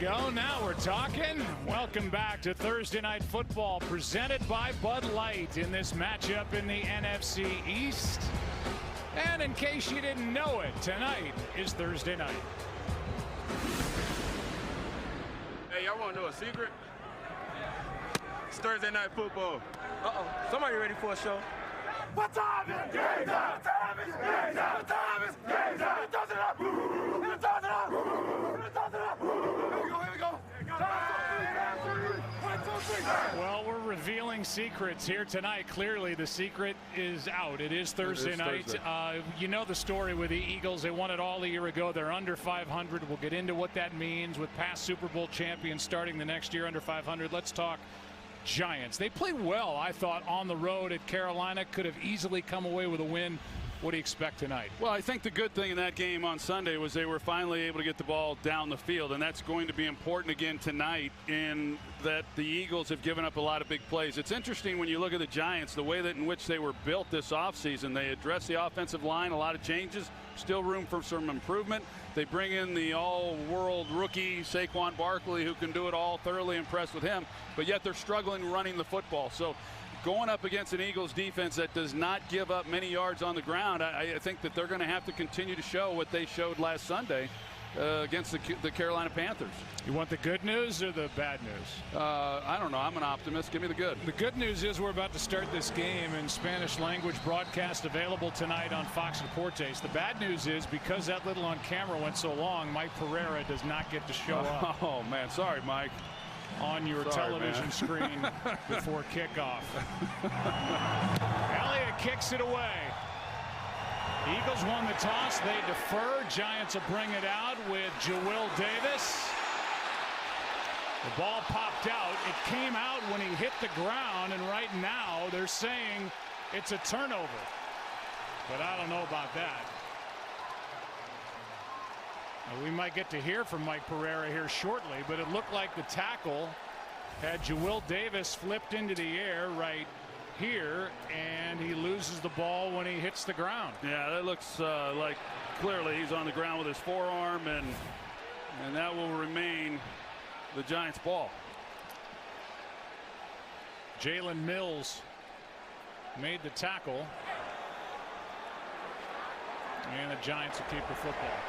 go. Now we're talking. Welcome back to Thursday Night Football, presented by Bud Light in this matchup in the NFC East. And in case you didn't know it, tonight is Thursday night. Hey, y'all want to know a secret? It's Thursday Night Football. Uh-oh. Somebody ready for a show? What time is it? Game time! What time is it? Game time! What time is it? Game time! It does it up! It does it up! It does it up! Here we go! Well, we're revealing secrets here tonight. Clearly, the secret is out. It is Thursday night. You know the story with the Eagles. They won it all a year ago. They're under 500. We'll get into what that means with past Super Bowl champions starting the next year under 500. Let's talk Giants. They played well, I thought, on the road at Carolina. Could have easily come away with a win. What do you expect tonight? Well, I think the good thing in that game on Sunday was they were finally able to get the ball down the field, and that's going to be important again tonight in that the Eagles have given up a lot of big plays. It's interesting when you look at the Giants, the way that in which they were built this offseason. They address the offensive line, a lot of changes, still room for some improvement. They bring in the all-world rookie Saquon Barkley, who can do it all. Thoroughly impressed with him, but yet they're struggling running the football. So going up against an Eagles defense that does not give up many yards on the ground, I think that they're going to have to continue to show what they showed last Sunday against the Carolina Panthers. You want the good news or the bad news? I don't know. I'm an optimist. Give me the good. The good news is we're about to start this game in Spanish language broadcast available tonight on Fox Deportes. The bad news is because that little on camera went so long, Mike Pereira does not get to show up. Oh, man. Sorry, Mike. On your television screen before kickoff. Elliott kicks it away. Eagles won the toss. They defer. Giants will bring it out with Jawill Davis. The ball popped out. It came out when he hit the ground, and right now they're saying it's a turnover. But I don't know about that. We might get to hear from Mike Pereira here shortly, but it looked like the tackle had Jawill Davis flipped into the air right here, and he loses the ball when he hits the ground. Yeah, that looks like clearly he's on the ground with his forearm, and that will remain the Giants' ball. Jalen Mills made the tackle, and the Giants will keep the football.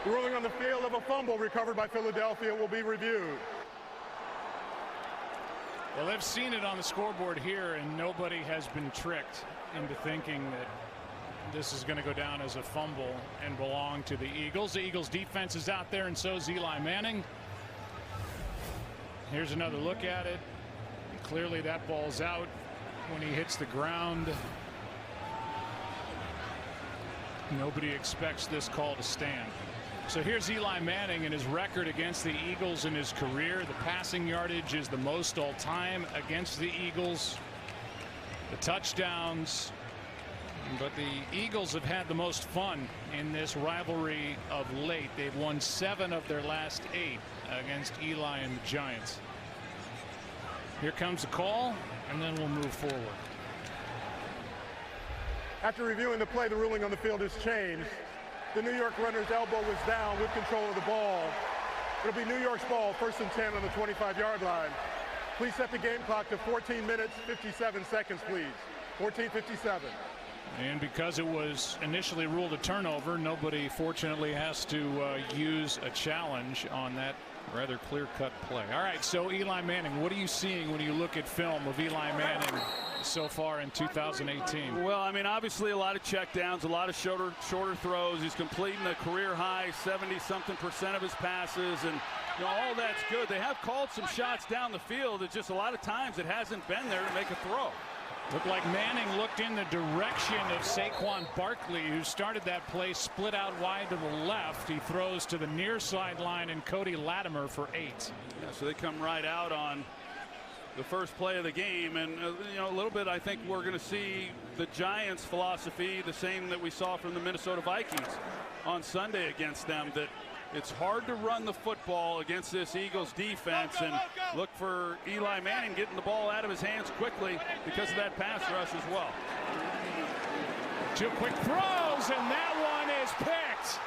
Ruling on the field of a fumble recovered by Philadelphia will be reviewed. Well, they've seen it on the scoreboard here, and nobody has been tricked into thinking that this is going to go down as a fumble and belong to the Eagles. The Eagles defense is out there, and so is Eli Manning. Here's another look at it. And clearly that ball's out when he hits the ground. Nobody expects this call to stand. So here's Eli Manning and his record against the Eagles in his career. The passing yardage is the most all time against the Eagles. The touchdowns. But the Eagles have had the most fun in this rivalry of late. They've won 7 of their last 8 against Eli and the Giants. Here comes the call, and then we'll move forward. After reviewing the play, the ruling on the field has changed. The New York runner's elbow was down with control of the ball. It'll be New York's ball, 1st and 10 on the 25-yard line. Please set the game clock to 14 minutes, 57 seconds, please. 14:57. And because it was initially ruled a turnover, nobody fortunately has to use a challenge on that rather clear-cut play. All right, so Eli Manning, what are you seeing when you look at film of Eli Manning so far in 2018? Well, I mean, obviously a lot of checkdowns, a lot of shorter throws. He's completing a career-high 70-something% of his passes, and you know, all that's good. They have called some shots down the field. It's just a lot of times it hasn't been there to make a throw. Looked like Manning looked in the direction of Saquon Barkley, who started that play, split out wide to the left. He throws to the near sideline, and Cody Latimer for 8. Yeah, so they come right out on the first play of the game, and you know, a little bit I think we're going to see the Giants' philosophy, the same that we saw from the Minnesota Vikings on Sunday against them, that it's hard to run the football against this Eagles defense, and look for Eli Manning getting the ball out of his hands quickly because of that pass rush as well. 2 quick throws, and that one is picked.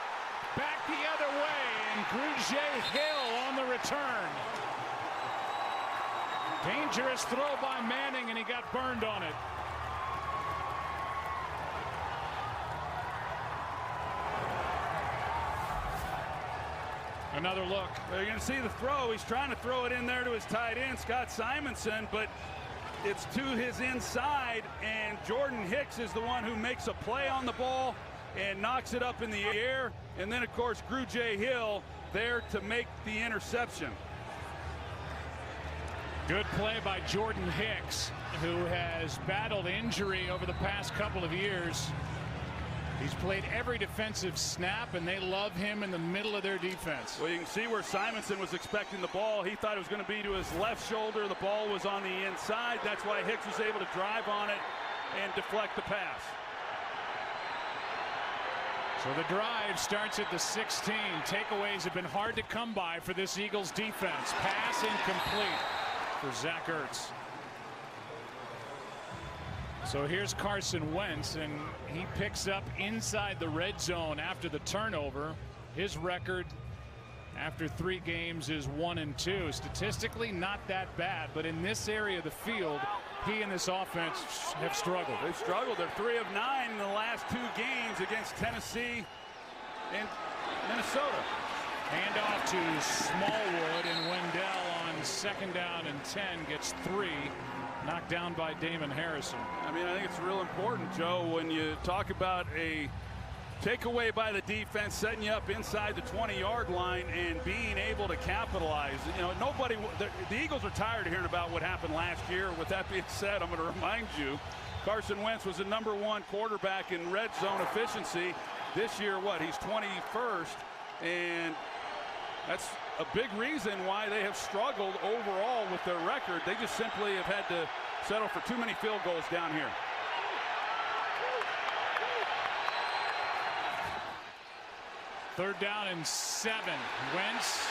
back the other way, and Grugier Hill on the return. Dangerous throw by Manning, and he got burned on it. Another look. You're going to see the throw. He's trying to throw it in there to his tight end, Scott Simonson, but it's to his inside, and Jordan Hicks is the one who makes a play on the ball and knocks it up in the air. And then, of course, Grugier Hill there to make the interception. Good play by Jordan Hicks, who has battled injury over the past couple of years. He's played every defensive snap, and they love him in the middle of their defense. Well, you can see where Simonson was expecting the ball. He thought it was going to be to his left shoulder. The ball was on the inside. That's why Hicks was able to drive on it and deflect the pass. So the drive starts at the 16. Takeaways have been hard to come by for this Eagles defense. Pass incomplete for Zach Ertz. So here's Carson Wentz, and he picks up inside the red zone after the turnover. His record after 3 games is 1-2. Statistically, not that bad, but in this area of the field, he and this offense have struggled. They've struggled. They're 3 of 9 in the last 2 games against Tennessee and Minnesota. Handoff to Smallwood, and Wendell on 2nd down and 10 gets 3. Knocked down by Damon Harrison. I mean, I think it's real important, Joe, when you talk about a takeaway by the defense, setting you up inside the 20-yard line and being able to capitalize. You know, the Eagles are tired of hearing about what happened last year. With that being said, I'm going to remind you, Carson Wentz was the #1 quarterback in red zone efficiency. This year, he's 21st, and that's a big reason why they have struggled overall with their record. They just simply have had to settle for too many field goals down here. Third down and 7. Wentz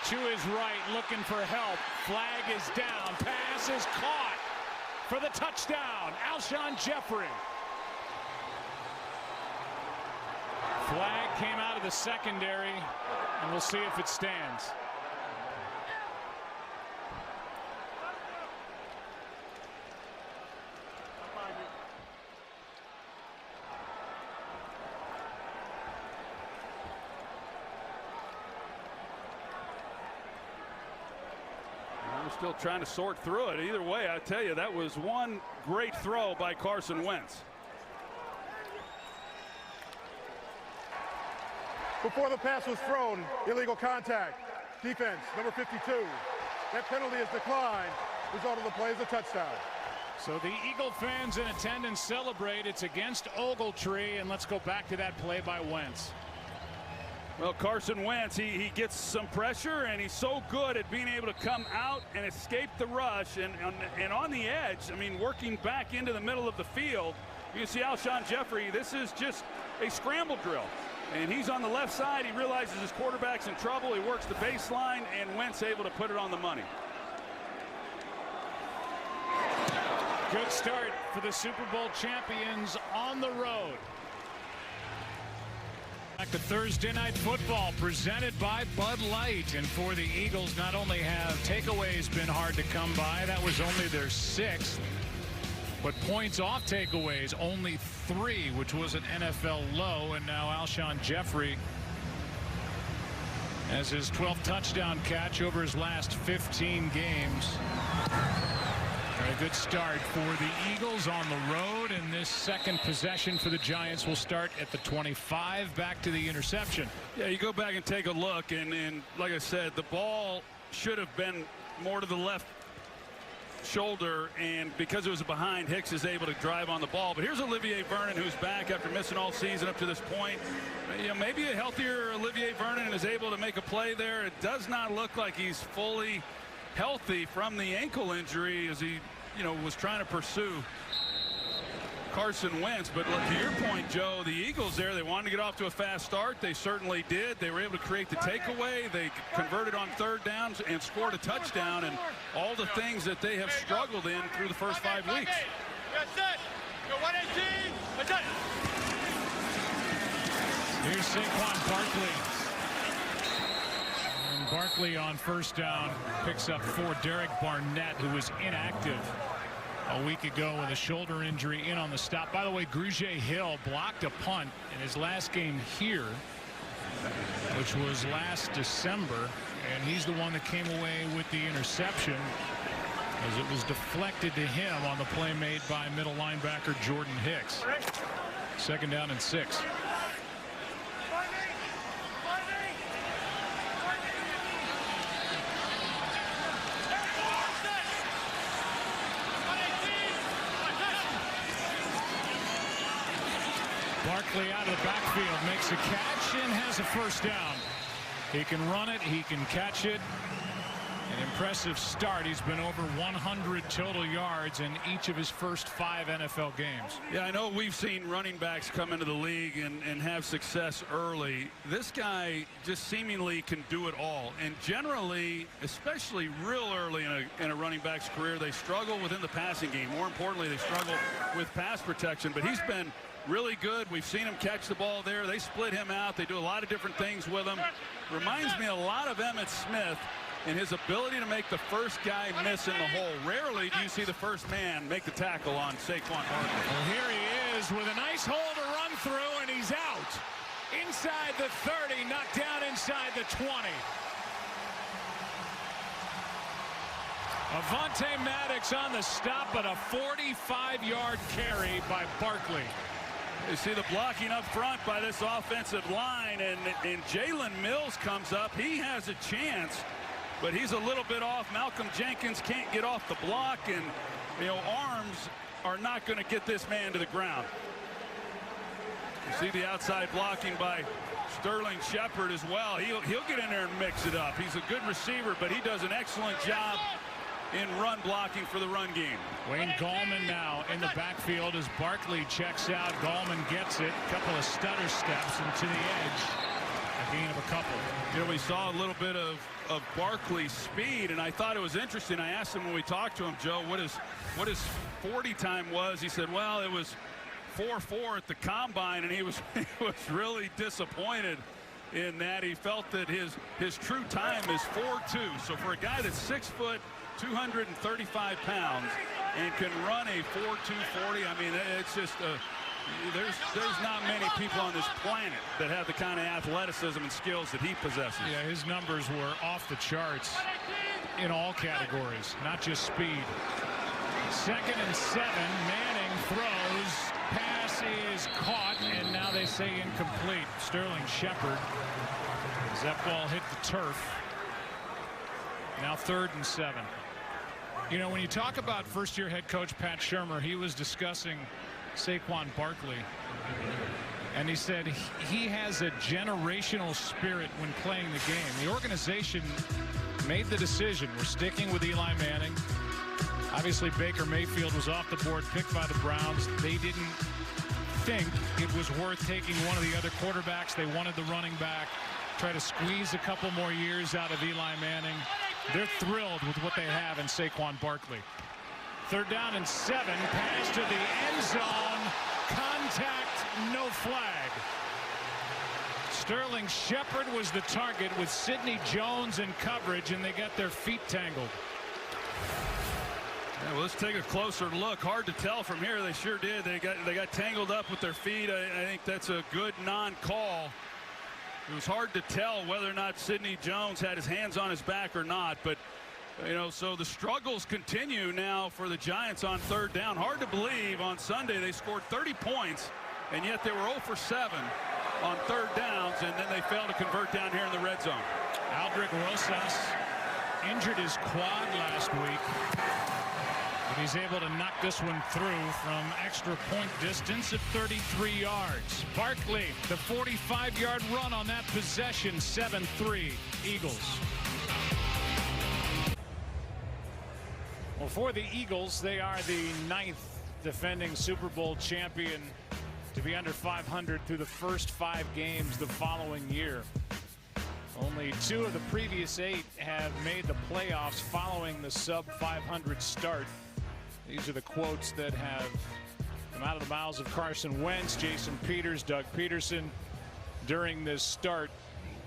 to his right, looking for help. Flag is down. Pass is caught for the touchdown. Alshon Jeffrey. Flag came out of the secondary, and we'll see if it stands. We're still trying to sort through it. Either way, I tell you, that was one great throw by Carson Wentz. Before the pass was thrown, illegal contact. Defense, number 52. That penalty is declined. Result of the play is a touchdown. So the Eagle fans in attendance celebrate. It's against Ogletree, and let's go back to that play by Wentz. Well, Carson Wentz, he gets some pressure, and he's so good at being able to come out and escape the rush. And on the edge, I mean, working back into the middle of the field, you can see Alshon Jeffrey. This is just a scramble drill. And he's on the left side. He realizes his quarterback's in trouble. He works the baseline, and Wentz able to put it on the money. Good start for the Super Bowl champions on the road. Back to Thursday Night Football, presented by Bud Light. And for the Eagles, not only have takeaways been hard to come by, that was only their 6th. But points off takeaways, only 3, which was an NFL low. And now Alshon Jeffrey has his 12th touchdown catch over his last 15 games. A good start for the Eagles on the road, and this second possession for the Giants will start at the 25. Back to the interception. Yeah, you go back and take a look, and like I said, the ball should have been more to the left shoulder, and because it was behind, Hicks is able to drive on the ball. But here's Olivier Vernon, who's back after missing all season up to this point. You know, maybe a healthier Olivier Vernon is able to make a play there. It does not look like he's fully healthy from the ankle injury as he, was trying to pursue Carson Wentz. But look, to your point, Joe, the Eagles there, they wanted to get off to a fast start. They certainly did. They were able to create the takeaway. They converted on 3rd downs and scored a touchdown, and all the things that they have struggled in through the first 5 weeks. Here's Here's Saquon Barkley. And Barkley on first down picks up 4. Derek Barnett, who was inactive a week ago with a shoulder injury, in on the stop. By the way, Grugier Hill blocked a punt in his last game here, which was last December, and he's the one that came away with the interception, as it was deflected to him on the play made by middle linebacker Jordan Hicks. 2nd down and 6. Barkley out of the backfield makes a catch and has a first down. He can run it, he can catch it. An impressive start. He's been over 100 total yards in each of his first 5 NFL games. Yeah, I know we've seen running backs come into the league and have success early. This guy just seemingly can do it all. And generally, especially real early in a running back's career, they struggle within the passing game. More importantly, they struggle with pass protection. But he's been really good. We've seen him catch the ball there. They split him out. They do a lot of different things with him. Reminds me a lot of Emmitt Smith in his ability to make the first guy miss in the hole. Rarely do you see the first man make the tackle on Saquon Barkley. Well, here he is with a nice hole to run through, and he's out. Inside the 30, knocked down inside the 20. Avonte Maddox on the stop, but a 45-yard carry by Barkley. You see the blocking up front by this offensive line, and Jalen Mills comes up. He has a chance, but he's a little bit off. Malcolm Jenkins can't get off the block, and arms are not going to get this man to the ground. You see the outside blocking by Sterling Shepard as well. He'll get in there and mix it up. He's a good receiver, but he does an excellent job in run blocking for the run game. Wayne Gallman now in the backfield as Barkley checks out. Gallman gets it. A couple of stutter steps into the edge. A gain of a couple. We saw a little bit of Barkley's speed, and I thought it was interesting. I asked him when we talked to him, Joe, what his 40 time was. He said, well, it was 4.4 at the combine, and he was really disappointed in that. He felt that his true time is 4.2. So for a guy that's 6 foot, 235 pounds, and can run a 4.2 40, I mean, it's just there's not many people on this planet that have the kind of athleticism and skills that he possesses. Yeah, his numbers were off the charts in all categories, not just speed. 2nd and 7. Manning throws. Pass is caught, and now they say incomplete. Sterling Shepard, as that ball hit the turf. Now 3rd and 7. When you talk about first-year head coach Pat Shurmur, he was discussing Saquon Barkley, and he said he has a generational spirit when playing the game. The organization made the decision. We're sticking with Eli Manning. Obviously, Baker Mayfield was off the board, picked by the Browns. They didn't think it was worth taking one of the other quarterbacks. They wanted the running back. Try to squeeze a couple more years out of Eli Manning. They're thrilled with what they have in Saquon Barkley. 3rd down and 7. Pass to the end zone. Contact, no flag. Sterling Shepard was the target with Sidney Jones in coverage, and they got their feet tangled. Yeah, well, let's take a closer look. Hard to tell from here. They sure did. They got tangled up with their feet. I think that's a good non-call. It was hard to tell whether or not Sidney Jones had his hands on his back or not, but so the struggles continue now for the Giants on 3rd down. Hard to believe on Sunday they scored 30 points, and yet they were 0 for 7 on 3rd downs, and then they failed to convert down here in the red zone. Aldrick Rosas injured his quad last week, but he's able to knock this one through from extra point distance at 33 yards. Barkley, the 45-yard run on that possession. 7-3 Eagles. Well, for the Eagles, they are the 9th defending Super Bowl champion to be under 500 through the first 5 games the following year. Only 2 of the previous 8 have made the playoffs following the sub-500 start. These are the quotes that have come out of the mouths of Carson Wentz, Jason Peters, Doug Peterson. during this start.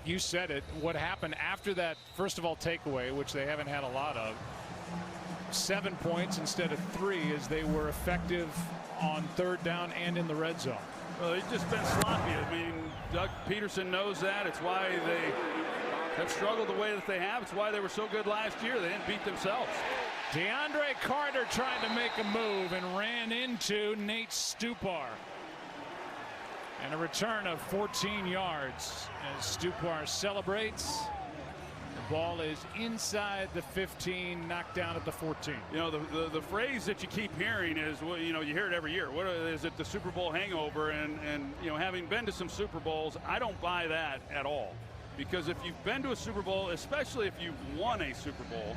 You said it. What happened after that, first of all, takeaway, which they haven't had a lot of. 7 points instead of 3 as they were effective on third down and in the red zone. Well, they've just been sloppy. I mean, Doug Peterson knows that. It's why they have struggled the way that they have. It's why they were so good last year. They didn't beat themselves. DeAndre Carter tried to make a move and ran into Nate Stupar. And a return of 14 yards as Stupar celebrates. The ball is inside the 15, knocked down at the 14. You know, the phrase that you keep hearing is, well, you know, you hear it every year. What is it, the Super Bowl hangover? And you know, having been to some Super Bowls, I don't buy that at all. Because if you've been to a Super Bowl, especially if you've won a Super Bowl,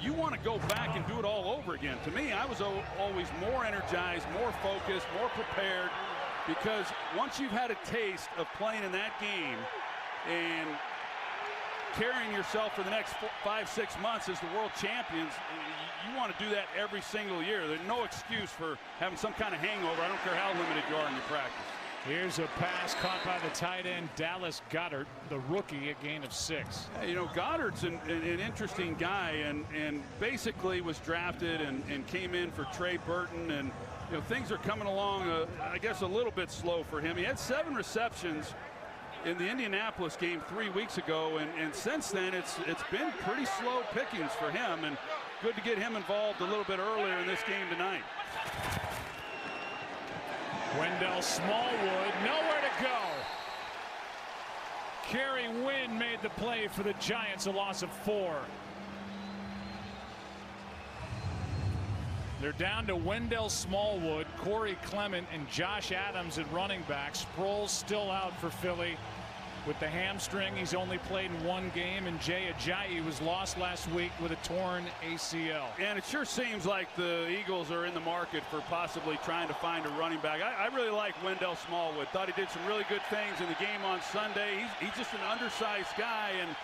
you want to go back and do it all over again. To me, I was always more energized, more focused, more prepared, because once you've had a taste of playing in that game and carrying yourself for the next 5-6 months as the world champions, you want to do that every single year. There's no excuse for having some kind of hangover. I don't care how limited you are in your practice. Here's a pass caught by the tight end Dallas Goedert, the rookie, a gain of 6. You know, Goddard's an interesting guy, and basically was drafted and came in for Trey Burton, and you know, things are coming along, I guess, a little bit slow for him. He had 7 receptions in the Indianapolis game 3 weeks ago, and since then it's been pretty slow pickings for him, and good to get him involved a little bit earlier in this game tonight. Wendell Smallwood, nowhere to go. Kerry Wynn made the play for the Giants, a loss of 4. They're down to Wendell Smallwood, Corey Clement, and Josh Adams at running back. Sproles still out for Philly with the hamstring. He's only played in 1 game, and Jay Ajayi was lost last week with a torn ACL. And it sure seems like the Eagles are in the market for possibly trying to find a running back. I really like Wendell Smallwood. Thought he did some really good things in the game on Sunday. He's just an undersized guy, and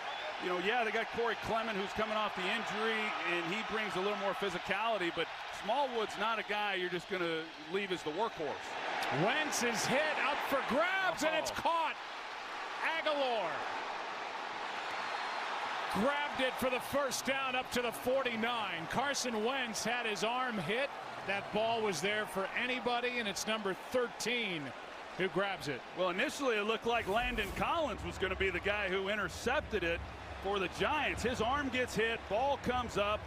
you know, yeah, they got Corey Clement, who's coming off the injury, and he brings a little more physicality, but Smallwood's not a guy you're just going to leave as the workhorse. Wentz is hit up for grabs, and it's caught. Aguilar grabbed it for the first down up to the 49. Carson Wentz had his arm hit. That ball was there for anybody, and it's number 13 who grabs it. Well, initially it looked like Landon Collins was going to be the guy who intercepted it for the Giants. His arm gets hit, ball comes up.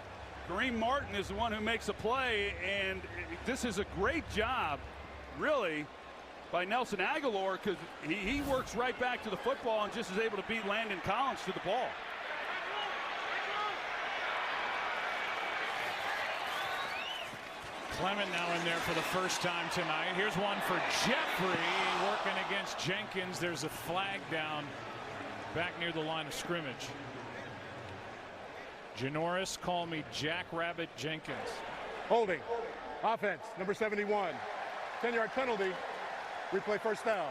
Kareem Martin is the one who makes a play, and this is a great job, really, by Nelson Aguilar, because he works right back to the football and just is able to beat Landon Collins to the ball. Clement now in there for the first time tonight. Here's one for Jeffrey working against Jenkins. There's a flag down back near the line of scrimmage. Janoris, call me Jackrabbit Jenkins. Holding. Offense, number 71. 10-yard penalty. Replay first down.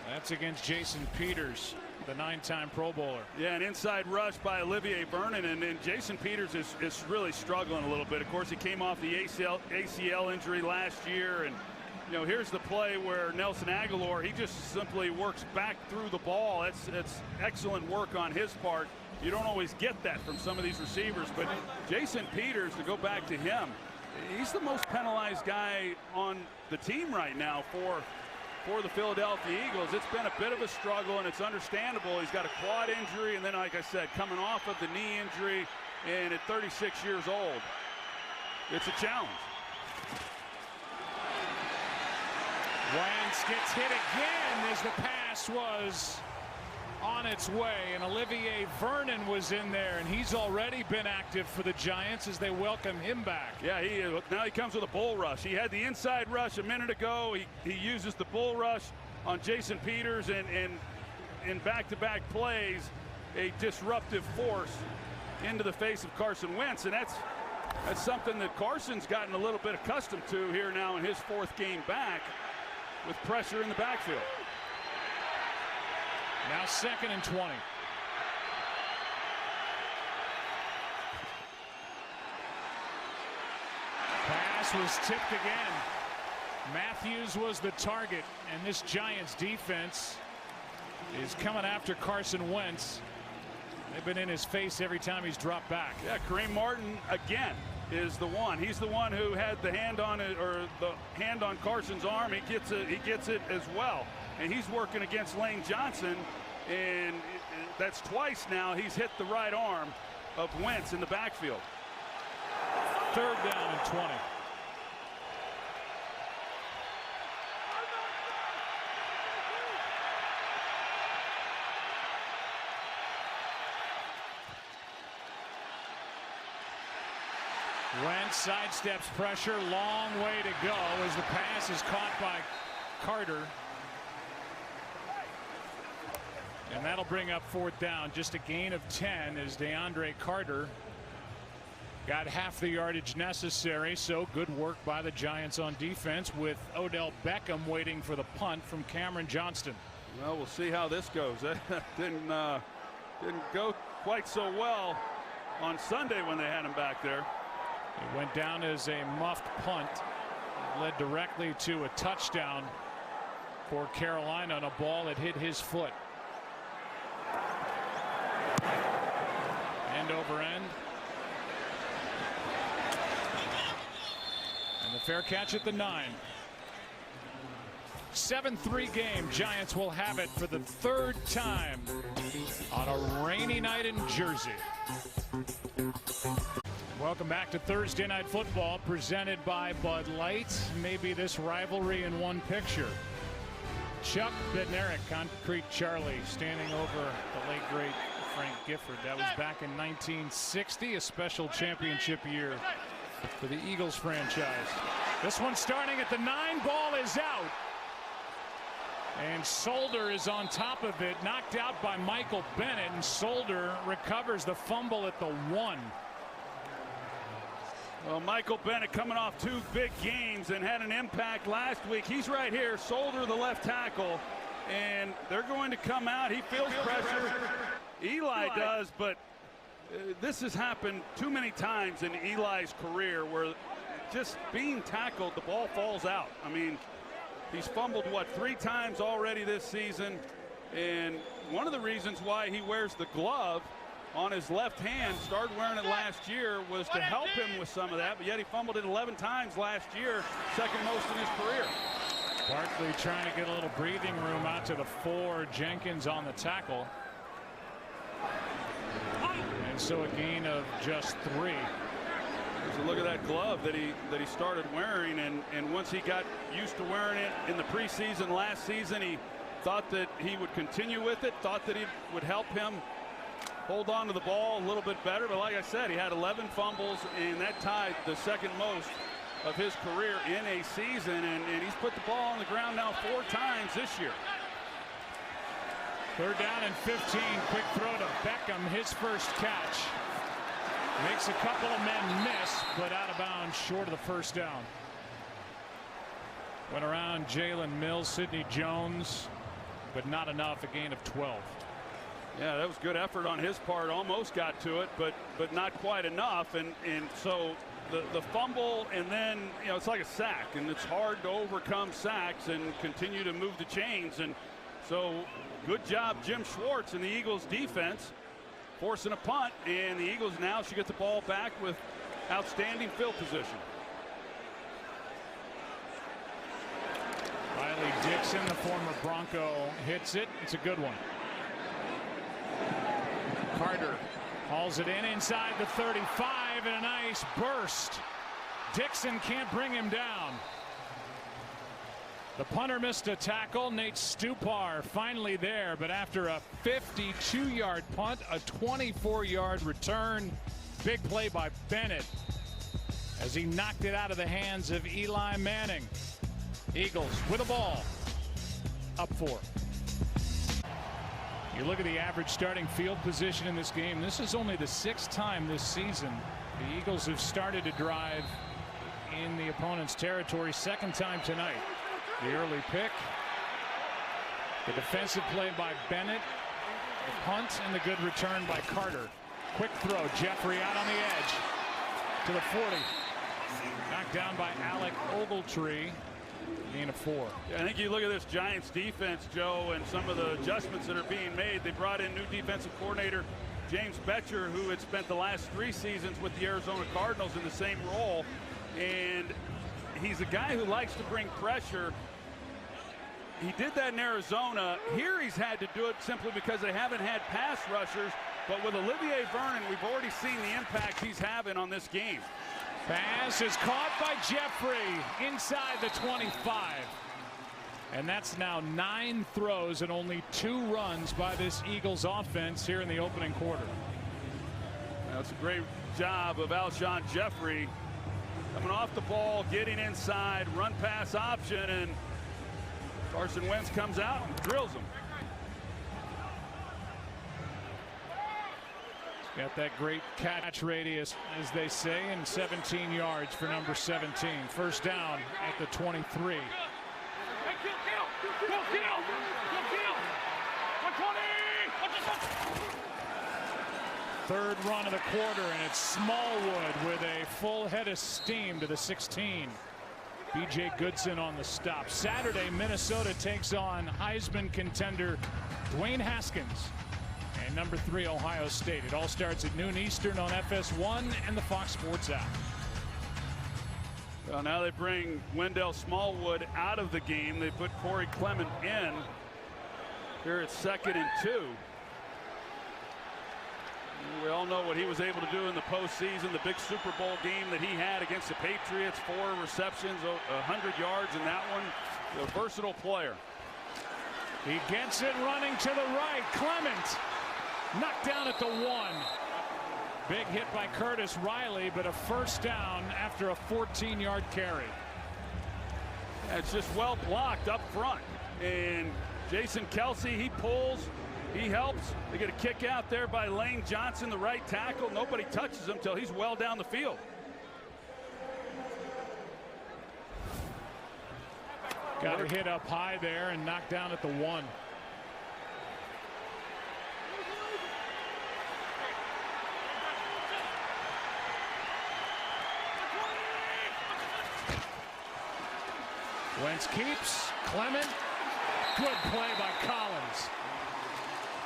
That's against Jason Peters, the 9-time Pro Bowler. Yeah, an inside rush by Olivier Vernon, and Jason Peters is really struggling a little bit. Of course, he came off the ACL injury last year, and you know, here's the play where Nelson Aguilar, he just simply works back through the ball. It's excellent work on his part. You don't always get that from some of these receivers, but Jason Peters, to go back to him, he's the most penalized guy on the team right now for the Philadelphia Eagles. It's been a bit of a struggle, and it's understandable. He's got a quad injury, and then, like I said, coming off of the knee injury, and at 36 years old, it's a challenge. Wentz gets hit again as the pass was on its way, and Olivier Vernon was in there, and he's already been active for the Giants as they welcome him back. Yeah, now he comes with a bull rush. He had the inside rush a minute ago. He uses the bull rush on Jason Peters, and in back-to-back plays, a disruptive force into the face of Carson Wentz, and that's something that Carson's gotten a little bit accustomed to here now in his 4th game back, with pressure in the backfield. Now 2nd and 20. Pass was tipped again. Matthews was the target, and this Giants defense is coming after Carson Wentz. They've been in his face every time he's dropped back. Yeah, Kareem Martin again is the one. He's the one who had the hand on it, or the hand on Carson's arm. He gets it as well, and he's working against Lane Johnson, and that's twice now he's hit the right arm of Wentz in the backfield. 3rd down and 20. Wentz sidesteps pressure. Long way to go as the pass is caught by Carter. And that'll bring up 4th down. Just a gain of 10 as DeAndre Carter got half the yardage necessary. So good work by the Giants on defense, with Odell Beckham waiting for the punt from Cameron Johnston. Well, we'll see how this goes. That didn't go quite so well on Sunday when they had him back there. It went down as a muffed punt. It led directly to a touchdown for Carolina on a ball that hit his foot. End over end. And the fair catch at the 9. 7-3 game. Giants will have it for the 3rd time on a rainy night in Jersey. Welcome back to Thursday Night Football, presented by Bud Light. Maybe this rivalry in one picture. Chuck Bednarik, Concrete Charlie, standing over the late great Frank Gifford. That was back in 1960, a special championship year for the Eagles franchise. This one starting at the 9. Ball is out. And Solder is on top of it, knocked out by Michael Bennett, and Solder recovers the fumble at the 1. Well, Michael Bennett coming off 2 big games and had an impact last week. He's right here, Solder the left tackle, and they're going to come out. He feels pressure. Eli does, but this has happened too many times in Eli's career where just being tackled, the ball falls out. I mean, he's fumbled, what, 3 times already this season, and one of the reasons why he wears the glove on his left hand, started wearing it last year, was to help him with some of that, but yet he fumbled it 11 times last year, 2nd most in his career. Barkley trying to get a little breathing room out to the 4. Jenkins on the tackle. And so a gain of just 3. There's a look at that glove that he started wearing, and once he got used to wearing it in the preseason last season, he thought that he would continue with it, thought that it would help him hold on to the ball a little bit better. But like I said, he had 11 fumbles, and that tied the 2nd most of his career in a season, and he's put the ball on the ground now 4 times this year. 3rd down and 15. Quick throw to Beckham, his first catch. Makes a couple of men miss, but out of bounds short of the 1st down. Went around Jalen Mills, Sidney Jones, but not enough. A gain of 12. Yeah, that was good effort on his part. Almost got to it, but not quite enough. And so the fumble, and then, you know, it's like a sack, and it's hard to overcome sacks and continue to move the chains. And so good job, Jim Schwartz and the Eagles defense, forcing a punt, and the Eagles now should get the ball back with outstanding field position. Riley Dixon, the former Bronco, hits it. It's a good one. Carter hauls it in inside the 35, and a nice burst. Dixon can't bring him down. The punter missed a tackle. Nate Stupar finally there, but after a 52-yard punt, a 24-yard return. Big play by Bennett as he knocked it out of the hands of Eli Manning. Eagles with the ball, up 4. You look at the average starting field position in this game. This is only the 6th time this season the Eagles have started to drive in the opponent's territory. 2nd time tonight. The early pick, the defensive play by Bennett, the punt, and the good return by Carter. Quick throw, Jeffrey out on the edge to the 40. Knocked down by Alec Ogletree. Gain of 4. I think you look at this Giants defense, Joe, and some of the adjustments that are being made. They brought in new defensive coordinator James Bettcher, who had spent the last 3 seasons with the Arizona Cardinals in the same role. And he's a guy who likes to bring pressure. He did that in Arizona. Here he's had to do it simply because they haven't had pass rushers. But with Olivier Vernon, we've already seen the impact he's having on this game. Pass is caught by Jeffrey inside the 25. And that's now 9 throws and only 2 runs by this Eagles offense here in the opening quarter. That's a great job of Alshon Jeffrey coming off the ball, getting inside, run pass option, and Carson Wentz comes out and drills him. Got that great catch radius, as they say, and 17 yards for number 17. First down at the 23. Third run of the quarter, and it's Smallwood with a full head of steam to the 16. B.J. Goodson on the stop. Saturday, Minnesota takes on Heisman contender Dwayne Haskins and number 3 Ohio State. It all starts at noon Eastern on FS1 and the Fox Sports app. Well, now they bring Wendell Smallwood out of the game. They put Corey Clement in. Here it's 2nd and 2. We all know what he was able to do in the postseason, the big Super Bowl game that he had against the Patriots. 4 receptions, 100 yards in that one. A versatile player. He gets it running to the right. Clement knocked down at the 1. Big hit by Curtis Riley, but a first down after a 14-yard carry. It's just well blocked up front. And Jason Kelce, he pulls, he helps. They get a kick out there by Lane Johnson, the right tackle. Nobody touches him until he's well down the field. Got a hit up high there and knocked down at the 1. Wentz keeps. Clement. Good play by Collins.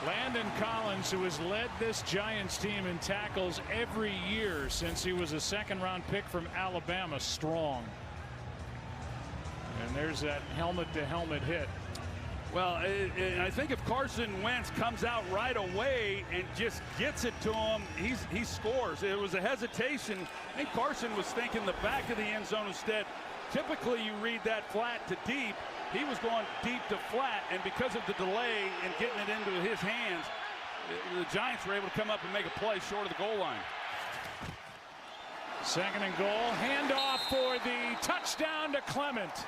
Landon Collins, who has led this Giants team in tackles every year since he was a 2nd-round pick from Alabama, strong. And there's that helmet-to-helmet hit. Well, I think if Carson Wentz comes out right away and just gets it to him, he scores. It was a hesitation. I think Carson was thinking the back of the end zone instead. Typically, you read that flat to deep. He was going deep to flat, and because of the delay in getting it into his hands, the Giants were able to come up and make a play short of the goal line. 2nd and goal. Handoff for the touchdown to Clement.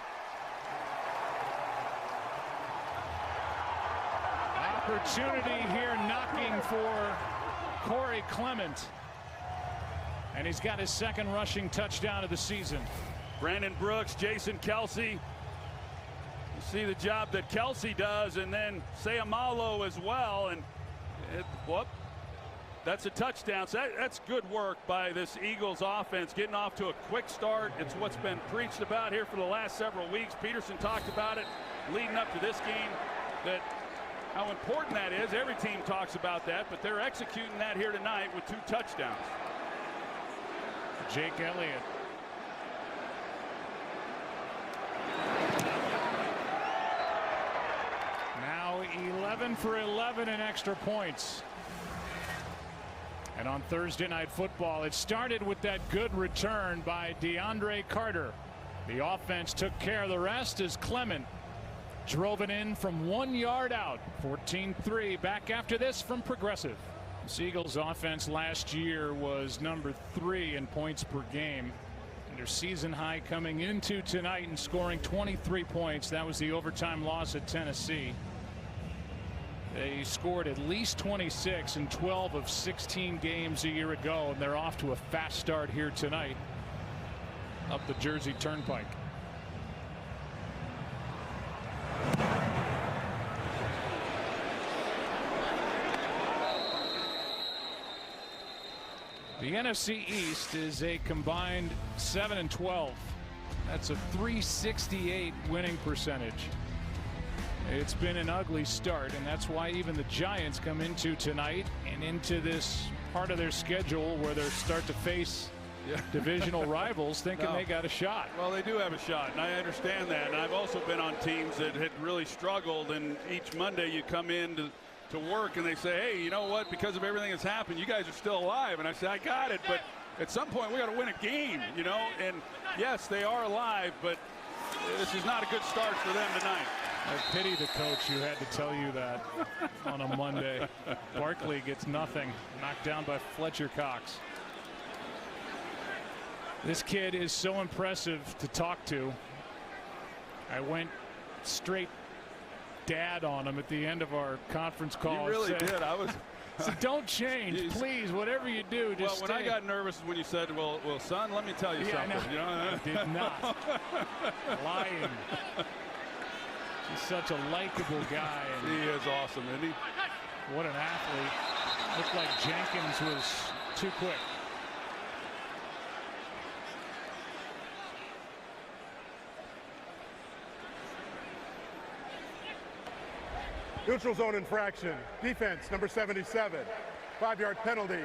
Opportunity here knocking for Corey Clement. And he's got his 2nd rushing touchdown of the season. Brandon Brooks, Jason Kelce. You see the job that Kelce does, and then Sayamalo as well. And that's a touchdown. So that's good work by this Eagles offense, getting off to a quick start. It's what's been preached about here for the last several weeks. Peterson talked about it leading up to this game, that how important that is. Every team talks about that, but they're executing that here tonight with 2 touchdowns. Jake Elliott. Now 11 for 11 in extra points. And on Thursday Night Football, it started with that good return by DeAndre Carter. The offense took care of the rest as Clement drove it in from 1 yard out. 14-3. Back after this from Progressive. The Eagles offense last year was number 3 in points per game. Their season high coming into tonight and scoring 23 points. That was the overtime loss at Tennessee. They scored at least 26 in 12 of 16 games a year ago, and they're off to a fast start here tonight up the Jersey Turnpike. The NFC East is a combined 7-12. That's a .368 winning percentage. It's been an ugly start, and that's why even the Giants come into tonight and into this part of their schedule where they start to face divisional rivals thinking they got a shot. Well, they do have a shot, and I understand that. And I've also been on teams that had really struggled, and each Monday you come in to work and they say, hey, you know what, because of everything that's happened, you guys are still alive. And I say, I got it, but at some point we got to win a game, you know. And yes, they are alive, but this is not a good start for them tonight. I pity the coach who had to tell you that on a Monday. Barkley gets nothing, knocked down by Fletcher Cox. This kid is so impressive to talk to. I went straight dad on him at the end of our conference call. You really did. I was. So don't change, please. Whatever you do, just when I got nervous when you said, well, son, let me tell you something. You know, I did not. Lying. He's such a likable guy. And he is awesome, isn't he? What an athlete. Looked like Jenkins was too quick. Neutral zone infraction. Defense, number 77. 5-yard penalty.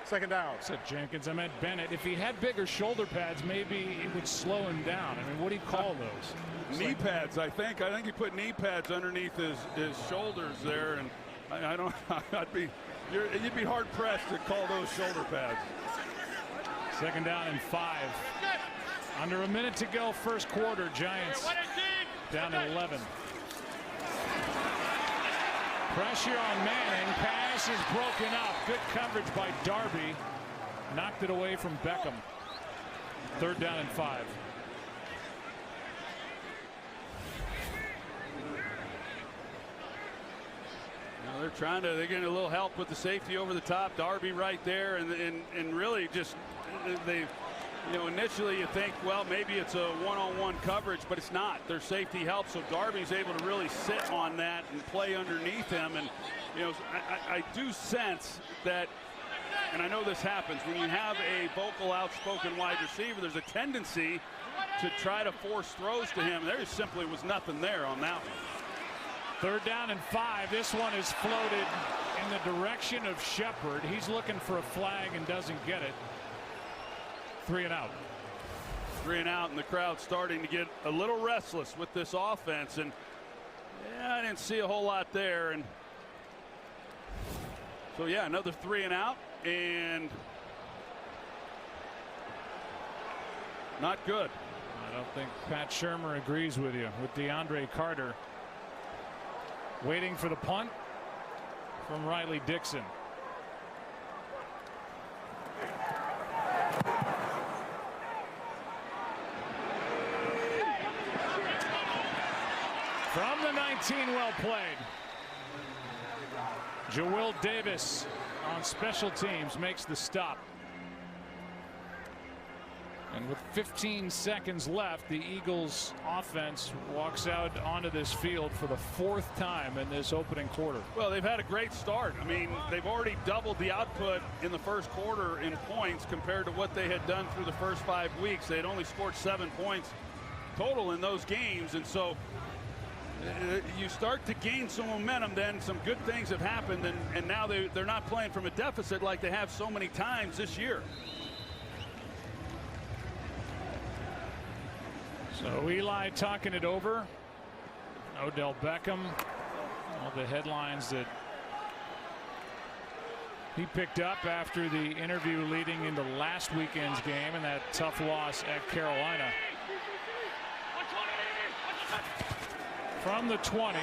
Second down. Said Jenkins. I meant Bennett. If he had bigger shoulder pads, maybe it would slow him down. I mean, what do you call those? Knee pads, I think. I think he put knee pads underneath his shoulders there, and I don't. You'd be hard pressed to call those shoulder pads. Second down and 5. Under a minute to go, first quarter. Giants down to 11. Pressure on Manning. Pass is broken up. Good coverage by Darby. Knocked it away from Beckham. Third down and 5. Now they're getting a little help with the safety over the top. Darby right there, and really just they. You know, initially you think, well, maybe it's a one-on-one coverage, but it's not. Their safety helps, so Darby's able to really sit on that and play underneath him. And, you know, I do sense that, and I know this happens, when you have a vocal, outspoken wide receiver, there's a tendency to try to force throws to him. There just simply was nothing there on that one. Third down and 5. This one is floated in the direction of Shepard. He's looking for a flag and doesn't get it. 3 and out. 3 and out, and the crowd starting to get a little restless with this offense. And yeah, I didn't see a whole lot there. And so yeah, another 3 and out, and not good. I don't think Pat Shurmur agrees with you. With DeAndre Carter waiting for the punt from Riley Dixon. From the 19, well played. Jawill Davis on special teams makes the stop. And with 15 seconds left, the Eagles offense walks out onto this field for the 4th time in this opening quarter. Well, they've had a great start. I mean, they've already doubled the output in the first quarter in points compared to what they had done through the first 5 weeks. They had only scored 7 points total in those games, and so you start to gain some momentum. Then some good things have happened, and now they're not playing from a deficit like they have so many times this year. So Eli talking it over. Odell Beckham, all the headlines that he picked up after the interview leading into last weekend's game and that tough loss at Carolina. From the 20,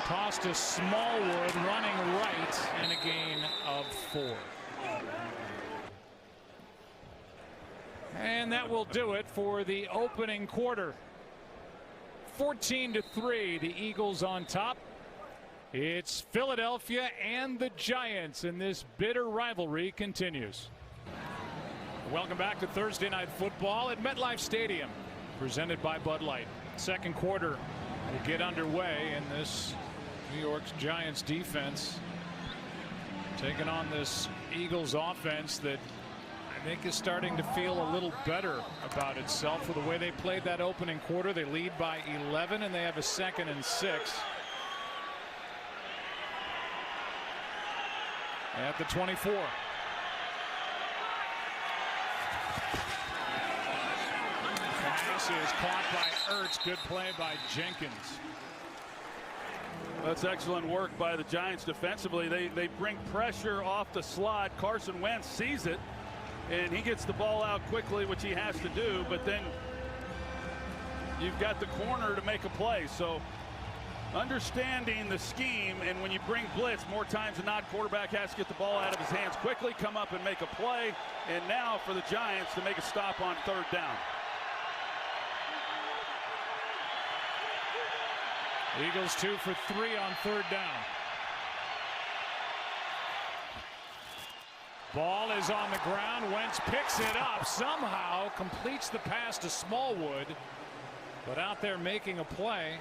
tossed to Smallwood, running right, and a gain of 4. And that will do it for the opening quarter. 14-3, the Eagles on top. It's Philadelphia and the Giants, and this bitter rivalry continues. Welcome back to Thursday Night Football at MetLife Stadium, presented by Bud Light. Second quarter will get underway, and this New York Giants defense taking on this Eagles offense that Nick is starting to feel a little better about itself with the way they played that opening quarter. They lead by 11 and they have a 2nd and 6. At the 24. Pass is caught by Ertz. Good play by Jenkins. That's excellent work by the Giants defensively. They bring pressure off the slot. Carson Wentz sees it, and he gets the ball out quickly, which he has to do. But then you've got the corner to make a play. So understanding the scheme, and when you bring blitz, more times than not, quarterback has to get the ball out of his hands quickly, come up and make a play. And now for the Giants to make a stop on 3rd down. Eagles 2 for 3 on 3rd down. Ball is on the ground. Wentz picks it up, somehow completes the pass to Smallwood, but out there making a play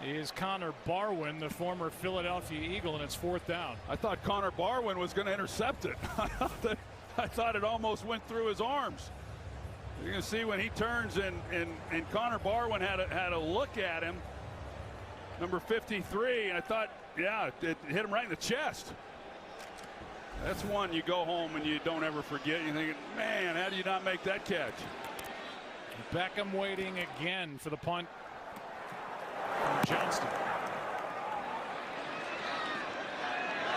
is Connor Barwin, the former Philadelphia Eagle, and it's 4th down. I thought Connor Barwin was going to intercept it. I thought it almost went through his arms. You can see when he turns and Connor Barwin had a look at him, number 53, and I thought, yeah, it hit him right in the chest. That's one you go home and you don't ever forget. You're thinking, man, how do you not make that catch? Beckham waiting again for the punt from Johnston.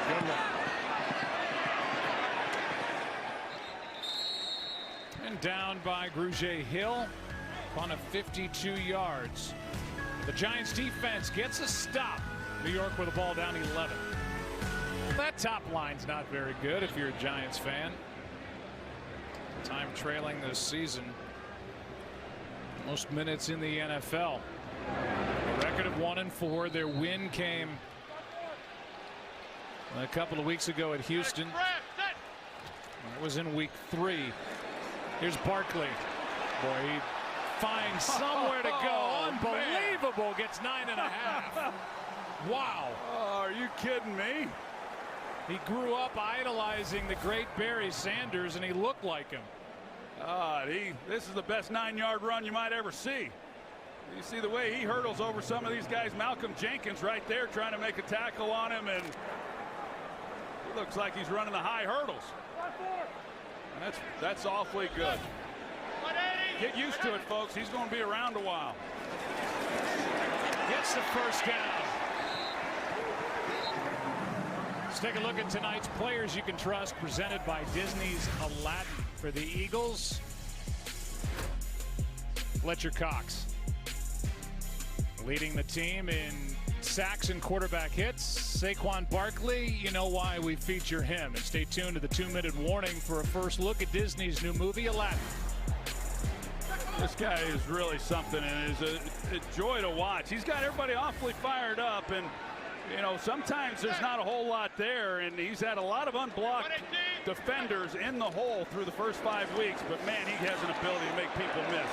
Good one. And down by Grugier Hill on a 52 yards. The Giants defense gets a stop. New York with the ball down 11. That top line's not very good if you're a Giants fan. Time trailing this season. Most minutes in the NFL. A record of 1-4. Their win came a couple of weeks ago at Houston. It was in week 3. Here's Barkley. Boy, he finds somewhere to go. Unbelievable. Man. Gets 9.5. Wow. Oh, are you kidding me? He grew up idolizing the great Barry Sanders, and he looked like him. This is the best 9-yard run you might ever see. You see the way he hurdles over some of these guys. Malcolm Jenkins right there trying to make a tackle on him, and he looks like he's running the high hurdles. And that's awfully good. Get used to it, folks. He's going to be around a while. Gets the first down. Let's take a look at tonight's Players You Can Trust, presented by Disney's Aladdin. For the Eagles, Fletcher Cox leading the team in sacks and quarterback hits. Saquon Barkley, you know why we feature him. And stay tuned to the 2-minute warning for a first look at Disney's new movie, Aladdin. This guy is really something, and is a joy to watch. He's got everybody awfully fired up, and you know, sometimes there's not a whole lot there, and he's had a lot of unblocked defenders in the hole through the first 5 weeks, but man, he has an ability to make people miss.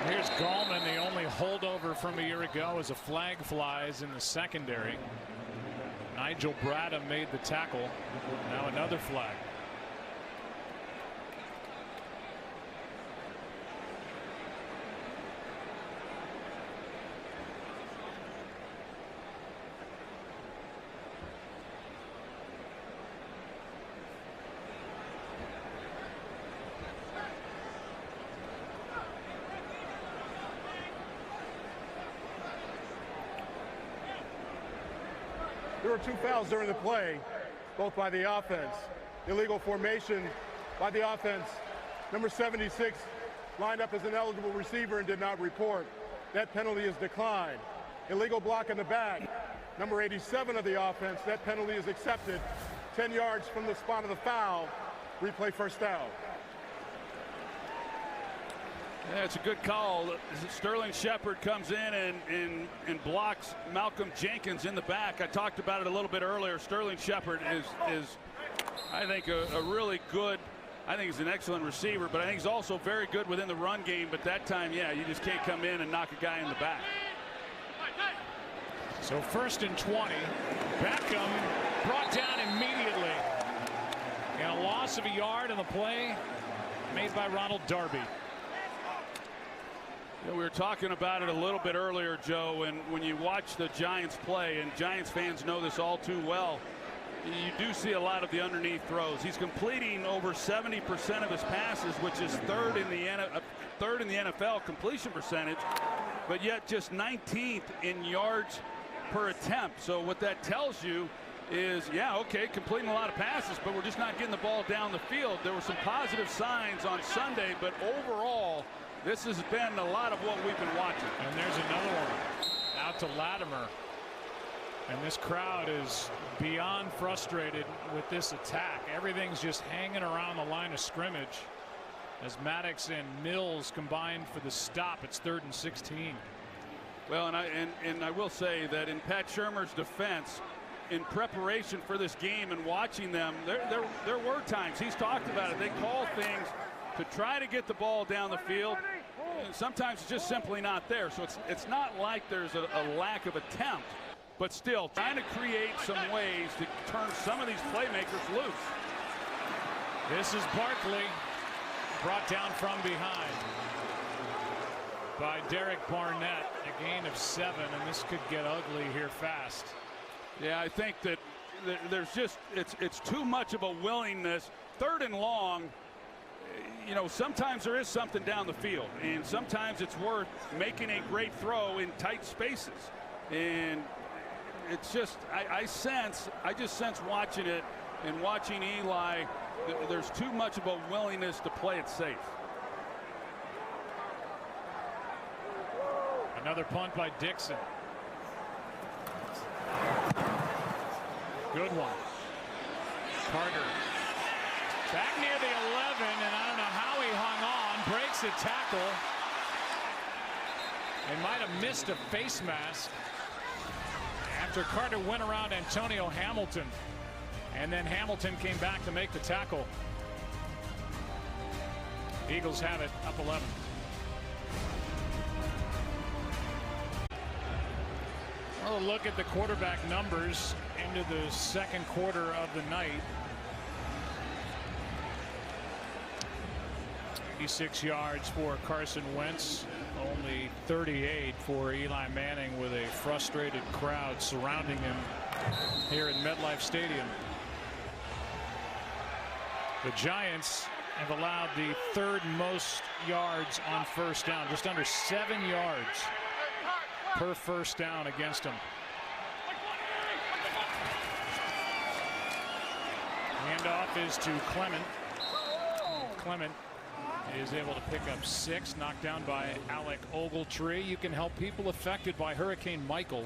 Here's Gallman. The only holdover from a year ago as a flag flies in the secondary. Nigel Bradham made the tackle. Now another flag. There were 2 fouls during the play, both by the offense. Illegal formation by the offense. Number 76 lined up as an eligible receiver and did not report. That penalty is declined. Illegal block in the back. Number 87 of the offense, that penalty is accepted. 10 yards from the spot of the foul. Replay first down. Yeah, it's a good call. Sterling Shepard comes in and blocks Malcolm Jenkins in the back. I talked about it a little bit earlier. Sterling Shepard is I think, a really good, I think he's an excellent receiver, but I think he's also very good within the run game. But that time, yeah, you just can't come in and knock a guy in the back. So 1st and 20. Beckham brought down immediately. And a loss loss of a yard on the play made by Ronald Darby. We were talking about it a little bit earlier, Joe, and when you watch the Giants play, and Giants fans know this all too well, you do see a lot of the underneath throws. He's completing over 70% of his passes, which is third in the NFL completion percentage, but yet just 19th in yards per attempt. So what that tells you is, yeah, okay, completing a lot of passes, but we're just not getting the ball down the field. There were some positive signs on Sunday, but overall, this has been a lot of what we've been watching. And there's another one out to Latimer. And this crowd is beyond frustrated with this attack. Everything's just hanging around the line of scrimmage as Maddox and Mills combined for the stop. It's 3rd and 16. Well, and I will say that in Pat Shurmur's defense, in preparation for this game and watching them, there were times, he's talked about it, they call things to try to get the ball down the field. And sometimes it's just simply not there. So it's not like there's a lack of attempt, but still trying to create some ways to turn some of these playmakers loose. This is Barkley, brought down from behind by Derek Barnett. A gain of 7, and this could get ugly here fast. Yeah, I think that there's just it's too much of a willingness. 3rd and long, you know, sometimes there is something down the field, and sometimes it's worth making a great throw in tight spaces. And it's just I just sense watching it and watching Eli, there's too much of a willingness to play it safe. Another punt by Dixon. Good one. Carter back near the 11, and I don't know how he hung on. Breaks a tackle. They might have missed a face mask after Carter went around Antonio Hamilton, and then Hamilton came back to make the tackle. Eagles have it, up 11. Well, look at the quarterback numbers into the 2nd quarter of the night. 86 yards for Carson Wentz, only 38 for Eli Manning, with a frustrated crowd surrounding him here at MetLife Stadium. The Giants have allowed the 3rd most yards on 1st down, just under 7 yards per 1st down against him. Handoff is to Clement. Clement is able to pick up 6, knocked down by Alec Ogletree. You can help people affected by Hurricane Michael.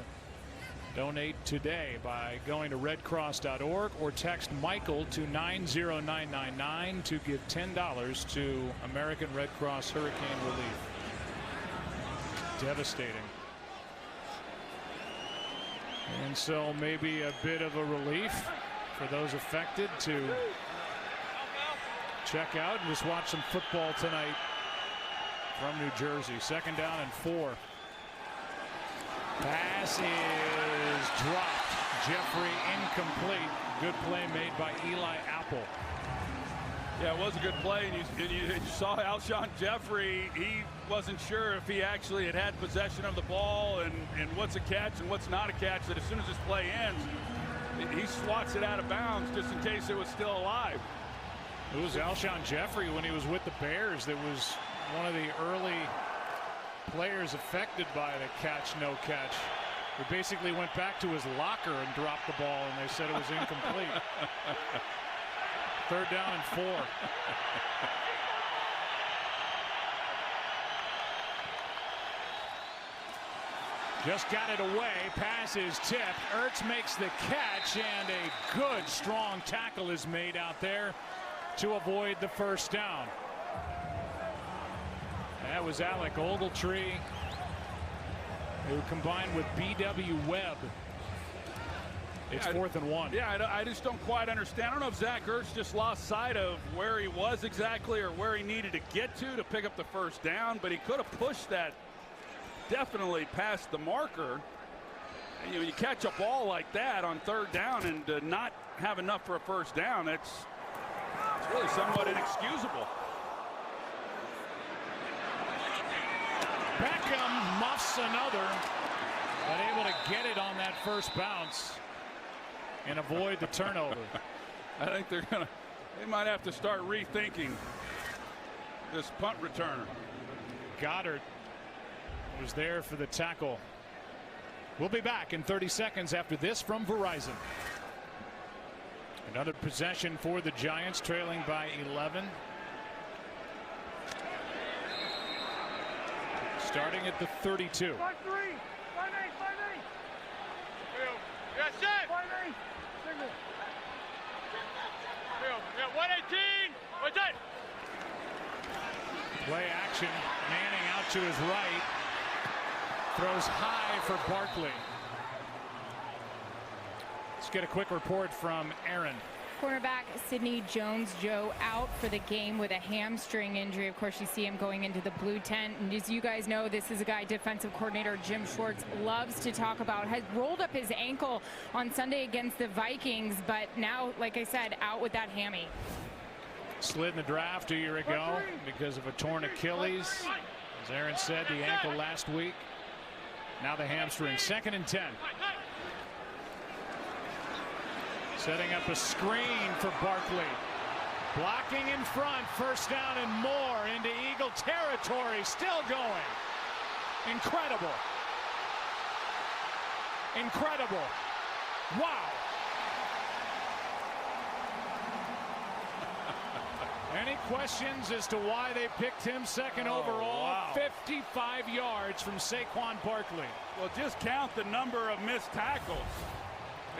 Donate today by going to redcross.org or text Michael to 90999 to give $10 to American Red Cross Hurricane Relief. Devastating. And so maybe a bit of a relief for those affected to check out and just watch some football tonight from New Jersey. 2nd down and 4. Pass is dropped. Jeffrey incomplete. Good play made by Eli Apple. Yeah, it was a good play, and you saw Alshon Jeffrey. He wasn't sure if he actually had possession of the ball and what's a catch and what's not a catch. That as soon as this play ends, he swats it out of bounds just in case it was still alive. It was Alshon Jeffrey when he was with the Bears that was one of the early players affected by the catch, no catch. He basically went back to his locker and dropped the ball, and they said it was incomplete. 3rd down and 4. Just got it away. Pass is tipped. Ertz makes the catch, and a good, strong tackle is made out there to avoid the 1st down. That was Alec Ogletree, who combined with B.W. Webb. It's 4th and 1. Yeah, I just don't quite understand. I don't know if Zach Ertz just lost sight of where he was exactly or where he needed to get to pick up the 1st down, but he could have pushed that definitely past the marker. And, you catch a ball like that on 3rd down and not have enough for a 1st down. It's really somewhat inexcusable. Beckham muffs another, but able to get it on that first bounce and avoid the turnover. I think they might have to start rethinking this punt returner. Goddard was there for the tackle. We'll be back in 30 seconds after this from Verizon. Another possession for the Giants, trailing by 11. Starting at the 32. 5-3, 5-8, 5-8. Yes, it. 5-8. Single. 118. What's that? Play action. Manning out to his right. Throws high for Barkley. Let's get a quick report from Aaron. Cornerback Sidney Jones-Joe out for the game with a hamstring injury. Of course, you see him going into the blue tent. And as you guys know, this is a guy defensive coordinator Jim Schwartz loves to talk about. Has rolled up his ankle on Sunday against the Vikings, but now, like I said, out with that hammy. Slid in the draft a year ago because of a torn Achilles. As Aaron said, the ankle last week. Now the hamstring. 2nd and 10. Setting up a screen for Barkley. Blocking in front. First down and more into Eagle territory. Still going. Incredible. Incredible. Wow. Any questions as to why they picked him second overall? Wow. 55 yards from Saquon Barkley. Well, just count the number of missed tackles.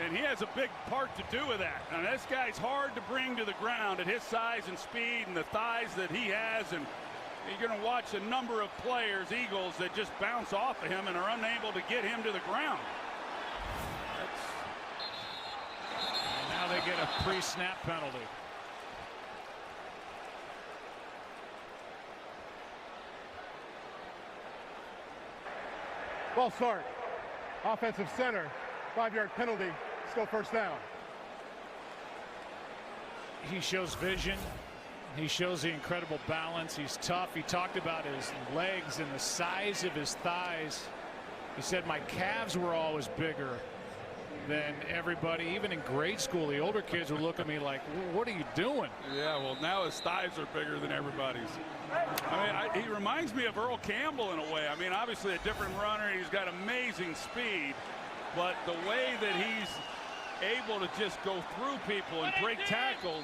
And he has a big part to do with that. Now, this guy's hard to bring to the ground at his size and speed and the thighs that he has. And you're going to watch a number of players, Eagles, that just bounce off of him and are unable to get him to the ground. And now they get a pre-snap penalty. Ball start. Offensive center. 5-yard penalty. Still first down. He shows vision. He shows the incredible balance. He's tough. He talked about his legs and the size of his thighs. He said, my calves were always bigger than everybody. Even in grade school, the older kids would look at me like, what are you doing? Yeah, well, now his thighs are bigger than everybody's. I mean, he reminds me of Earl Campbell in a way. I mean, obviously a different runner. He's got amazing speed. But the way that he's able to just go through people and break tackles,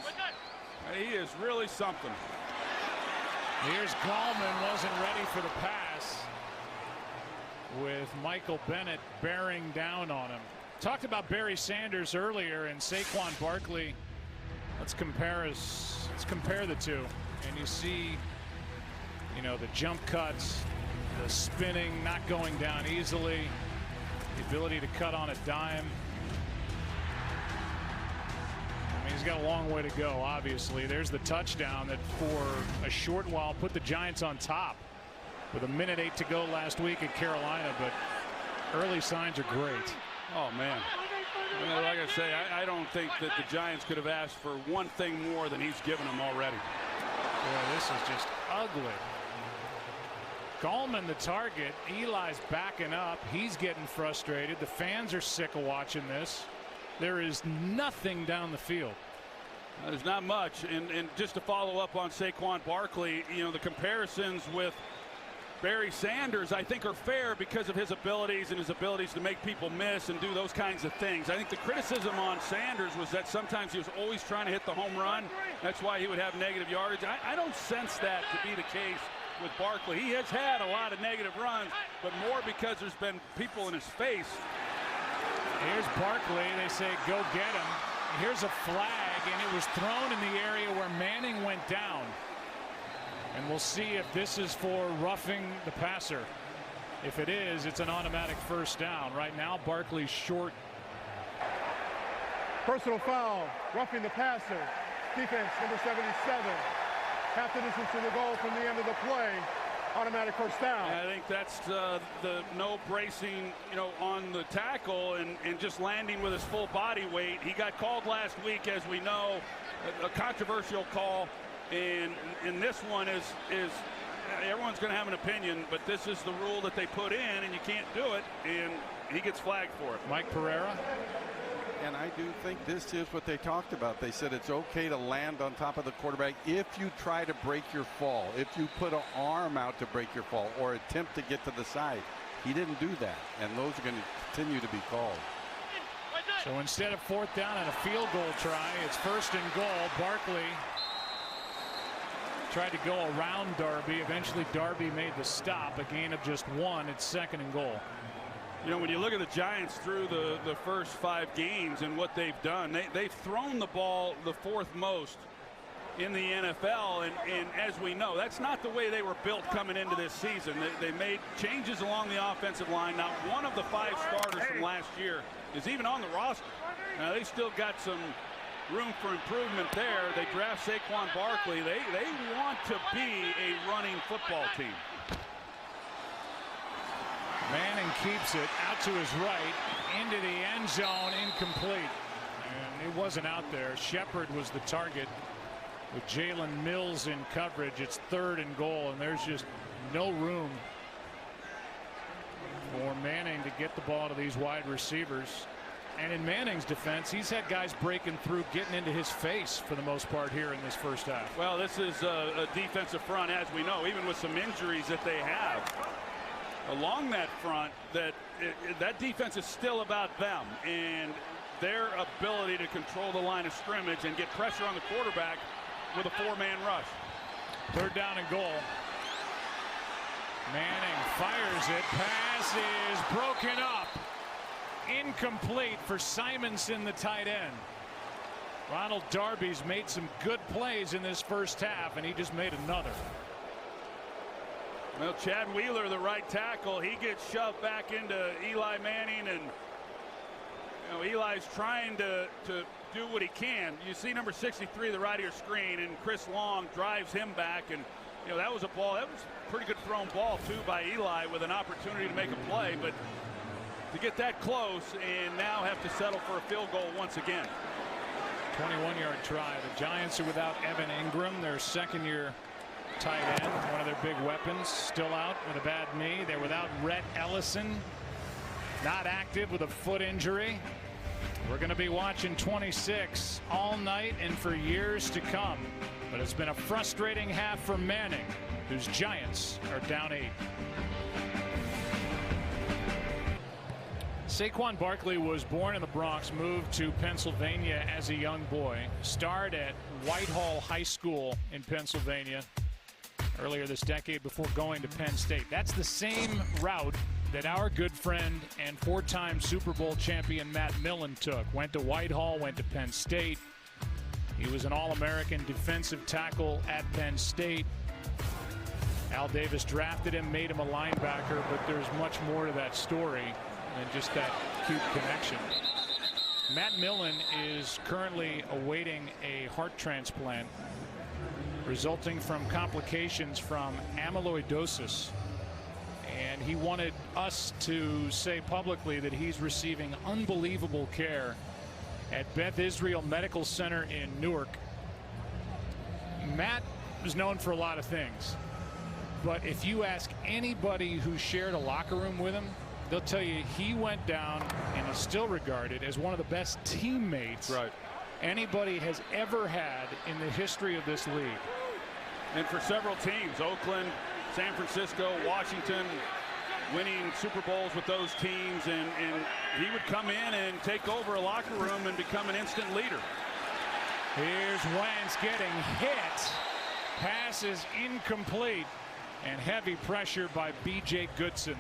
he is really something. Here's Gallman, wasn't ready for the pass, with Michael Bennett bearing down on him. Talked about Barry Sanders earlier and Saquon Barkley. Let's compare the two, and you see, you know, the jump cuts, the spinning, not going down easily. The ability to cut on a dime. I mean, he's got a long way to go, obviously. There's the touchdown that for a short while put the Giants on top with 1:08 to go last week at Carolina, but early signs are great. Oh, man. I mean, like I say, I don't think that the Giants could have asked for one thing more than he's given them already. Boy, this is just ugly. Gallman the target. Eli's backing up. He's getting frustrated. The fans are sick of watching this. There is nothing down the field. There's not much. And just to follow up on Saquon Barkley, you know, the comparisons with Barry Sanders, I think, are fair because of his abilities and his abilities to make people miss and do those kinds of things. I think the criticism on Sanders was that sometimes he was always trying to hit the home run. That's why he would have negative yardage. I don't sense that to be the case with Barkley. He has had a lot of negative runs, but more because there's been people in his face. Here's Barkley. They say go get him. Here's a flag, and it was thrown in the area where Manning went down. And we'll see if this is for roughing the passer. If it is, it's an automatic first down. Right now, Barkley's short. Personal foul. Roughing the passer. Defense number 77. Half the distance to the goal from the end of the play. automatic first down. I think that's the no bracing, on the tackle and just landing with his full body weight. He got called last week, as we know, a controversial call, and this one is everyone's going to have an opinion, but this is the rule that they put in, and you can't do it, and he gets flagged for it. Mike Pereira. And I do think this is what they talked about. They said it's okay to land on top of the quarterback if you try to break your fall, if you put an arm out to break your fall or attempt to get to the side. He didn't do that, and those are going to continue to be called. So instead of 4th down and a field goal try, it's 1st and goal. Barkley tried to go around Darby. Eventually Darby made the stop. A gain of just 1. It's 2nd and goal. When you look at the Giants through the first 5 games and what they've done, they've thrown the ball the 4th most in the NFL, and as we know, that's not the way they were built coming into this season. They made changes along the offensive line. Not one of the 5 starters from last year is even on the roster. Now they still got some room for improvement there. They draft Saquon Barkley. They want to be a running football team. Manning keeps it out to his right into the end zone, incomplete, and it wasn't out there. Shepard was the target with Jalen Mills in coverage. It's 3rd and goal, and there's just no room for Manning to get the ball to these wide receivers. And in Manning's defense, he's had guys breaking through, getting into his face for the most part here in this first half. Well, this is a defensive front, as we know, even with some injuries that they have along that front, that defense is still about them and their ability to control the line of scrimmage and get pressure on the quarterback with a 4-man rush. 3rd down and goal. Manning fires it. Pass is broken up. Incomplete for Simonson, the tight end. Ronald Darby's made some good plays in this first half, and he just made another. Well, Chad Wheeler, the right tackle, he gets shoved back into Eli Manning, and Eli's trying to do what he can. You see number 63, the right of your screen, and Chris Long drives him back, and that was a pretty good thrown ball too by Eli with an opportunity to make a play, but to get that close and now have to settle for a field goal once again. 21-yard try. The Giants are without Evan Ingram, their 2nd-year tight end, one of their big weapons, still out with a bad knee. They're without Rhett Ellison, not active with a foot injury. We're going to be watching 26 all night and for years to come. But it's been a frustrating half for Manning, whose Giants are down 8. Saquon Barkley was born in the Bronx, moved to Pennsylvania as a young boy, starred at Whitehall High School in Pennsylvania earlier this decade before going to Penn State. That's the same route that our good friend and 4-time Super Bowl champion Matt Millen took. Went to Whitehall, went to Penn State. He was an All-American defensive tackle at Penn State. Al Davis drafted him, made him a linebacker, but there's much more to that story than just that cute connection. Matt Millen is currently awaiting a heart transplant resulting from complications from amyloidosis, and he wanted us to say publicly that he's receiving unbelievable care at Beth Israel Medical Center in Newark. Matt is known for a lot of things, but if you ask anybody who shared a locker room with him, they'll tell you he went down and is still regarded as one of the best teammates anybody has ever had in the history of this league. And for several teams, Oakland, San Francisco, Washington, winning Super Bowls with those teams, and he would come in and take over a locker room and become an instant leader. Here's Wentz getting hit. Pass is incomplete, and heavy pressure by B.J. Goodson.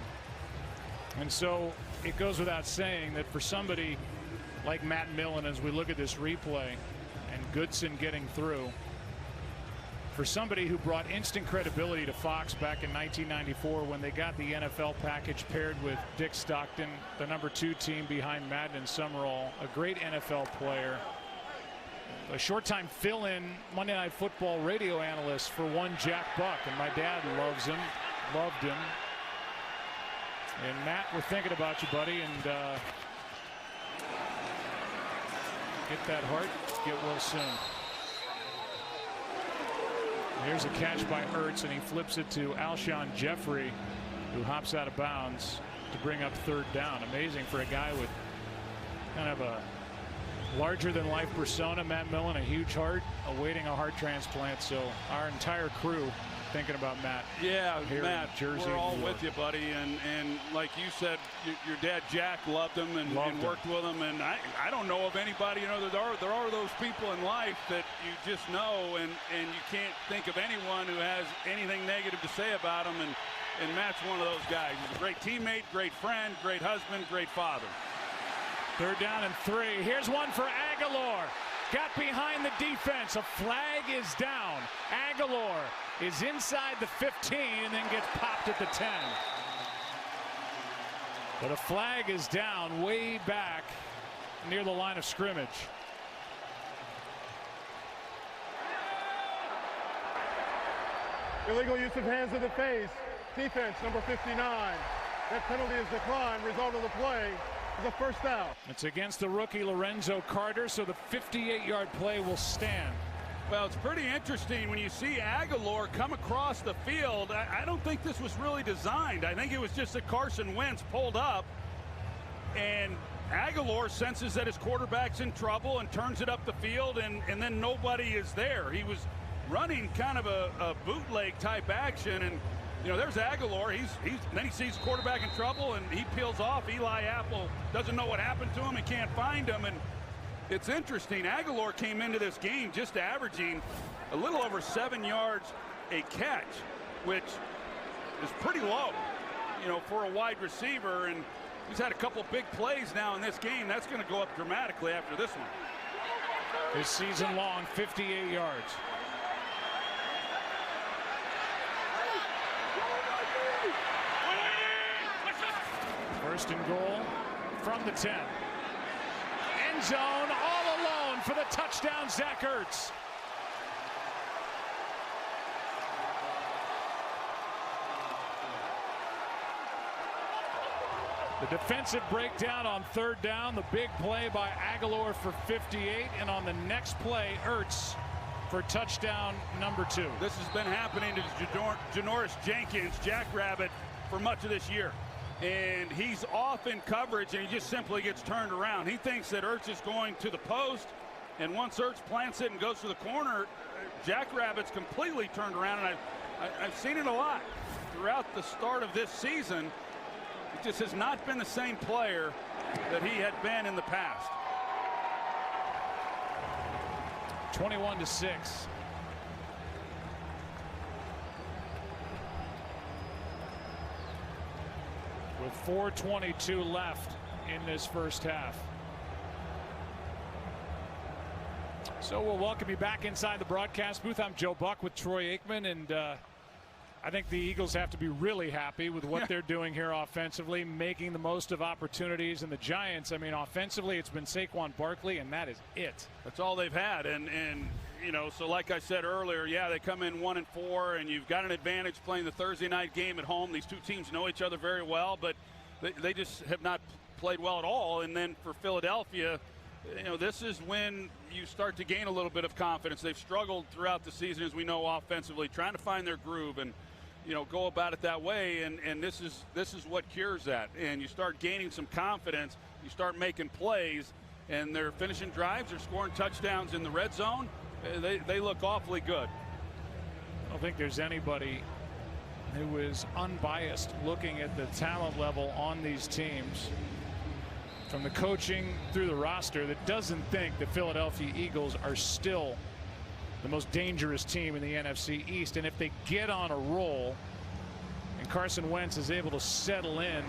And so it goes without saying that for somebody like Matt Millen, as we look at this replay, and Goodson getting through, for somebody who brought instant credibility to Fox back in 1994 when they got the NFL package paired with Dick Stockton, the #2 team behind Madden and Summerall, a great NFL player, a short-time fill-in Monday Night Football radio analyst for one Jack Buck, and my dad loves him. loved him. And Matt, we're thinking about you, buddy, and get that heart, get well soon. Here's a catch by Ertz, and he flips it to Alshon Jeffrey, who hops out of bounds to bring up third down. Amazing for a guy with kind of a larger-than-life persona. Matt Millen, a huge heart, awaiting a heart transplant. So our entire crew thinking about Matt. Yeah, here Matt, in Jersey, we're all with you, buddy. And like you said, your dad Jack loved him and worked with him. And I don't know of anybody. You know, there are those people in life that you just know, and you can't think of anyone who has anything negative to say about him. And Matt's one of those guys. He's a great teammate, great friend, great husband, great father. Third down and 3. Here's one for Aguilar. Got behind the defense. A flag is down. Aguilar is inside the 15 and then gets popped at the 10. But a flag is down way back near the line of scrimmage. Illegal use of hands in the face. Defense, number 59. That penalty is declined. Result of the play is a first down. It's against the rookie Lorenzo Carter, so the 58-yard play will stand. Well, it's pretty interesting when you see Aguilar come across the field. I don't think this was really designed. I think it was just that Carson Wentz pulled up, and Aguilar senses that his quarterback's in trouble and turns it up the field, and then nobody is there. He was running kind of a bootleg type action, and you know, there's Aguilar. Then he sees the quarterback in trouble, and he peels off. Eli Apple doesn't know what happened to him. He can't find him. And it's interesting. Aguilar came into this game just averaging a little over 7 yards a catch, which is pretty low, you know, for a wide receiver. And he's had a couple big plays now in this game. That's going to go up dramatically after this one. This season long, 58 yards. First and goal from the 10. End zone all alone for the touchdown, Zach Ertz. The defensive breakdown on third down. The big play by Aguilar for 58. And on the next play, Ertz for touchdown number 2. This has been happening to Janoris Jenkins, Jackrabbit, for much of this year. And he's off in coverage, and he just simply gets turned around. He thinks that Ertz is going to the post, and once Ertz plants it and goes to the corner, Jackrabbit's completely turned around. And I've seen it a lot throughout the start of this season. It just has not been the same player that he had been in the past. 21-6. With 4:22 left in this first half. So we'll welcome you back inside the broadcast booth. I'm Joe Buck with Troy Aikman, and I think the Eagles have to be really happy with what they're doing here offensively, making the most of opportunities. And the Giants, I mean, offensively, it's been Saquon Barkley, and that is it. That's all they've had. And you know, so like I said earlier, yeah, they come in 1-4, and you've got an advantage playing the Thursday night game at home. These two teams know each other very well, but they just have not played well at all. And then for Philadelphia, you know, this is when you start to gain a little bit of confidence. They've struggled throughout the season, as we know, offensively, trying to find their groove and, you know, go about it that way. And this is what cures that. And you start gaining some confidence. You start making plays, and they're finishing drives. They're scoring touchdowns in the red zone. They look awfully good. I don't think there's anybody who is unbiased looking at the talent level on these teams, from the coaching through the roster, that doesn't think the Philadelphia Eagles are still the most dangerous team in the NFC East. And if they get on a roll and Carson Wentz is able to settle in,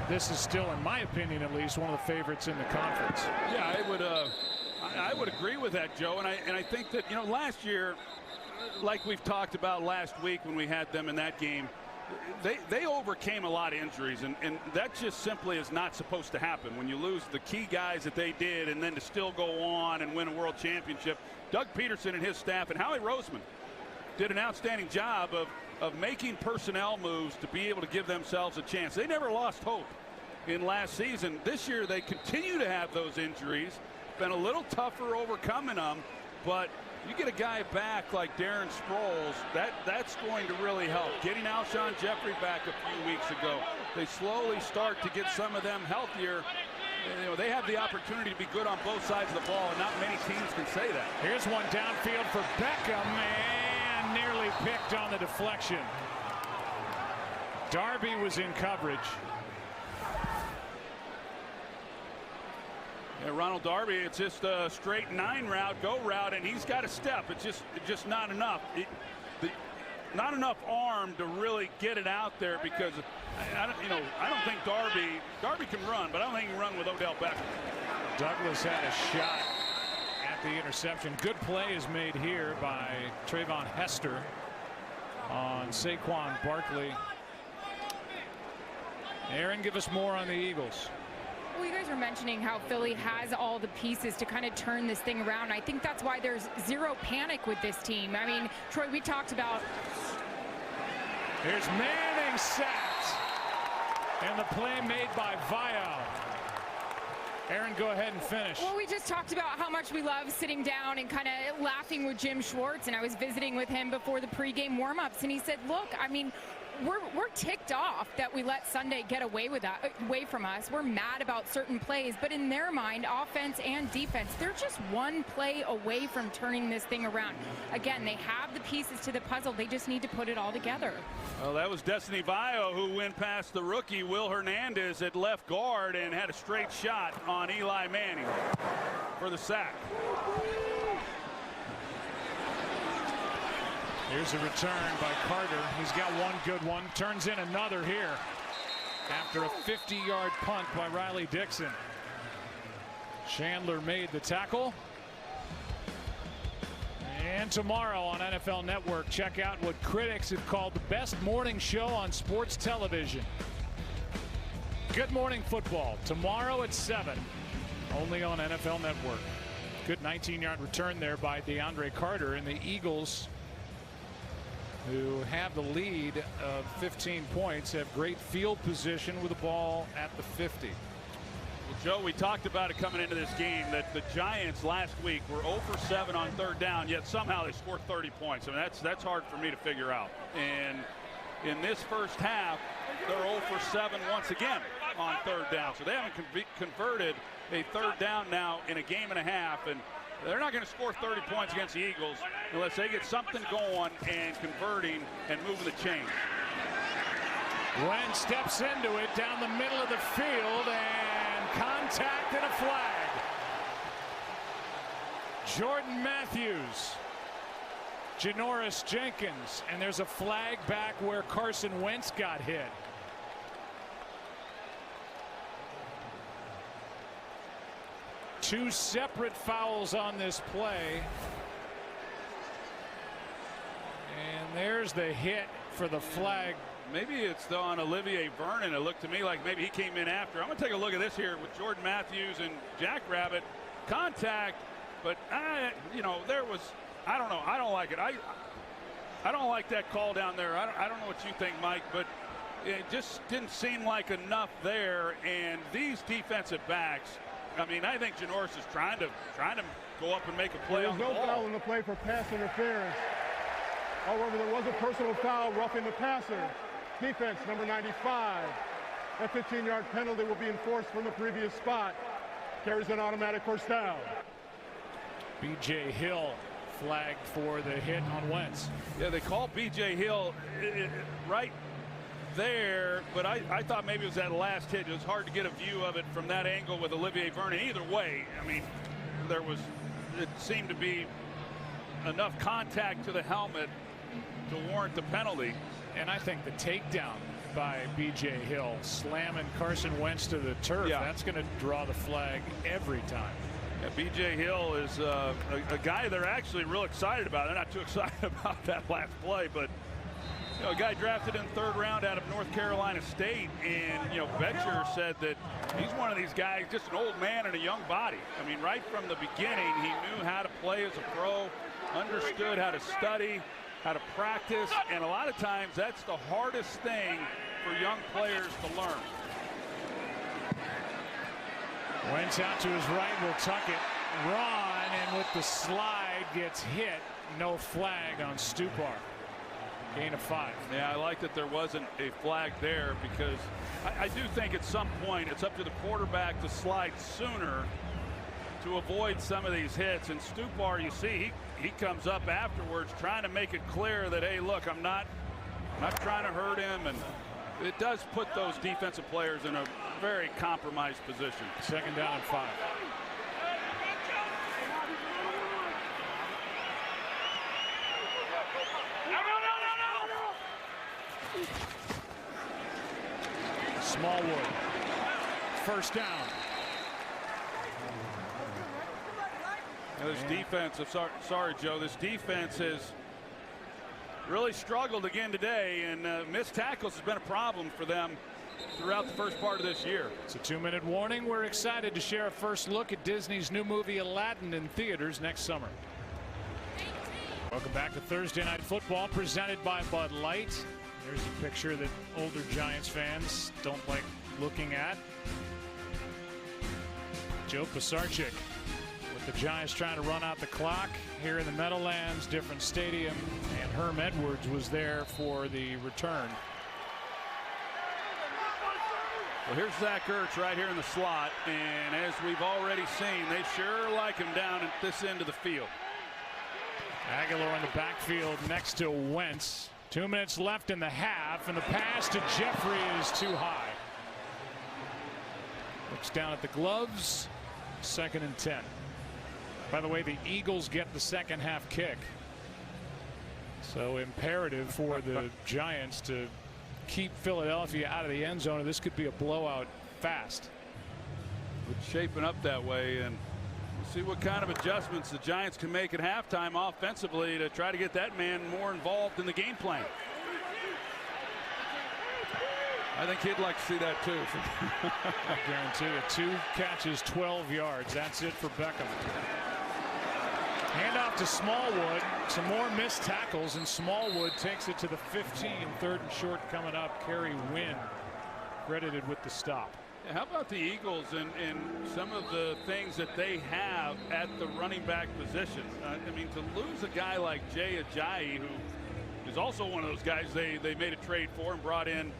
this is still, in my opinion at least, one of the favorites in the conference. Yeah, I would agree with that, Joe. And I think that, you know, last year, like we've talked about last week when we had them in that game, they overcame a lot of injuries, and that just simply is not supposed to happen when you lose the key guys that they did, and then to still go on and win a world championship. Doug Peterson and his staff and Howie Roseman did an outstanding job of of making personnel moves to be able to give themselves a chance. They never lost hope in last season. This year they continue to have those injuries. Been a little tougher overcoming them, but you get a guy back like Darren Sproles, that's going to really help. Getting Alshon Jeffrey back a few weeks ago, they slowly start to get some of them healthier. You know, they have the opportunity to be good on both sides of the ball, and not many teams can say that. Here's one downfield for Beckham, and nearly picked on the deflection. Darby was in coverage. Yeah, Ronald Darby, it's just a straight 9 route, go route, and he's got a step. It's just not enough. Not enough arm to really get it out there, because I don't think Darby can run, but I don't think he can run with Odell Beckham. Douglas had a shot at the interception. Good play is made here by Trayvon Hester on Saquon Barkley. Aaron, give us more on the Eagles. Well, you guys were mentioning how Philly has all the pieces to kind of turn this thing around. I think that's why there's zero panic with this team. I mean, Troy, we talked about. Here's Manning sacked. And the play made by Vio. Aaron, go ahead and finish. Well, we just talked about how much we love sitting down and kind of laughing with Jim Schwartz. And I was visiting with him before the pregame warmups, and he said, look, I mean, we're ticked off that we let Sunday get away from us. We're mad about certain plays, but in their mind, offense and defense, they're just one play away from turning this thing around. Again, they have the pieces to the puzzle. They just need to put it all together. Well, that was Destiny Vio who went past the rookie Will Hernandez at left guard and had a straight shot on Eli Manning for the sack. Here's a return by Carter. He's got one good one. Turns in another here after a 50-yard punt by Riley Dixon. Chandler made the tackle. And tomorrow on NFL Network, check out what critics have called the best morning show on sports television. Good Morning Football, tomorrow at 7, only on NFL Network. Good 19-yard return there by DeAndre Carter, and the Eagles, who have the lead of 15 points, have great field position with the ball at the 50. Well, Joe, we talked about it coming into this game that the Giants last week were 0 for 7 on third down, yet somehow they scored 30 points. I mean, that's hard for me to figure out. And in this first half, they're 0 for 7 once again on third down. So they haven't converted a third down now in a game and a half, and they're not going to score 30 points against the Eagles unless they get something going and converting and moving the chains. Wentz steps into it down the middle of the field, and contact and a flag. Jordan Matthews, Janoris Jenkins, and there's a flag back where Carson Wentz got hit. Two separate fouls on this play. And there's the hit for the flag. Maybe it's on Olivier Vernon. It looked to me like maybe he came in after. I'm going to take a look at this here with Jordan Matthews and Jackrabbit. Contact, but there was, I don't know. I don't like it. I don't like that call down there. I don't know what you think, Mike, but it just didn't seem like enough there. And these defensive backs, I mean, I think Janoris is trying to go up and make a play on the ball. There's no foul in the play for pass interference. However, there was a personal foul roughing the passer. Defense number 95. That 15-yard penalty will be enforced from the previous spot. Carries an automatic first down. B.J. Hill flagged for the hit on Wentz. Yeah, they called B.J. Hill right there, but I thought maybe it was that last hit. It was hard to get a view of it from that angle with Olivier Vernon. Either way, I mean, it seemed to be enough contact to the helmet to warrant the penalty. And I think the takedown by B.J. Hill, slamming Carson Wentz to the turf, that's going to draw the flag every time. Yeah, B.J. Hill is a guy they're actually real excited about. They're not too excited about that last play, but a guy drafted in the 3rd round out of North Carolina State, and Betcher said that he's one of these guys, just an old man and a young body. I mean, right from the beginning, he knew how to play as a pro, understood how to study, how to practice, and a lot of times that's the hardest thing for young players to learn. Wentz out to his right, will tuck it. Ron, and with the slide, gets hit. No flag on Stupar. Gain of 5. Yeah, I like that there wasn't a flag there, because I do think at some point it's up to the quarterback to slide sooner to avoid some of these hits. And Stupar, you see, he comes up afterwards trying to make it clear that, hey, look, I'm not trying to hurt him, and it does put those defensive players in a very compromised position. 2nd down and 5. Smallwood, 1st down. Now this defense, sorry, Joe, this defense has really struggled again today, and missed tackles has been a problem for them throughout the first part of this year. It's a 2-minute warning. We're excited to share a first look at Disney's new movie Aladdin in theaters next summer. Welcome back to Thursday Night Football, presented by Bud Light. There's a picture that older Giants fans don't like looking at. Joe Pisarcik with the Giants trying to run out the clock here in the Meadowlands, different stadium, and Herm Edwards was there for the return. Well, here's Zach Ertz right here in the slot, and as we've already seen, they sure like him down at this end of the field. Aguilar in the backfield next to Wentz. 2 minutes left in the half, and the pass to Jeffrey is too high. Looks down at the gloves. 2nd and 10. By the way, the Eagles get the second half kick. So imperative for the Giants to keep Philadelphia out of the end zone, or this could be a blowout fast. It's shaping up that way, and we'll see what kind of adjustments the Giants can make at halftime offensively to try to get that man more involved in the game plan. I think he'd like to see that too. I guarantee you, 2 catches, 12 yards. That's it for Beckham. Handoff to Smallwood. Some more missed tackles, and Smallwood takes it to the 15. 3rd and short coming up. Kerry Wynn credited with the stop. How about the Eagles and some of the things that they have at the running back position? I mean, to lose a guy like Jay Ajayi, who is also one of those guys they made a trade for and brought in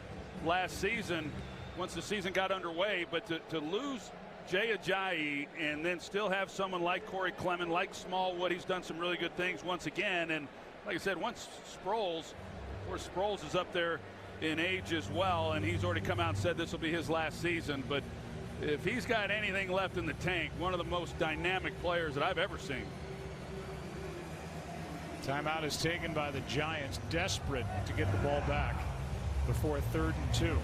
last season once the season got underway, but to lose Jay Ajayi and then still have someone like Corey Clement, like Smallwood, he's done some really good things once again. And like I said, once Sproles, of course, Sproles is up there in age as well, and he's already come out and said this will be his last season. But if he's got anything left in the tank, one of the most dynamic players that I've ever seen. Timeout is taken by the Giants, desperate to get the ball back before 3rd and 2.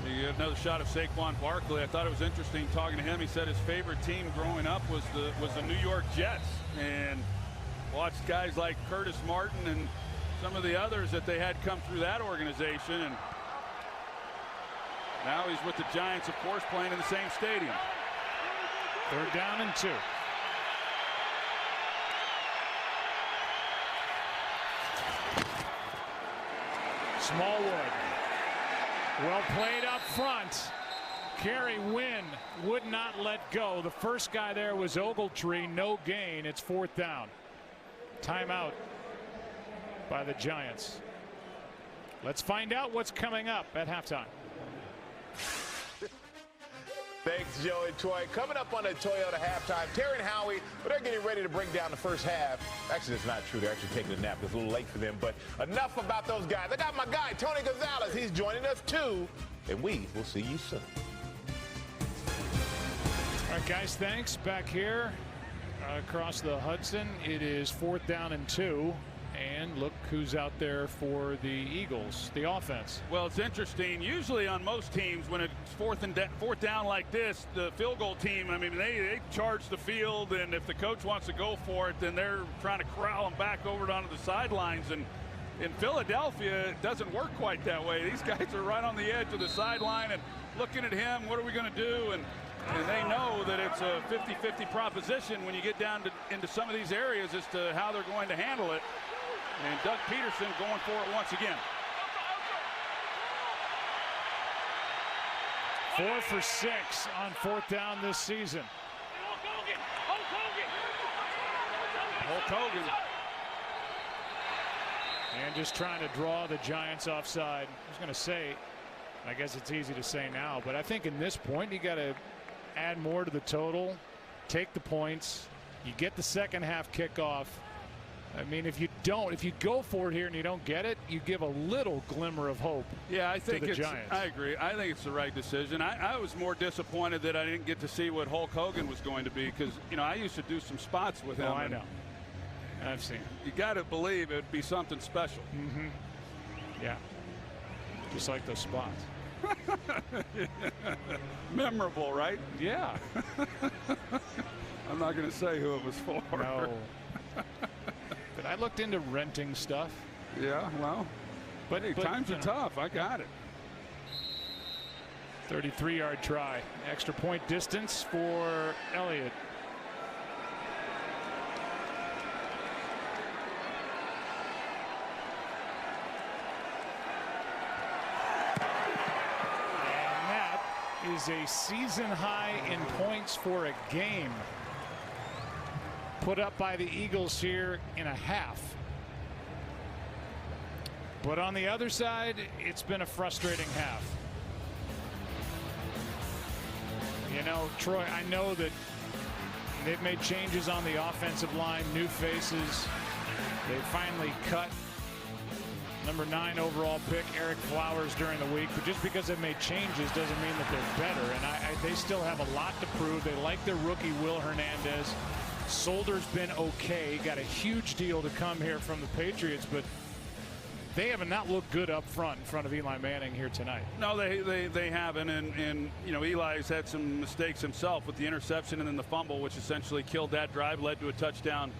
You get another shot of Saquon Barkley. I thought it was interesting talking to him. He said his favorite team growing up was the New York Jets, and watched guys like Curtis Martin and some of the others that they had come through that organization, and now he's with the Giants, of course, playing in the same stadium. 3rd down and 2. Smallwood, well played up front. Kerry Wynn would not let go. The first guy there was Ogletree. No gain. It's 4th down. Timeout by the Giants. Let's find out what's coming up at halftime. Thanks, Joe and Troy. Coming up on the Toyota halftime, Terry and Howie, they're getting ready to break down the first half. Actually, it's not true. They're actually taking a nap. It's a little late for them. But enough about those guys. I got my guy, Tony Gonzalez. He's joining us, too. And we will see you soon. All right, guys, thanks. Back here across the Hudson, it is 4th down and 2. And look who's out there for the Eagles, the offense. Well, it's interesting. Usually on most teams, when it's fourth down like this, the field goal team, I mean, they charge the field, and if the coach wants to go for it, then they're trying to corral them back over onto the sidelines. And in Philadelphia, it doesn't work quite that way. These guys are right on the edge of the sideline and looking at him. What are we going to do? And And they know that it's a 50-50 proposition when you get down into some of these areas as to how they're going to handle it. And Doug Peterson going for it once again. 4 for 6 on 4th down this season. Hulk Hogan. And just trying to draw the Giants offside. I was going to say, I guess it's easy to say now, but I think in this point you got to add more to the total, take the points, you get the second half kickoff. I mean, if you go for it here and you don't get it, you give a little glimmer of hope. Yeah, I think to the Giants. I agree. I think it's the right decision. I was more disappointed that I didn't get to see what Hulk Hogan was going to be, because I used to do some spots with him. Oh, I know. I've seen. You got to believe it'd be something special. Mm-hmm. Yeah. Just like those spots. Memorable, right? Yeah. I'm not going to say who it was for. No. But I looked into renting stuff. Yeah, well, but times are tough. I got it. 33-yard try. Extra point distance for Elliott. And that is a season high in points for a game. Put up by the Eagles here in a half. But on the other side, it's been a frustrating half. You know, Troy, I know that they've made changes on the offensive line, new faces. They finally cut number 9 overall pick Eric Flowers during the week. But just because they've made changes doesn't mean that they're better. And they still have a lot to prove. They like their rookie Will Hernandez. Solder's been okay. Got a huge deal to come here from the Patriots, but they have not looked good up front in front of Eli Manning here tonight. No, they haven't, and Eli's had some mistakes himself with the interception and then the fumble, which essentially killed that drive, led to a touchdown,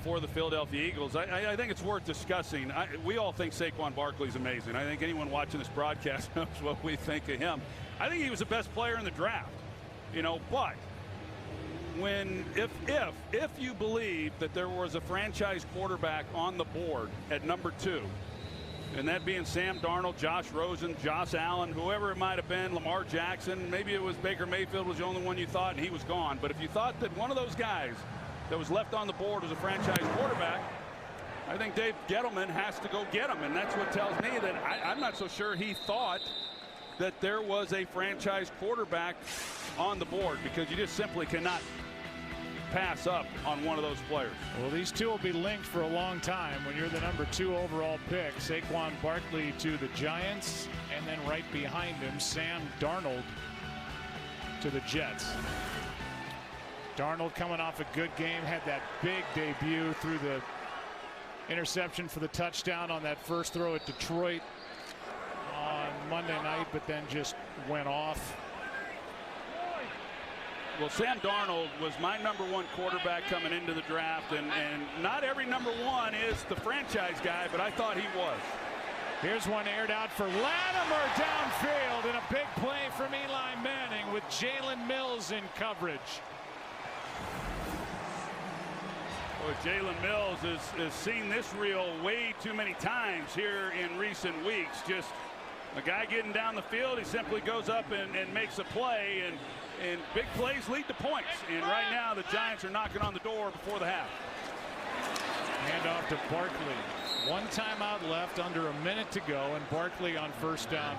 for the Philadelphia Eagles. I think it's worth discussing. We all think Saquon Barkley's amazing. I think anyone watching this broadcast knows what we think of him. I think he was the best player in the draft, but if you believe that there was a franchise quarterback on the board at number 2, and that being Sam Darnold, Josh Rosen, Josh Allen, whoever it might have been, Lamar Jackson, maybe it was Baker Mayfield was the only one you thought and he was gone, but if you thought that one of those guys that was left on the board was a franchise quarterback, I think Dave Gettleman has to go get him, and that's what tells me that I'm not so sure he thought that there was a franchise quarterback on the board, because you just simply cannot pass up on one of those players. Well, these two will be linked for a long time. When you're the number 2 overall pick, Saquon Barkley to the Giants, and then right behind him, Sam Darnold to the Jets. Darnold coming off a good game, had that big debut, through the interception for the touchdown on that first throw at Detroit on Monday night, but then just went off. Well, Sam Darnold was my number 1 quarterback coming into the draft, and not every number 1 is the franchise guy, but I thought he was. Here's one aired out for Latimer downfield, and a big play from Eli Manning with Jalen Mills in coverage. Well, Jalen Mills has seen this reel way too many times here in recent weeks. Just a guy getting down the field, he simply goes up and makes a play, and big plays lead to points. And right now the Giants are knocking on the door before the half. Hand off to Barkley. 1 timeout left, under a minute to go, and Barkley on first down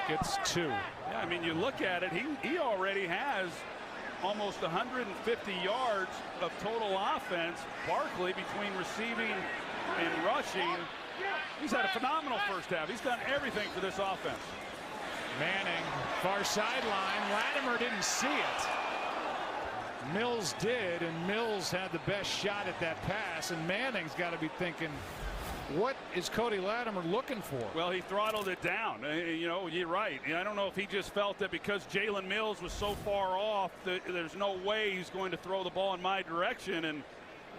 gets 2. Yeah, I mean, you look at it, he already has almost 150 yards of total offense. Barkley, between receiving and rushing, he's had a phenomenal first half. He's done everything for this offense. Manning, far sideline. Latimer didn't see it. Mills did, and Mills had the best shot at that pass, and Manning's got to be thinking, what is Cody Latimer looking for? Well, he throttled it down. You're right. I don't know if he just felt that because Jalen Mills was so far off that there's no way he's going to throw the ball in my direction, and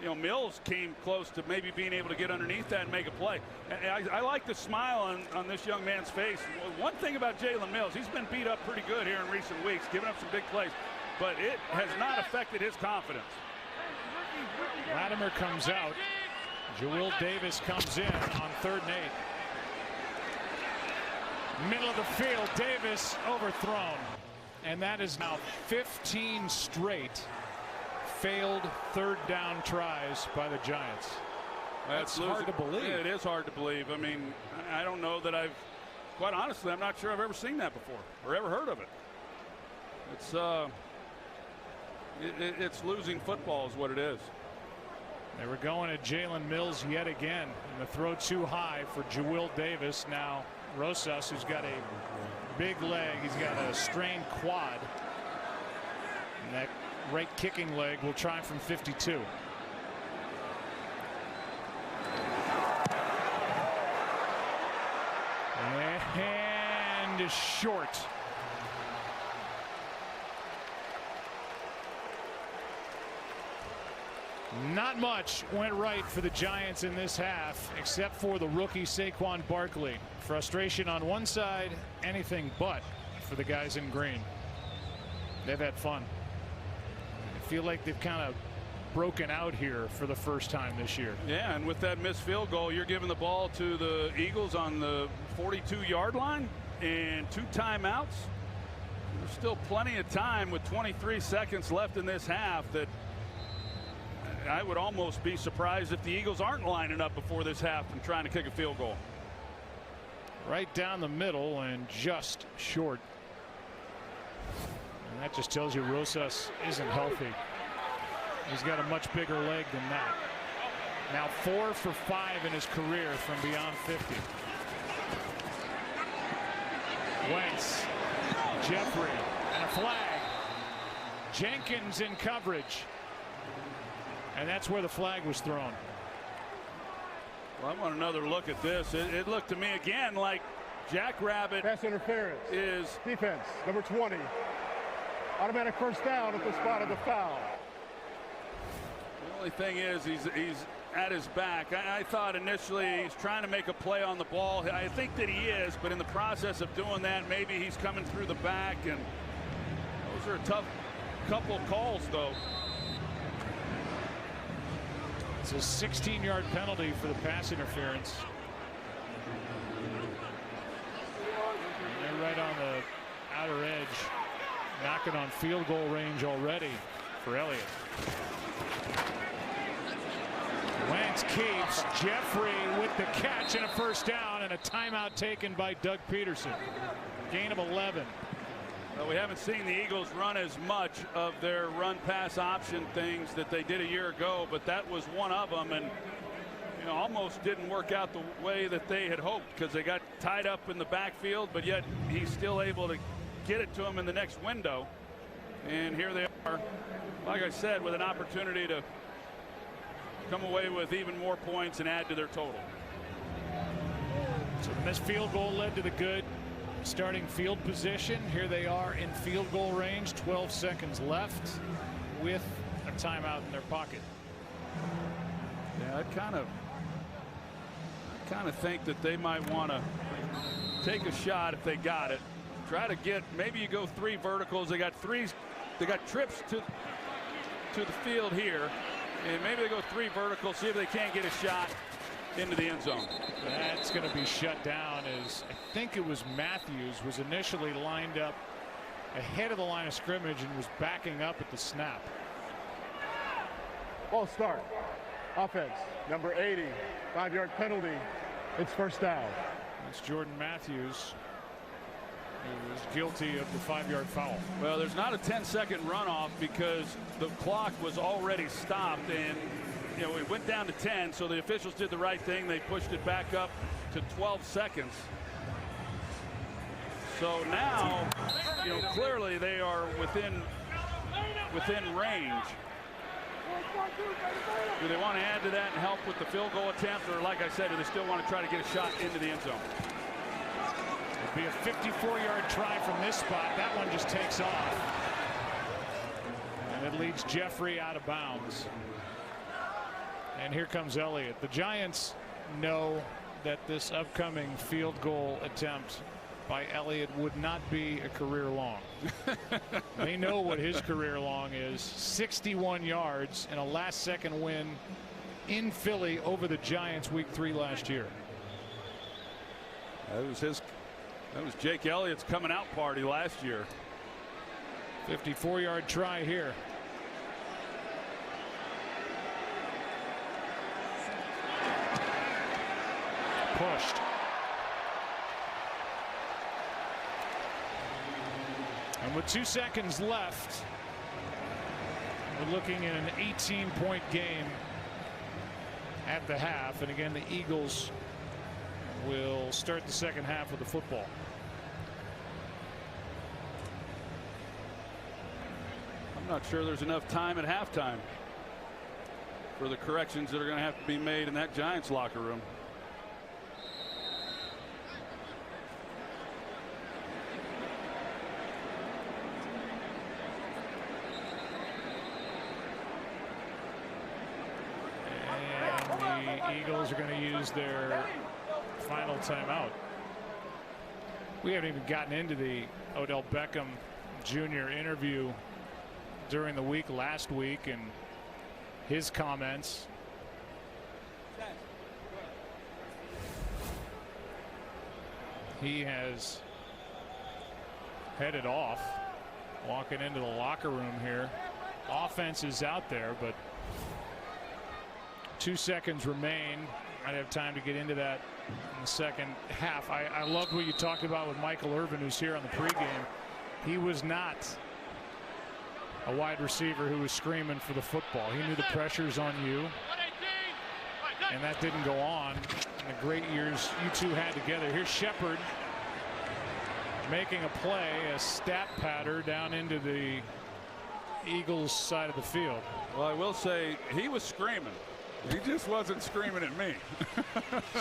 Mills came close to maybe being able to get underneath that and make a play. And I like the smile on this young man's face. One thing about Jalen Mills, he's been beat up pretty good here in recent weeks, giving up some big plays, but it has not affected his confidence. Latimer comes out. Jawill Davis comes in on 3rd and 8. Middle of the field, Davis overthrown. And that is now 15 straight failed 3rd down tries by the Giants. That's hard to believe. Yeah, it is hard to believe. I mean, I don't know that quite honestly, I'm not sure I've ever seen that before or ever heard of it. It's losing football is what it is. They were going at Jalen Mills yet again, and the throw too high for Jawill Davis. Now Rosas, who's got a big leg, he's got a strained quad, and that right kicking leg will try from 52. And short. Not much went right for the Giants in this half, except for the rookie Saquon Barkley. Frustration on one side, anything but for the guys in green. They've had fun. I feel like they've kind of broken out here for the first time this year. Yeah, and with that missed field goal, you're giving the ball to the Eagles on the 42-yard line and 2 timeouts. There's still plenty of time with 23 seconds left in this half that I would almost be surprised if the Eagles aren't lining up before this half and trying to kick a field goal. Right down the middle and just short. And that just tells you Rosas isn't healthy. He's got a much bigger leg than that. Now 4 for 5 in his career from beyond 50. Wentz, Jeffrey, and a flag. Jenkins in coverage. And that's where the flag was thrown. Well, I want another look at this. It looked to me again like Jackrabbit Pass interference. is Defense, number 20. Automatic first down at the spot of the foul. The only thing is he's at his back. I thought initially he's trying to make a play on the ball. I think that he is, but in the process of doing that, maybe he's coming through the back, and those are a tough couple calls, though. It's a 16-yard penalty for the pass interference. And they're right on the outer edge, knocking on field goal range already for Elliott. Wentz keeps. Jeffrey with the catch and a first down, and a timeout taken by Doug Peterson. Gain of 11. Well, we haven't seen the Eagles run as much of their run-pass option things that they did a year ago, but that was one of them, and almost didn't work out the way that they had hoped because they got tied up in the backfield, but yet he's still able to get it to him in the next window. And here they are, like I said, with an opportunity to come away with even more points and add to their total. So the missed field goal led to the good starting field position. Here they are in field goal range, 12 seconds left with a timeout in their pocket. Yeah, I kind of think that they might want to take a shot if they got it. Try to get, maybe you go 3 verticals. They got trips to the field here, and maybe they go 3 verticals, see if they can't get a shot into the end zone. That's going to be shut down, as I think it was Matthews was initially lined up ahead of the line of scrimmage and was backing up at the snap. Ball start. Offense, number 80, 5-yard penalty. It's first down. It's Jordan Matthews, who was guilty of the 5-yard foul. Well, there's not a 10-second runoff because the clock was already stopped, and it went down to 10, so the officials did the right thing. They pushed it back up to 12 seconds. So now, clearly they are within range. Do they want to add to that and help with the field goal attempt, or like I said, do they still want to try to get a shot into the end zone? It'll be a 54-yard try from this spot. That one just takes off. And it leads Jeffrey out of bounds. And here comes Elliott. The Giants know that this upcoming field goal attempt by Elliott would not be a career long. They know what his career long is. 61 yards in a last-second win in Philly over the Giants week 3 last year. That was Jake Elliott's coming out party last year. 54-yard try here. Pushed. And with 2 seconds left, we're looking at an 18-point game at the half. And again, the Eagles will start the second half with the football. I'm not sure there's enough time at halftime for the corrections that are going to have to be made in that Giants locker room. Eagles are going to use their final timeout. We haven't even gotten into the Odell Beckham Jr. interview during the week last week and his comments. He has headed off, walking into the locker room here. Offense is out there, but 2 seconds remain. Might have time to get into that in the second half. I loved what you talked about with Michael Irvin, who's here on the pregame. He was not a wide receiver who was screaming for the football. He knew the pressure's on you, and that didn't go on in the great years you two had together. Here's Shepard making a play, a stat patter down into the Eagles side of the field. Well, I will say he was screaming. He just wasn't screaming at me.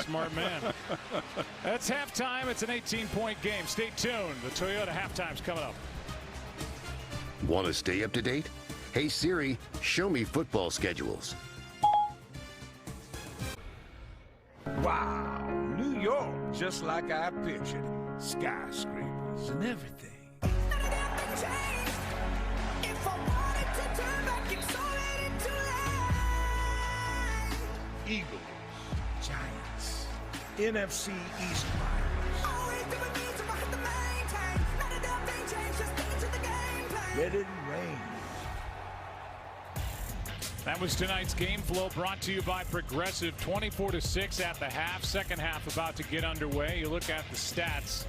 Smart man. That's halftime. It's an 18-point game. Stay tuned. The Toyota halftime's coming up. Want to stay up to date? Hey Siri, show me football schedules. Wow, New York, just like I pictured it. Skyscrapers and everything. Eagles, Giants, NFC East let it rain. That was tonight's game flow brought to you by Progressive. 24-6 at the half. Second half about to get underway. You look at the stats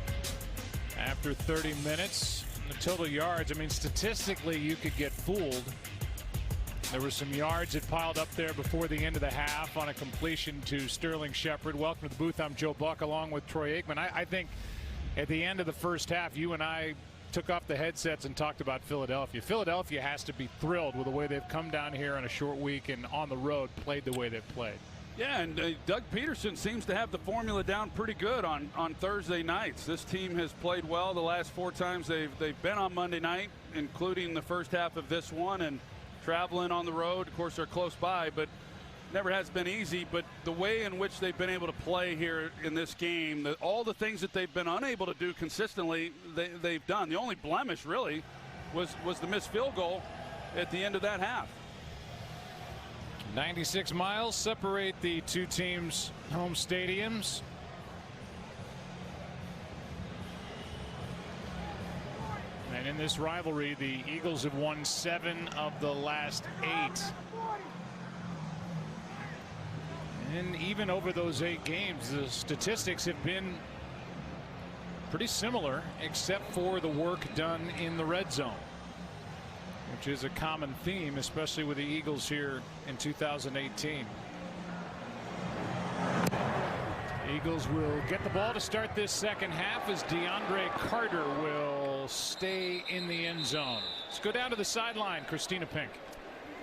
after 30 minutes. The total yards, I mean, statistically, you could get fooled. There were some yards that piled up there before the end of the half on a completion to Sterling Shepard. Welcome to the booth. I'm Joe Buck along with Troy Aikman. I think at the end of the first half, you and I took off the headsets and talked about Philadelphia. Philadelphia has to be thrilled with the way they've come down here on a short week and on the road played the way they've played. Yeah, and Doug Peterson seems to have the formula down pretty good on Thursday nights. This team has played well the last 4 times they've been on Monday night, including the first half of this one, and traveling on the road. Of course, they're close by, but never has been easy. But the way in which they've been able to play here in this game, all the things that they've been unable to do consistently, they've done. The only blemish really was the missed field goal at the end of that half. 96 miles separate the two teams' home stadiums. And in this rivalry, the Eagles have won 7 of the last 8. And even over those 8 games, the statistics have been pretty similar, except for the work done in the red zone, which is a common theme, especially with the Eagles here in 2018. Eagles will get the ball to start this second half as DeAndre Carter will stay in the end zone. Let's go down to the sideline. Christina Pink.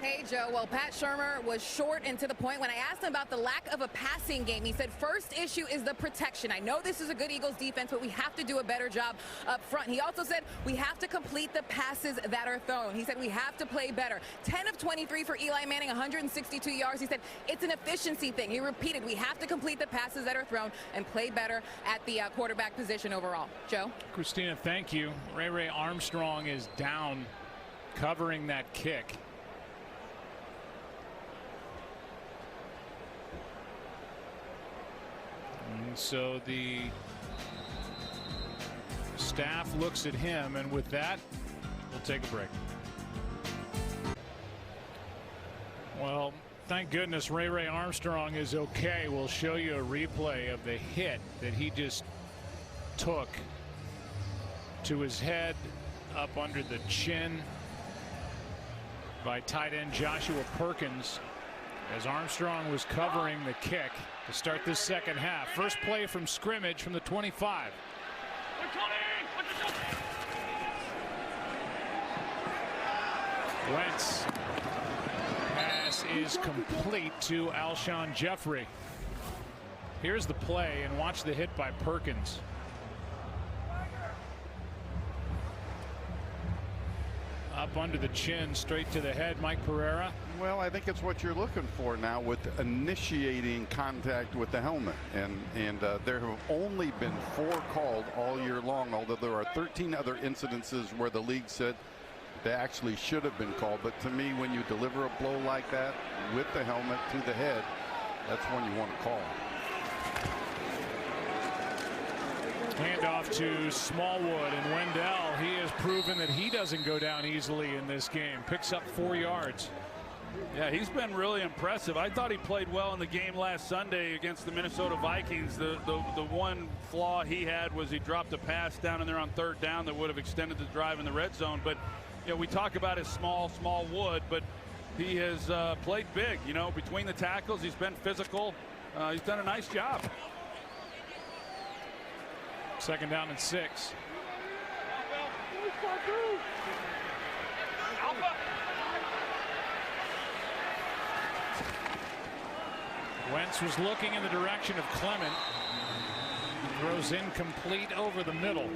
Hey, Joe. Well, Pat Shurmur was short and to the point. When I asked him about the lack of a passing game, he said first issue is the protection. I know this is a good Eagles defense, but we have to do a better job up front. He also said we have to complete the passes that are thrown. He said we have to play better. 10 of 23 for Eli Manning, 162 yards. He said it's an efficiency thing. He repeated we have to complete the passes that are thrown and play better at the quarterback position overall. Joe? Christina, thank you. Ray Armstrong is down covering that kick. And so the staff looks at him, and with that, we'll take a break. Well, thank goodness Ray Armstrong is okay. We'll show you a replay of the hit that he just took to his head, up under the chin by tight end Joshua Perkins, as Armstrong was covering the kick to start this second half. First play from scrimmage from the 25. Wentz. Pass is complete to Alshon Jeffrey. Here's the play, and watch the hit by Perkins. Up under the chin, straight to the head. Mike Pereira. Well, I think it's what you're looking for now with initiating contact with the helmet. And there have only been 4 called all year long, although there are 13 other incidences where the league said they actually should have been called. But to me, when you deliver a blow like that with the helmet to the head, that's when you want to call. Handoff to Smallwood, and Wendell, he has proven that he doesn't go down easily in this game. Picks up 4 yards. Yeah, he's been really impressive. I thought he played well in the game last Sunday against the Minnesota Vikings. The one flaw he had was he dropped a pass down in there on 3rd down that would have extended the drive in the red zone. But you know, we talk about his small wood, but he has played big. You know, between the tackles, he's been physical. He's done a nice job. 2nd down and 6. Wentz was looking in the direction of Clement. Throws incomplete over the middle.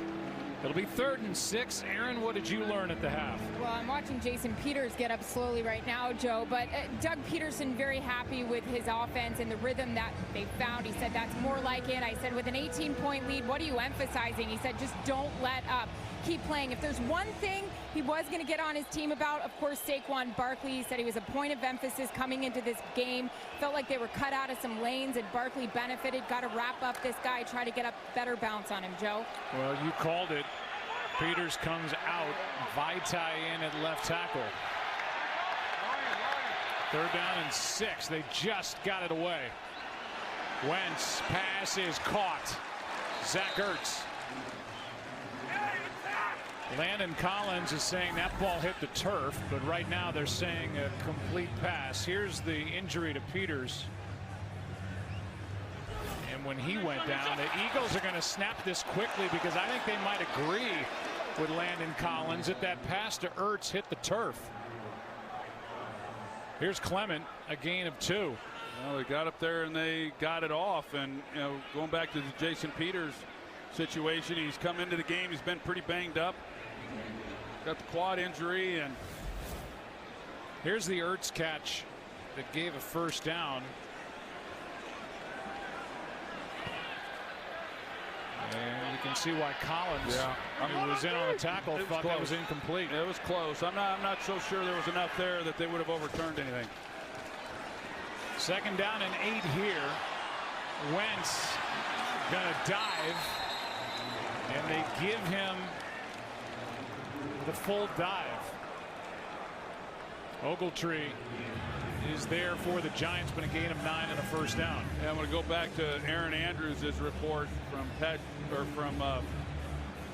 It'll be 3rd and 6. Aaron, what did you learn at the half? Well, I'm watching Jason Peters get up slowly right now, Joe, but Doug Peterson very happy with his offense and the rhythm that they found. He said that's more like it. I said with an 18-point lead, what are you emphasizing? He said just don't let up. Keep playing. If there's one thing he was going to get on his team about, of course, Saquon Barkley. He said he was a point of emphasis coming into this game. Felt like they were cut out of some lanes, and Barkley benefited. Got to wrap up this guy, try to get a better bounce on him, Joe. Well, you called it. Peters comes out. Vaitai in at left tackle. 3rd down and 6. They just got it away. Wentz pass is caught. Zach Ertz. Landon Collins is saying that ball hit the turf, but right now they're saying a complete pass. Here's the injury to Peters. And when he went down, the Eagles are going to snap this quickly, because I think they might agree with Landon Collins that that pass to Ertz hit the turf. Here's Clement, a gain of 2. Well, they got up there and they got it off. And you know, going back to the Jason Peters situation, he's come into the game, he's been pretty banged up. Got the quad injury, and here's the Ertz catch that gave a 1st down. And you can see why Collins, who was in on the tackle, thought that was incomplete. It was close. I'm not so sure there was enough there that they would have overturned anything. 2nd down and 8 here. Wentz gonna dive, and they give him the full dive. Ogletree is there for the Giants, but a gain of 9 and a 1st down. Yeah, I'm going to go back to Aaron Andrews' report from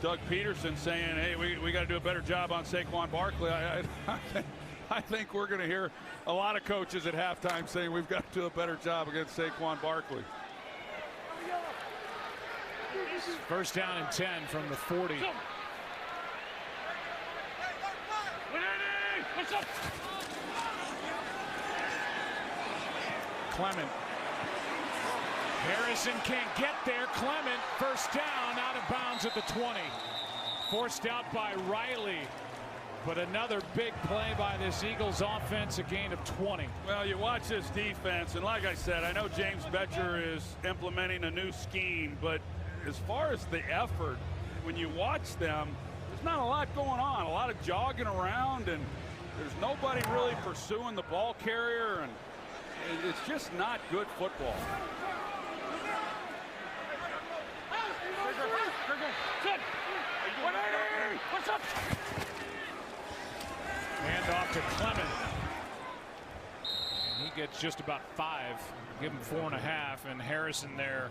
Doug Peterson saying, hey, we got to do a better job on Saquon Barkley. I think we're going to hear a lot of coaches at halftime saying we've got to do a better job against Saquon Barkley. 1st down and 10 from the 40. Clement. Harrison can't get there. Clement, first down, out of bounds at the 20. Forced out by Riley. But another big play by this Eagles offense, a gain of 20. Well, you watch this defense, and like I said, I know James Bettcher is implementing a new scheme, but as far as the effort, when you watch them, there's not a lot going on. A lot of jogging around, and there's nobody really pursuing the ball carrier, and it's just not good football. What's up? Hand off to Clement. And he gets just about 5. Give him 4.5, and Harrison there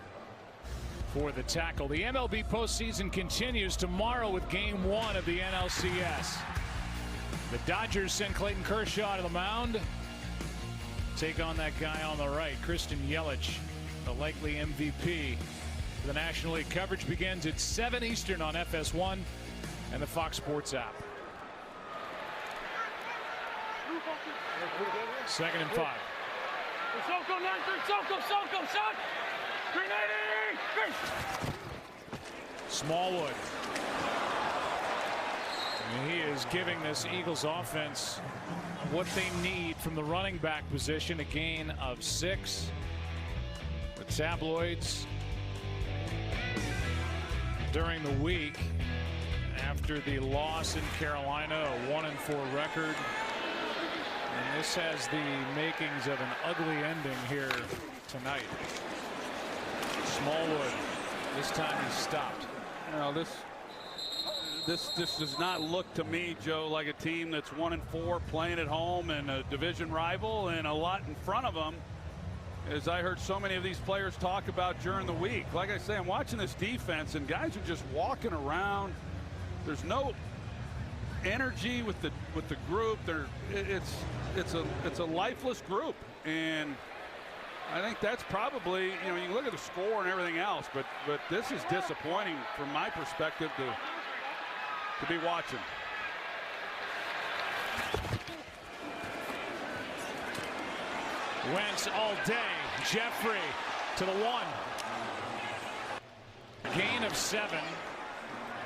for the tackle. The MLB postseason continues tomorrow with Game 1 of the NLCS. The Dodgers send Clayton Kershaw to the mound. Take on that guy on the right, Christian Yelich, the likely MVP. The National League coverage begins at 7 Eastern on FS1 and the Fox Sports app. 2nd and 5. Smallwood. And he is giving this Eagles offense what they need from the running back position. A gain of 6. The tabloids during the week after the loss in Carolina, a 1-4 record. And this has the makings of an ugly ending here tonight. Smallwood, this time he stopped. Now this does not look to me, Joe, like a team that's 1-4 playing at home and a division rival and a lot in front of them, as I heard so many of these players talk about during the week. Like I say, I'm watching this defense and guys are just walking around. There's no energy with the group. It's a lifeless group, and I think that's probably, you know, you can look at the score and everything else, but this is disappointing from my perspective to be watching. Wentz all day. Jeffrey to the 1. Gain of 7.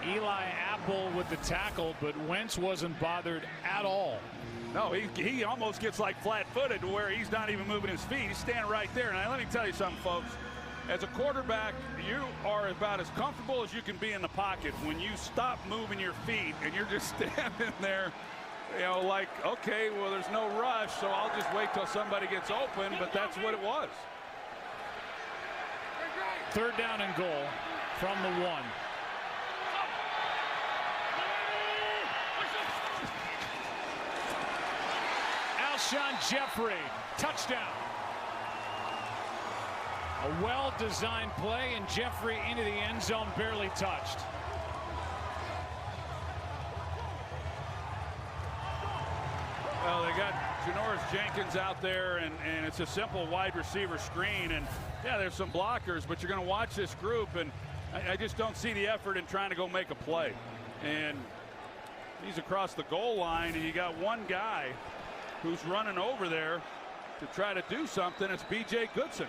Eli Apple with the tackle, but Wentz wasn't bothered at all. No, he almost gets like flat-footed to where he's not even moving his feet. He's standing right there. And let me tell you something, folks. As a quarterback, you are about as comfortable as you can be in the pocket when you stop moving your feet and you're just standing there, you know, like, okay, well, there's no rush, so I'll just wait till somebody gets open, but that's what it was. 3rd down and goal from the 1. Alshon Jeffrey, touchdown. A well-designed play, and Jeffrey into the end zone, barely touched. Well, they got Janoris Jenkins out there, and it's a simple wide receiver screen. And, yeah, there's some blockers, but you're going to watch this group, and I just don't see the effort in trying to go make a play. And he's across the goal line, and you got one guy who's running over there to try to do something. It's B.J. Goodson.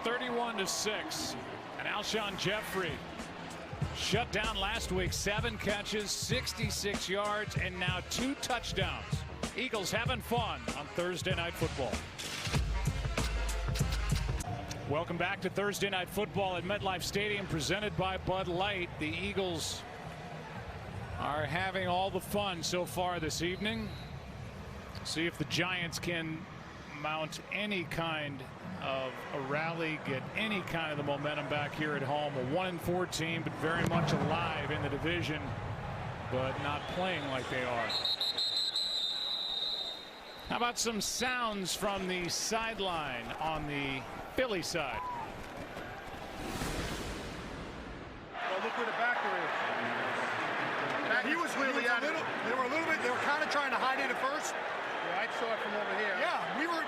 (31-6), and Alshon Jeffrey shut down last week. 7 catches, 66 yards, and now 2 touchdowns. Eagles having fun on Thursday Night Football. Welcome back to Thursday Night Football at MetLife Stadium, presented by Bud Light. The Eagles are having all the fun so far this evening. See if the Giants can mount any kind of a rally, get any kind of the momentum back here at home. A 1-4 team, but very much alive in the division, but not playing like they are. How about some sounds from the sideline on the Philly side? Well, look where the backer is. He was really out. They were kind of trying to hide it at first. Yeah, I saw it from over here. Yeah, we were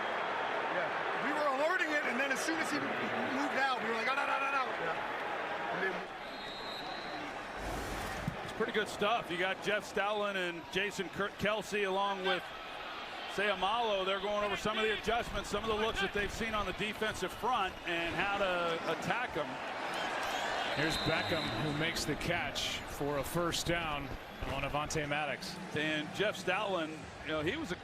alerting it, and then as soon as he moved out, we were like, oh, no. It's pretty good stuff. You got Jeff Stoutland and Jason Kelsey along with Seumalo. They're going over some of the adjustments, some of the looks that they've seen on the defensive front and how to attack them. Here's Beckham, who makes the catch for a first down on Avonte Maddox. And Jeff Stoutland, you know, he was a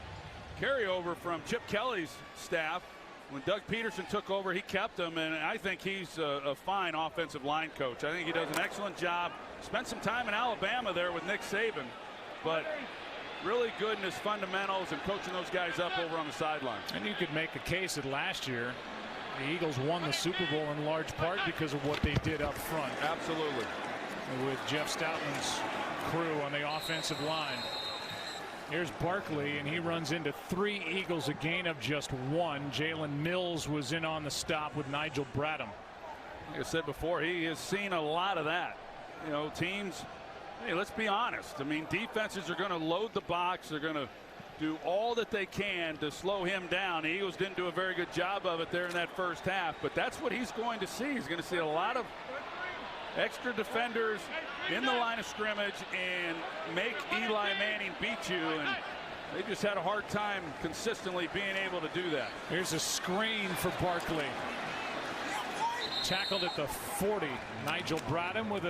carryover from Chip Kelly's staff. When Doug Peterson took over, he kept him, and I think he's a fine offensive line coach. I think he does an excellent job. Spent some time in Alabama there with Nick Saban, but really good in his fundamentals and coaching those guys up over on the sideline. And you could make a case that last year the Eagles won the Super Bowl in large part because of what they did up front. Absolutely. With Jeff Stoutland's crew on the offensive line. Here's Barkley, and he runs into 3 Eagles, a gain of just 1. Jalen Mills was in on the stop with Nigel Bradham. Like I said before, he has seen a lot of that. You know, teams, hey, let's be honest. I mean, defenses are going to load the box. They're going to do all that they can to slow him down. The Eagles didn't do a very good job of it there in that first half, but that's what he's going to see. He's going to see a lot of extra defenders in the line of scrimmage and make Eli Manning beat you, and they just had a hard time consistently being able to do that. Here's a screen for Barkley. Tackled at the 40. Nigel Bradham with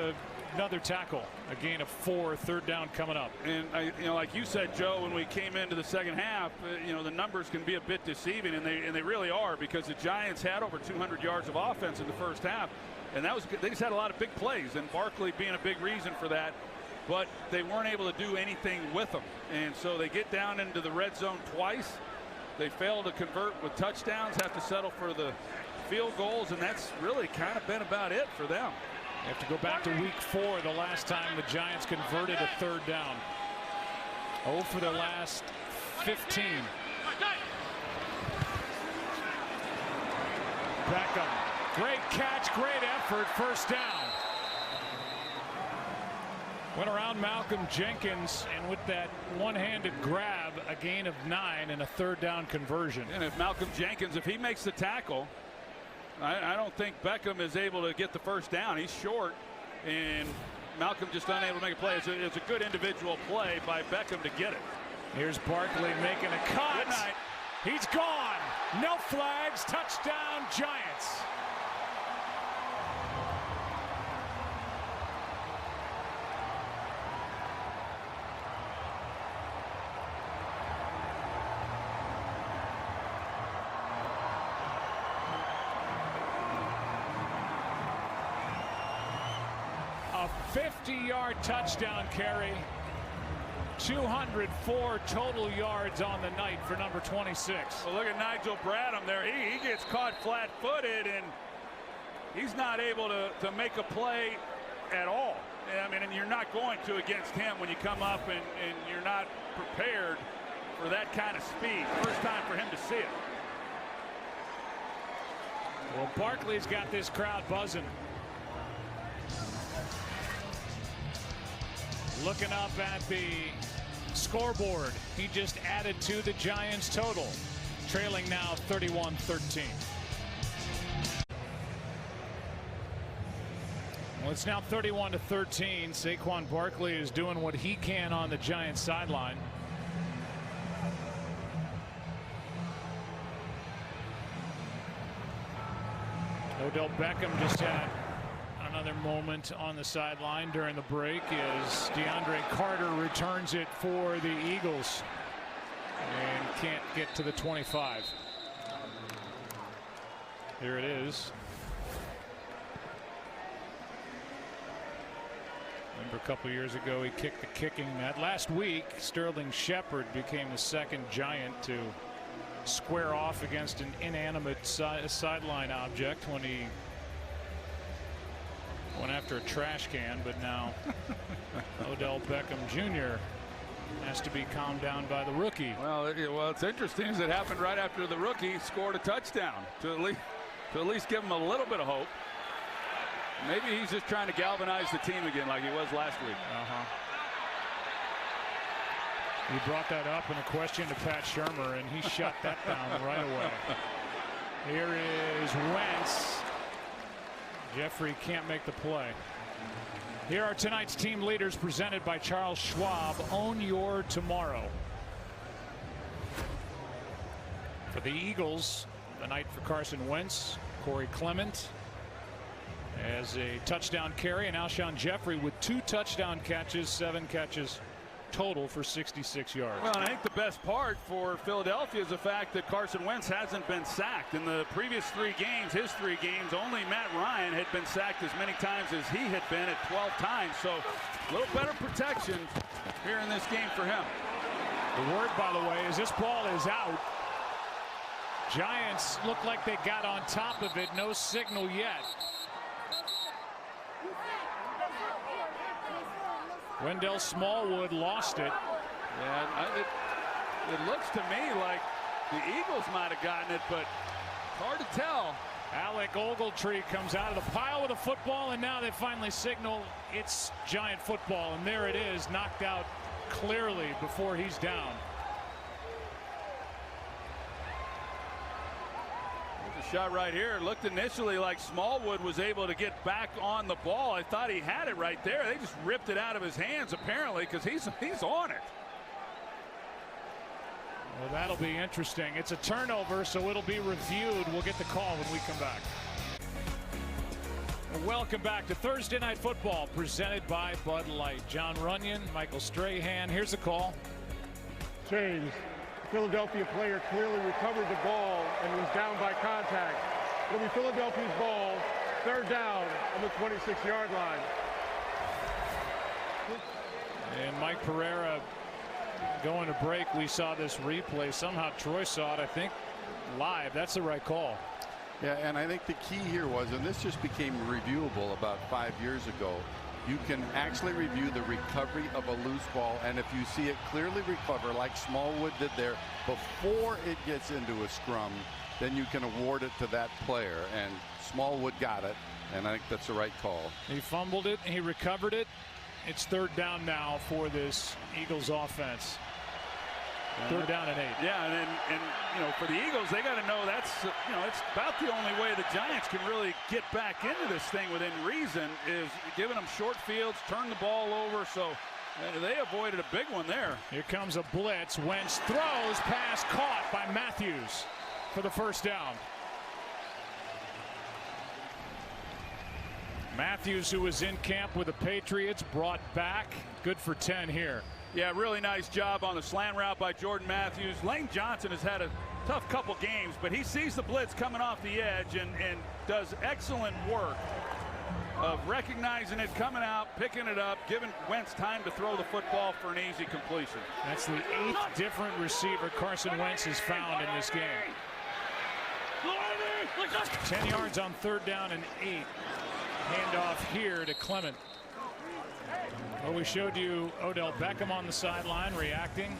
another tackle. A gain of 4, third down coming up. And you know, like you said, Joe, when we came into the second half, you know, the numbers can be a bit deceiving, and they really are, because the Giants had over 200 yards of offense in the first half. And that was good. They just had a lot of big plays, and Barkley being a big reason for that, but they weren't able to do anything with them. And so they get down into the red zone twice. They fail to convert with touchdowns, have to settle for the field goals, and that's really kind of been about it for them. You have to go back to week 4, the last time the Giants converted a third down. 0 for the last 15. Beckham. Great catch, great effort, first down. Went around Malcolm Jenkins, and with that one-handed grab, a gain of 9 and a third down conversion. And if Malcolm Jenkins, if he makes the tackle, I don't think Beckham is able to get the first down. He's short, and Malcolm just unable to make a play. It's a good individual play by Beckham to get it. Here's Barkley making a cut. Good night. He's gone. No flags. Touchdown, Giants. A 50-yard touchdown carry. 204 total yards on the night for number 26. Well, look at Nigel Bradham there. He gets caught flat-footed, and he's not able to make a play at all. I mean, and you're not going to against him when you come up and you're not prepared for that kind of speed. First time for him to see it. Well, Barkley's got this crowd buzzing. Looking up at the scoreboard, he just added to the Giants total, trailing now 31-13. Well, it's now 31-13. Saquon Barkley is doing what he can on the Giants sideline. Odell Beckham just had another moment on the sideline during the break as DeAndre Carter returns it for the Eagles and can't get to the 25. Here it is. Remember a couple years ago he kicked the kicking mat. Last week Sterling Shepard became the second Giant to square off against an inanimate sideline object when he went after a trash can, but now Odell Beckham Jr. has to be calmed down by the rookie. Well, it's interesting as it happened right after the rookie scored a touchdown to at least give him a little bit of hope. Maybe he's just trying to galvanize the team again like he was last week. He brought that up in a question to Pat Shurmur, and he shut that down right away. Here is Wentz. Jeffrey can't make the play. Here are tonight's team leaders presented by Charles Schwab. Own your tomorrow. For the Eagles, the night for Carson Wentz, Corey Clement as a touchdown carry, and Alshon Jeffrey with 2 touchdown catches, 7 catches total for 66 yards. Well, I think the best part for Philadelphia is the fact that Carson Wentz hasn't been sacked. In the previous 3 games, his 3 games, only Matt Ryan had been sacked as many times as he had been at 12 times. So a little better protection here in this game for him. The word, by the way, is this ball is out. Giants look like they got on top of it. No signal yet. Wendell Smallwood lost it. Yeah, it looks to me like the Eagles might have gotten it, but hard to tell. Alec Ogletree comes out of the pile with a football, and now they finally signal it's Giant football, and there it is, knocked out clearly before he's down. Shot right here. It looked initially like Smallwood was able to get back on the ball. I thought he had it right there. They just ripped it out of his hands apparently, because he's on it. Well, that'll be interesting. It's a turnover, so it'll be reviewed. We'll get the call when we come back. Welcome back to Thursday Night Football, presented by Bud Light. John Runyon, Michael Strahan. Here's the call. Change. Philadelphia player clearly recovered the ball and was down by contact. It'll be Philadelphia's ball, 3rd down on the 26-yard line. And Mike Pereira going to break. We saw this replay. Somehow Troy saw it, I think, live. That's the right call. Yeah, and I think the key here was, and this just became reviewable about 5 years ago, you can actually review the recovery of a loose ball, and if you see it clearly recover like Smallwood did there before it gets into a scrum, then you can award it to that player, and Smallwood got it, and I think that's the right call. He fumbled it, he recovered it. It's 3rd down now for this Eagles offense. 3rd down and 8. Yeah, and you know, for the Eagles, they got to know that's, you know, it's about the only way the Giants can really get back into this thing within reason is giving them short fields, turn the ball over. So they avoided a big one there. Here comes a blitz. Wentz throws, pass caught by Matthews for the 1st down. Matthews, who was in camp with the Patriots, brought back. Good for 10 here. Yeah, really nice job on the slant route by Jordan Matthews. Lane Johnson has had a tough couple games, but he sees the blitz coming off the edge and does excellent work of recognizing it, coming out, picking it up, giving Wentz time to throw the football for an easy completion. That's the 8th different receiver Carson Wentz has found in this game. 10 yards on 3rd down and 8. Handoff here to Clement. Well, we showed you Odell Beckham on the sideline reacting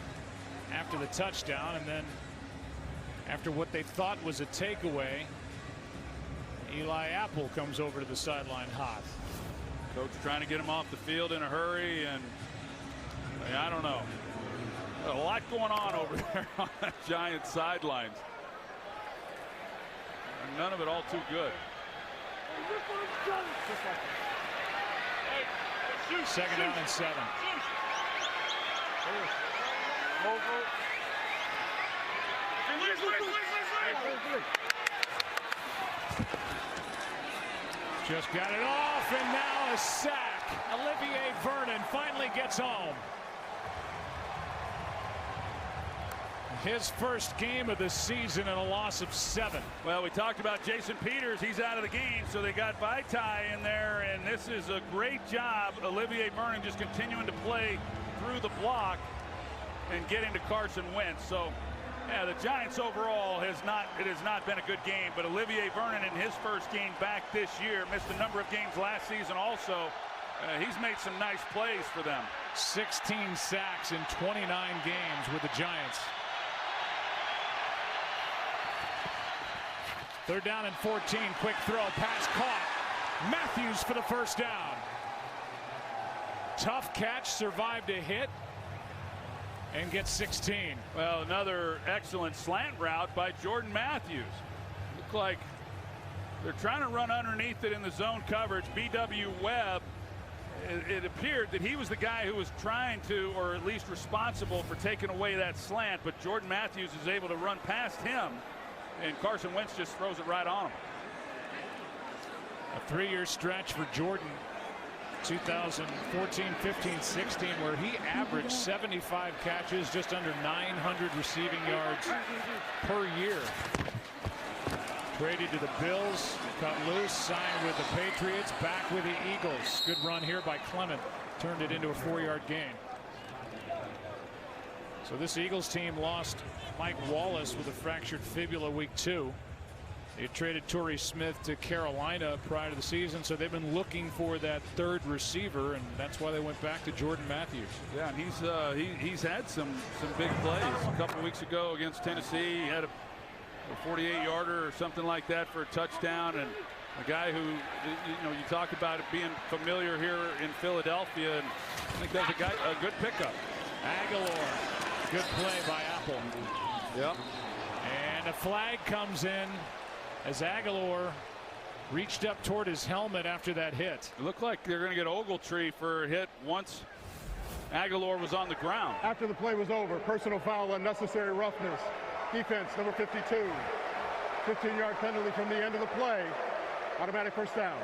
after the touchdown, and then after what they thought was a takeaway, Eli Apple comes over to the sideline hot. Coach trying to get him off the field in a hurry, and I don't know. A lot going on over there on the Giants sidelines. And none of it all too good. 2nd down and 7. Just got it off, and now a sack. Olivier Vernon finally gets home. His first game of the season and a loss of 7. Well, we talked about Jason Peters. He's out of the game, so they got Vaitai in there, and this is a great job. Olivier Vernon just continuing to play through the block and getting to Carson Wentz. So, yeah, the Giants overall has not been a good game, but Olivier Vernon in his first game back this year, missed a number of games last season also. He's made some nice plays for them. 16 sacks in 29 games with the Giants. 3rd down and 14. Quick throw, pass caught. Matthews for the 1st down. Tough catch, survived a hit, and gets 16. Well, another excellent slant route by Jordan Matthews. Looked like they're trying to run underneath it in the zone coverage. B.W. Webb it appeared that he was the guy who was trying to, or at least responsible for taking away that slant, but Jordan Matthews is able to run past him, and Carson Wentz just throws it right on him. A 3-year stretch for Jordan, 2014, 15, 16, where he averaged 75 catches, just under 900 receiving yards per year. Traded to the Bills, cut loose, signed with the Patriots, back with the Eagles. Good run here by Clement, turned it into a 4-yard gain. So this Eagles team lost Mike Wallace with a fractured fibula week 2. They traded Torrey Smith to Carolina prior to the season, so they've been looking for that third receiver, and that's why they went back to Jordan Matthews. Yeah, and he's had some big plays. A couple weeks ago against Tennessee, he had a 48-yarder or something like that for a touchdown, and a guy who, you talk about it being familiar here in Philadelphia, and I think that's a good pickup. Aguilar, good play by Apple. Yep. And a flag comes in as Aguilar reached up toward his helmet after that hit. It looked like they're going to get Ogletree for a hit once Aguilar was on the ground. After the play was over, personal foul, unnecessary roughness. Defense, number 52. 15-yard penalty from the end of the play. Automatic first down.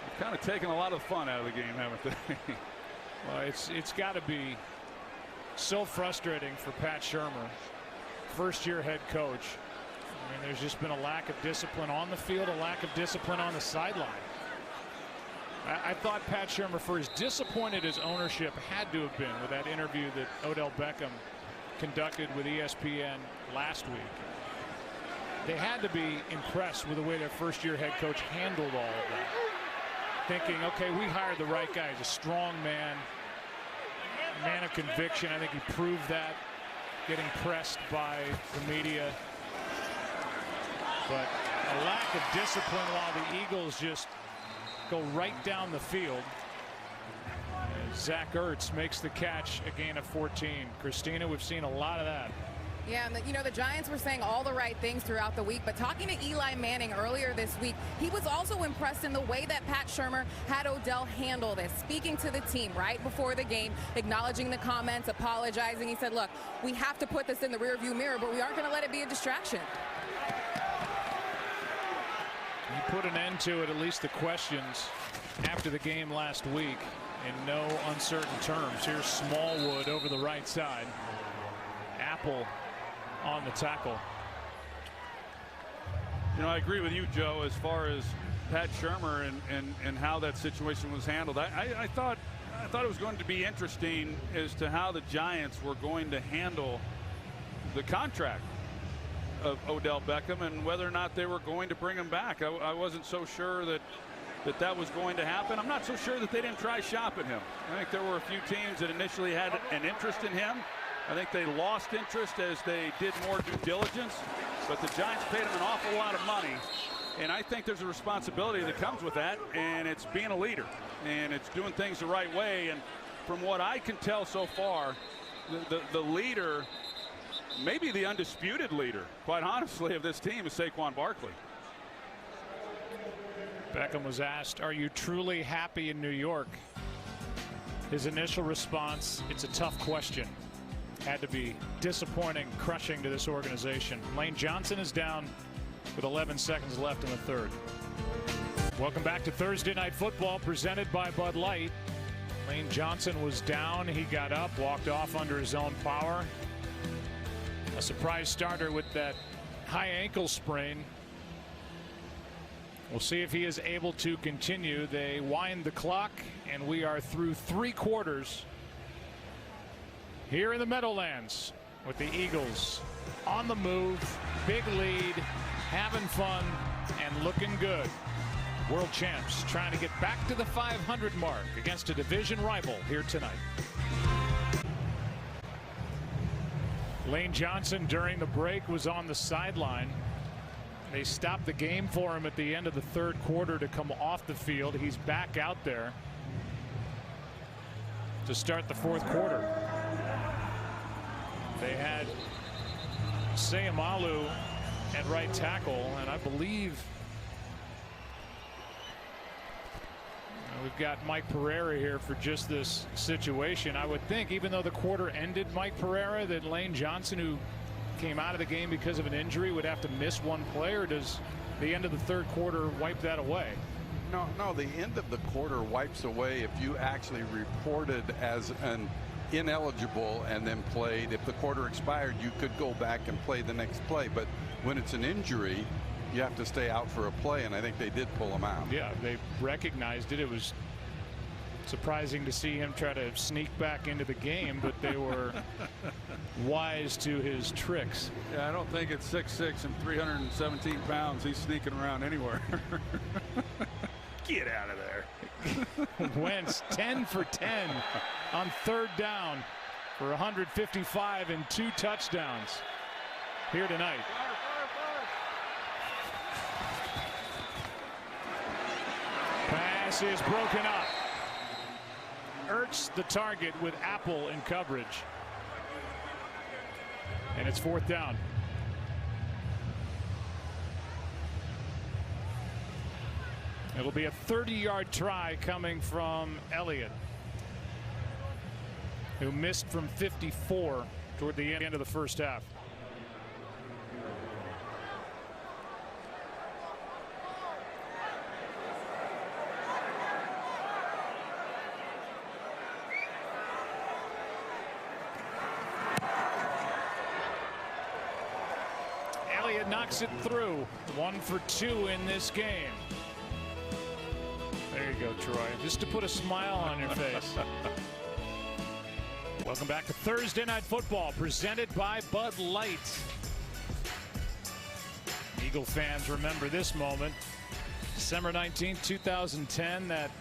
They've kind of taken a lot of fun out of the game, haven't they? Well, it's got to be so frustrating for Pat Shurmur, first-year head coach. I mean, there's just been a lack of discipline on the field, a lack of discipline on the sideline. I thought Pat Shurmur, for as disappointed as ownership had to have been with that interview that Odell Beckham conducted with ESPN last week, they had to be impressed with the way their first-year head coach handled all of that. Thinking, okay, we hired the right guy. He's a strong man of conviction. I think he proved that, getting pressed by the media. But a lack of discipline while the Eagles just go right down the field. Zach Ertz makes the catch, a gain of 14. Christina, we've seen a lot of that. Yeah, and the Giants were saying all the right things throughout the week, but talking to Eli Manning earlier this week, he was also impressed in the way that Pat Shurmur had Odell handle this, speaking to the team right before the game, acknowledging the comments, apologizing. He said, look, we have to put this in the rearview mirror, but we aren't going to let it be a distraction. He put an end to it, at least the questions after the game last week, in no uncertain terms. Here's Smallwood over the right side. Apple on the tackle. I agree with you, Joe, as far as Pat Shurmur and how that situation was handled. I thought it was going to be interesting as to how the Giants were going to handle the contract of Odell Beckham and whether or not they were going to bring him back. I wasn't so sure that was going to happen. I'm not so sure that they didn't try shopping him. I think there were a few teams that initially had an interest in him. I think they lost interest as they did more due diligence, but the Giants paid him an awful lot of money, and I think there's a responsibility that comes with that, and it's being a leader, and it's doing things the right way. And from what I can tell so far, the leader, maybe the undisputed leader, quite honestly, of this team is Saquon Barkley. Beckham was asked, are you truly happy in New York? His initial response, it's a tough question. Had to be disappointing, crushing to this organization. Lane Johnson is down with 11 seconds left in the third. Welcome back to Thursday Night Football, presented by Bud Light. Lane Johnson was down. He got up, walked off under his own power. A surprise starter with that high ankle sprain. We'll see if he is able to continue. They wind the clock, and we are through 3 quarters here in the Meadowlands with the Eagles on the move, big lead, having fun, and looking good. World champs trying to get back to the 500 mark against a division rival here tonight. Lane Johnson during the break was on the sideline. They stopped the game for him at the end of the third quarter to come off the field. He's back out there to start the fourth quarter. They had Sayamalu at right tackle, and I believe we've got Mike Pereira here for just this situation. I would think, even though the quarter ended Mike Pereira, that Lane Johnson, who came out of the game because of an injury, would have to miss one play, or does the end of the third quarter wipe that away? No, the end of the quarter wipes away if you actually reported as an ineligible and then played. If the quarter expired, you could go back and play the next play. But when it's an injury, you have to stay out for a play, and I think they did pull him out. Yeah, they recognized it. It was surprising to see him try to sneak back into the game, but they were wise to his tricks. Yeah, I don't think at 6'6" and 317 pounds he's sneaking around anywhere. Get out of there. Wentz 10 for 10 on third down for 155 and 2 touchdowns here tonight. Pass is broken up. Ertz the target with Apple in coverage. And it's 4th down. It'll be a 30-yard try coming from Elliott, who missed from 54 toward the end of the first half. Elliott knocks it through. 1 for 2 in this game. There you go, Troy. Just to put a smile on your face. Welcome back to Thursday Night Football, presented by Bud Light. Eagle fans remember this moment. December 19, 2010, that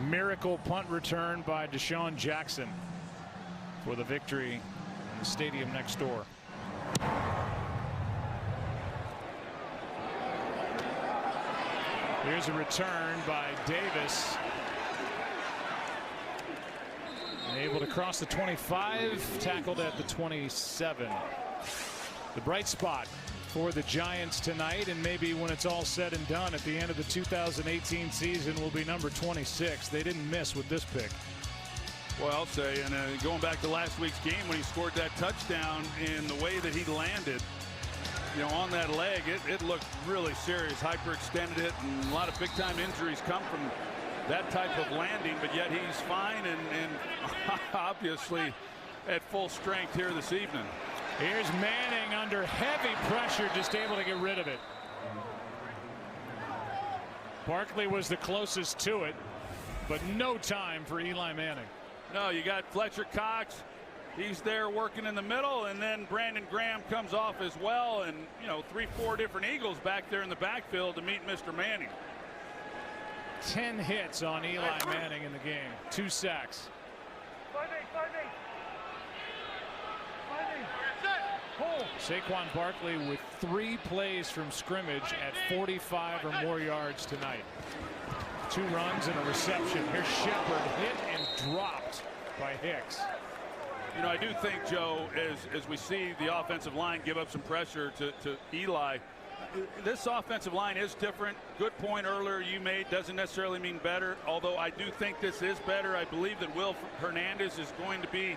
miracle punt return by Deshaun Jackson for the victory in the stadium next door. Here's a return by Davis. Able to cross the 25, tackled at the 27. The bright spot for the Giants tonight, and maybe when it's all said and done at the end of the 2018 season, will be number 26. They didn't miss with this pick. Well, I'll say, and going back to last week's game when he scored that touchdown, in the way that he landed, you know, on that leg, it looked really serious. Hyperextended it, and a lot of big-time injuries come from that type of landing, but yet he's fine and obviously at full strength here this evening. Here's Manning under heavy pressure, just able to get rid of it. Barkley was the closest to it, but no time for Eli Manning. No, you got Fletcher Cox. He's there working in the middle, and then Brandon Graham comes off as well, and, you know, 3-4 different Eagles back there in the backfield to meet Mr. Manning. 10 hits on Eli Manning in the game. 2 sacks. Saquon Barkley with 3 plays from scrimmage at 45 or more yards tonight. 2 runs and a reception. Here's Shepard, hit and dropped by Hicks. You know, I do think, Joe, as we see the offensive line give up some pressure to Eli, this offensive line is different. Good point earlier you made. Doesn't necessarily mean better, although I do think this is better. I believe that Will Hernandez is going to be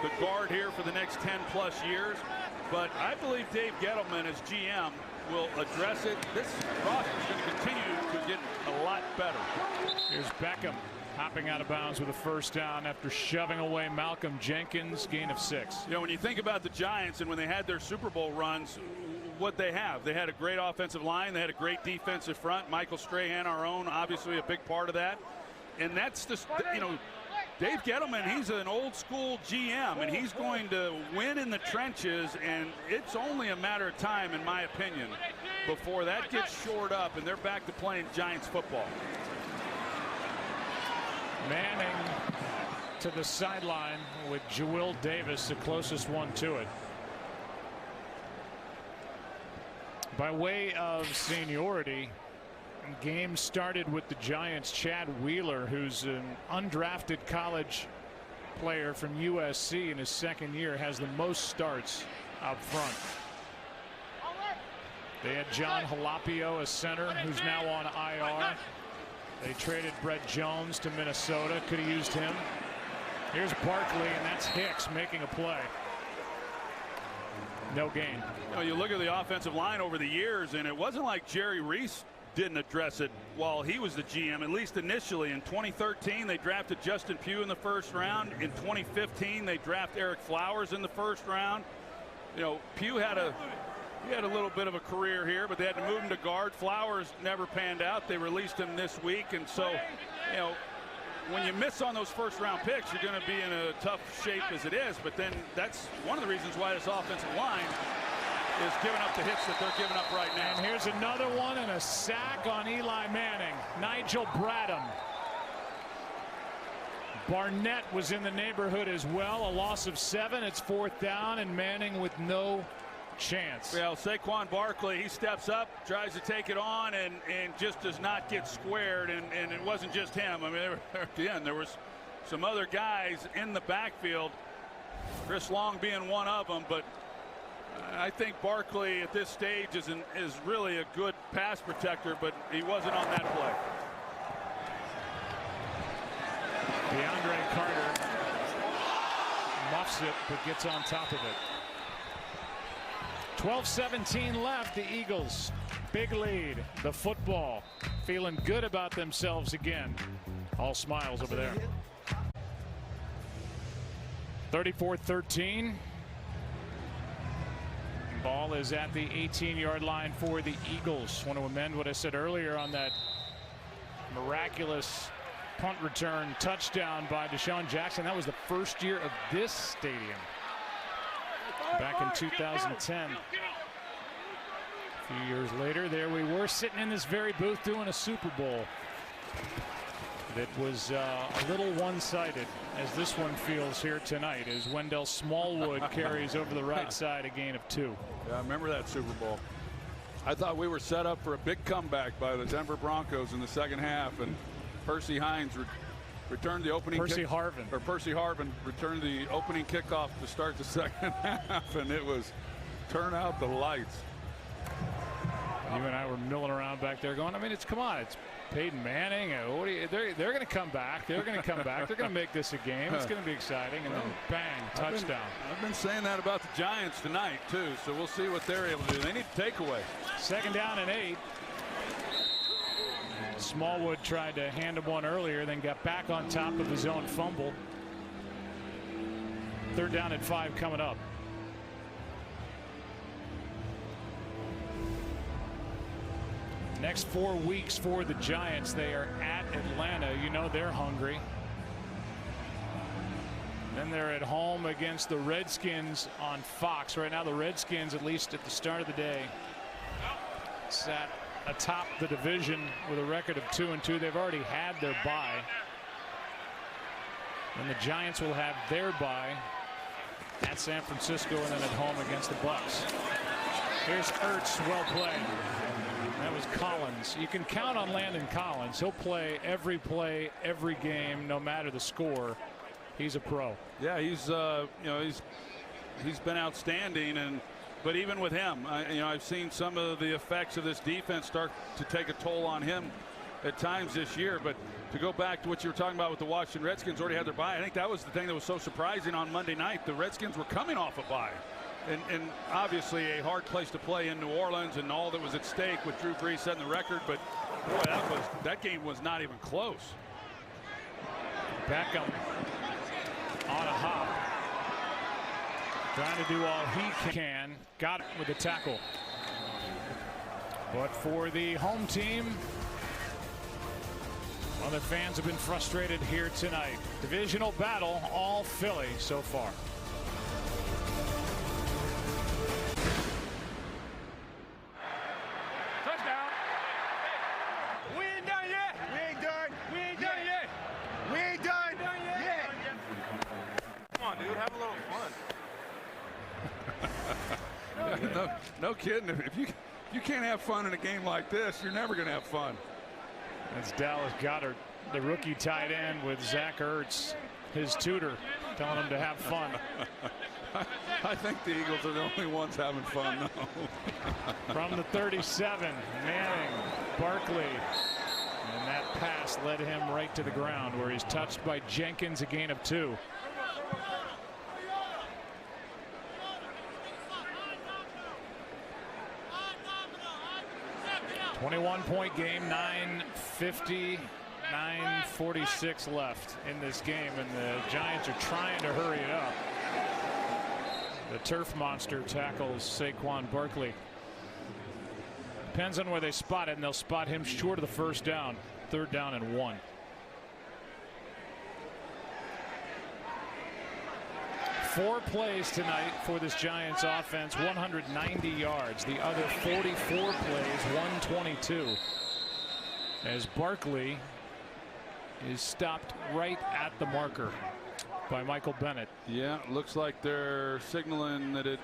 the guard here for the next 10-plus years. But I believe Dave Gettleman, as GM, will address it. This roster is going to continue to get a lot better. Here's Beckham hopping out of bounds with a first down after shoving away Malcolm Jenkins. Gain of 6. You know, when you think about the Giants and when they had their Super Bowl runs, what they have, they had a great offensive line, they had a great defensive front. Michael Strahan, our own, obviously a big part of that. And that's the, you know, Dave Gettleman, he's an old school GM, and he's going to win in the trenches, and it's only a matter of time, in my opinion, before that gets shored up and they're back to playing Giants football. Manning to the sideline with Jawill Davis, the closest one to it. By way of seniority, game started with the Giants' Chad Wheeler, who's an undrafted college player from USC in his second year, has the most starts up front. They had John Halapio, a center, who's now on IR. They traded Brett Jones to Minnesota. Could have used him. Here's Barkley, and that's Hicks making a play. No gain. You know, you look at the offensive line over the years, and it wasn't like Jerry Reese didn't address it while he was the GM, at least initially. In 2013, they drafted Justin Pugh in the first round. In 2015, they drafted Eric Flowers in the first round. You know, Pugh had a little bit of a career here, but they had to move him to guard. Flowers never panned out. They released him this week, and so, you know, when you miss on those first-round picks, you're going to be in a tough shape as it is. But then that's one of the reasons why this offensive line is giving up the hits that they're giving up right now. And here's another one, and a sack on Eli Manning. Nigel Bradham. Barnett was in the neighborhood as well. A loss of 7. It's 4th down, and Manning with no chance. Well, Saquon Barkley, he steps up, tries to take it on, and just does not get squared. And it wasn't just him. I mean, again, there was some other guys in the backfield, Chris Long being one of them. But I think Barkley at this stage is really a good pass protector, but he wasn't on that play. DeAndre Carter muffs it, but gets on top of it. 12-17 left. The Eagles, big lead. The football feeling good about themselves again. All smiles over there. 34-13. Ball is at the 18-yard line for the Eagles. Want to amend what I said earlier on that miraculous punt return touchdown by Deshaun Jackson. That was the first year of this stadium back in 2010. A few years later, there we were sitting in this very booth doing a Super Bowl that was a little one-sided, as this one feels here tonight, as Wendell Smallwood carries over the right side, a gain of 2. Yeah, I remember that Super Bowl. I thought we were set up for a big comeback by the Denver Broncos in the second half, and Percy Hines returned the opening. Percy Harvin returned the opening kickoff to start the second half, and it was turn out the lights. You and I were milling around back there going, I mean, come on, it's Peyton Manning. They're going to come back. They're going to come back. They're going to make this a game. It's going to be exciting. And then bang, touchdown. I've been saying that about the Giants tonight, too. So we'll see what they're able to do. They need a takeaway. 2nd down and 8. Smallwood tried to hand him one earlier, then got back on top of his own fumble. 3rd down and 5 coming up. Next 4 weeks for the Giants. They are at Atlanta. You know they're hungry. Then they're at home against the Redskins on Fox. Right now the Redskins, at least at the start of the day, sat atop the division with a record of 2-2. They've already had their bye. And the Giants will have their bye at San Francisco and then at home against the Bucs. Here's Ertz, well played. That was Collins. You can count on Landon Collins. He'll play every game, no matter the score. He's a pro. Yeah, he's been outstanding, but even with him, I've seen some of the effects of this defense start to take a toll on him at times this year. But to go back to what you were talking about with the Washington Redskins, already had their bye. I think that was the thing that was so surprising on Monday night. The Redskins were coming off a bye. And obviously a hard place to play in New Orleans, and all that was at stake with Drew Brees setting the record. But boy, that game was not even close. Beckham on a hop, trying to do all he can. Got it with the tackle. But for the home team, well, the fans have been frustrated here tonight. Divisional battle, all Philly so far. No kidding. If you can't have fun in a game like this, you're never going to have fun. That's Dallas Goedert, the rookie tight end, with Zach Ertz, his tutor, telling him to have fun. I think the Eagles are the only ones having fun, though. From the 37, Manning, Barkley, and that pass led him right to the ground, where he's touched by Jenkins, a gain of 2. .21 game, 9:50, 9:46 left in this game, and the Giants are trying to hurry it up. The turf monster tackles Saquon Barkley. Depends on where they spot it, and they'll spot him short of the first down. 3rd down and 1. 4 plays tonight for this Giants offense, 190 yards. The other 44 plays, 122. As Barkley is stopped right at the marker by Michael Bennett. Yeah, looks like they're signaling that it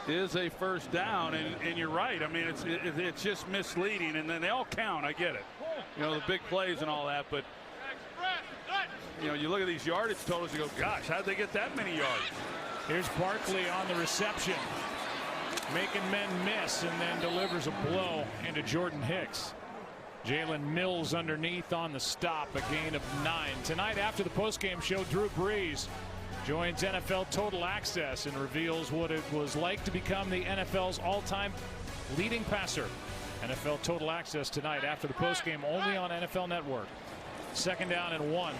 is a first down, and you're right. I mean, it's just misleading, and then they all count. I get it. You know, the big plays and all that, but you know, you look at these yardage totals, you go, gosh, how'd they get that many yards? Here's Barkley on the reception, making men miss, and then delivers a blow into Jordan Hicks. Jalen Mills underneath on the stop, a gain of 9. Tonight after the postgame show, Drew Brees joins NFL Total Access and reveals what it was like to become the NFL's all-time leading passer. NFL Total Access tonight after the postgame, only on NFL Network. 2nd down and 1.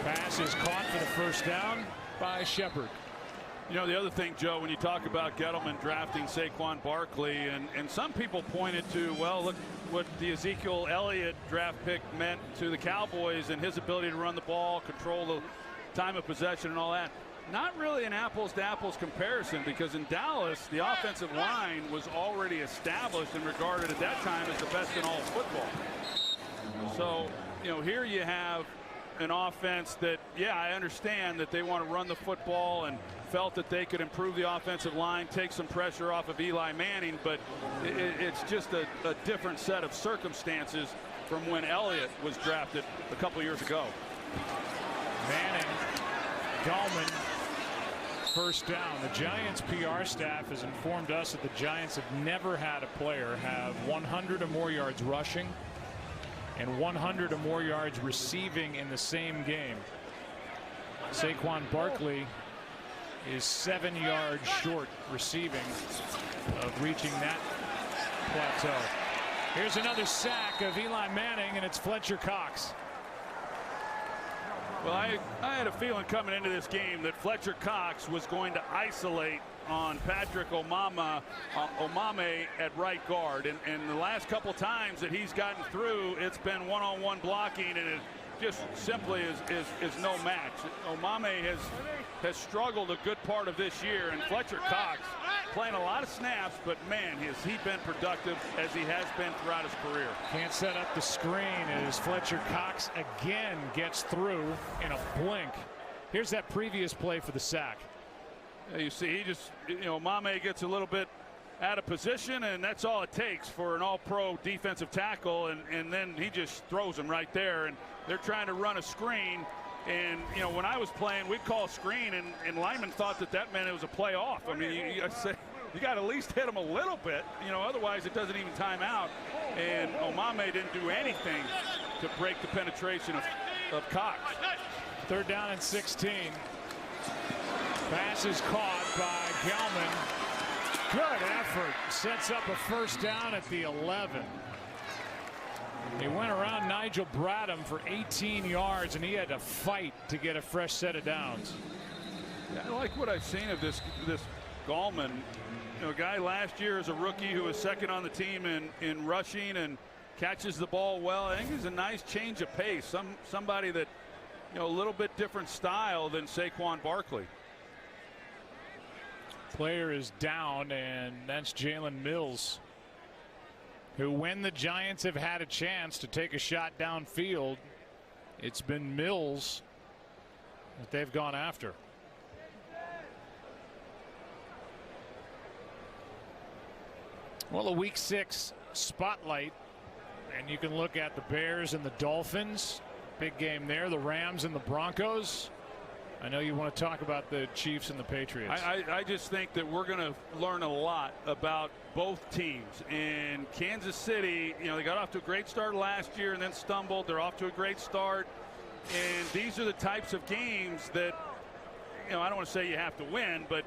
Pass is caught for the first down by Shepard. You know, the other thing, Joe, when you talk about Gettleman drafting Saquon Barkley, and some people pointed to, well, look what the Ezekiel Elliott draft pick meant to the Cowboys and his ability to run the ball, control the time of possession and all that. Not really an apples to apples comparison, because in Dallas the offensive line was already established and regarded at that time as the best in all of football. So, you know, here you have an offense that, yeah, I understand that they want to run the football and felt that they could improve the offensive line, take some pressure off of Eli Manning, but it's just a different set of circumstances from when Elliott was drafted a couple years ago. Manning, Gallman, first down. The Giants PR staff has informed us that the Giants have never had a player have 100 or more yards rushing and 100 or more yards receiving in the same game. Saquon Barkley is 7 yards short receiving of reaching that plateau. Here's another sack of Eli Manning, and it's Fletcher Cox. Well, I had a feeling coming into this game that Fletcher Cox was going to isolate on Patrick Omameh at right guard, and the last couple times that he's gotten through, it's been one-on-one blocking, and it just simply is no match. Omameh has struggled a good part of this year, and Fletcher Cox playing a lot of snaps, but man, has he been productive as he has been throughout his career. Can't set up the screen as Fletcher Cox again gets through in a blink. Here's that previous play for the sack. You see, he just, you know, Omameh gets a little bit out of position, and that's all it takes for an all-pro defensive tackle, and then he just throws him right there, and they're trying to run a screen. And, you know, when I was playing, we'd call a screen, and linemen thought that meant it was a play off. I mean, you got to at least hit him a little bit, you know, otherwise it doesn't even time out. And Omameh didn't do anything to break the penetration of Cox. 3rd down and 16. Pass is caught by Gallman. Good effort. Sets up a first down at the 11. He went around Nigel Bradham for 18 yards, and he had to fight to get a fresh set of downs. I like what I've seen of this Gallman. You know, a guy last year as a rookie who was second on the team in rushing and catches the ball well. I think he's a nice change of pace. Somebody that, you know, a little bit different style than Saquon Barkley. Player is down, and that's Jalen Mills, who, when the Giants have had a chance to take a shot downfield, it's been Mills that they've gone after. Well, a week 6 spotlight, and you can look at the Bears and the Dolphins. Big game there. The Rams and the Broncos. I know you want to talk about the Chiefs and the Patriots. I just think that we're going to learn a lot about both teams. In Kansas City, you know, they got off to a great start last year and then stumbled. They're off to a great start. And these are the types of games that, you know, I don't want to say you have to win, but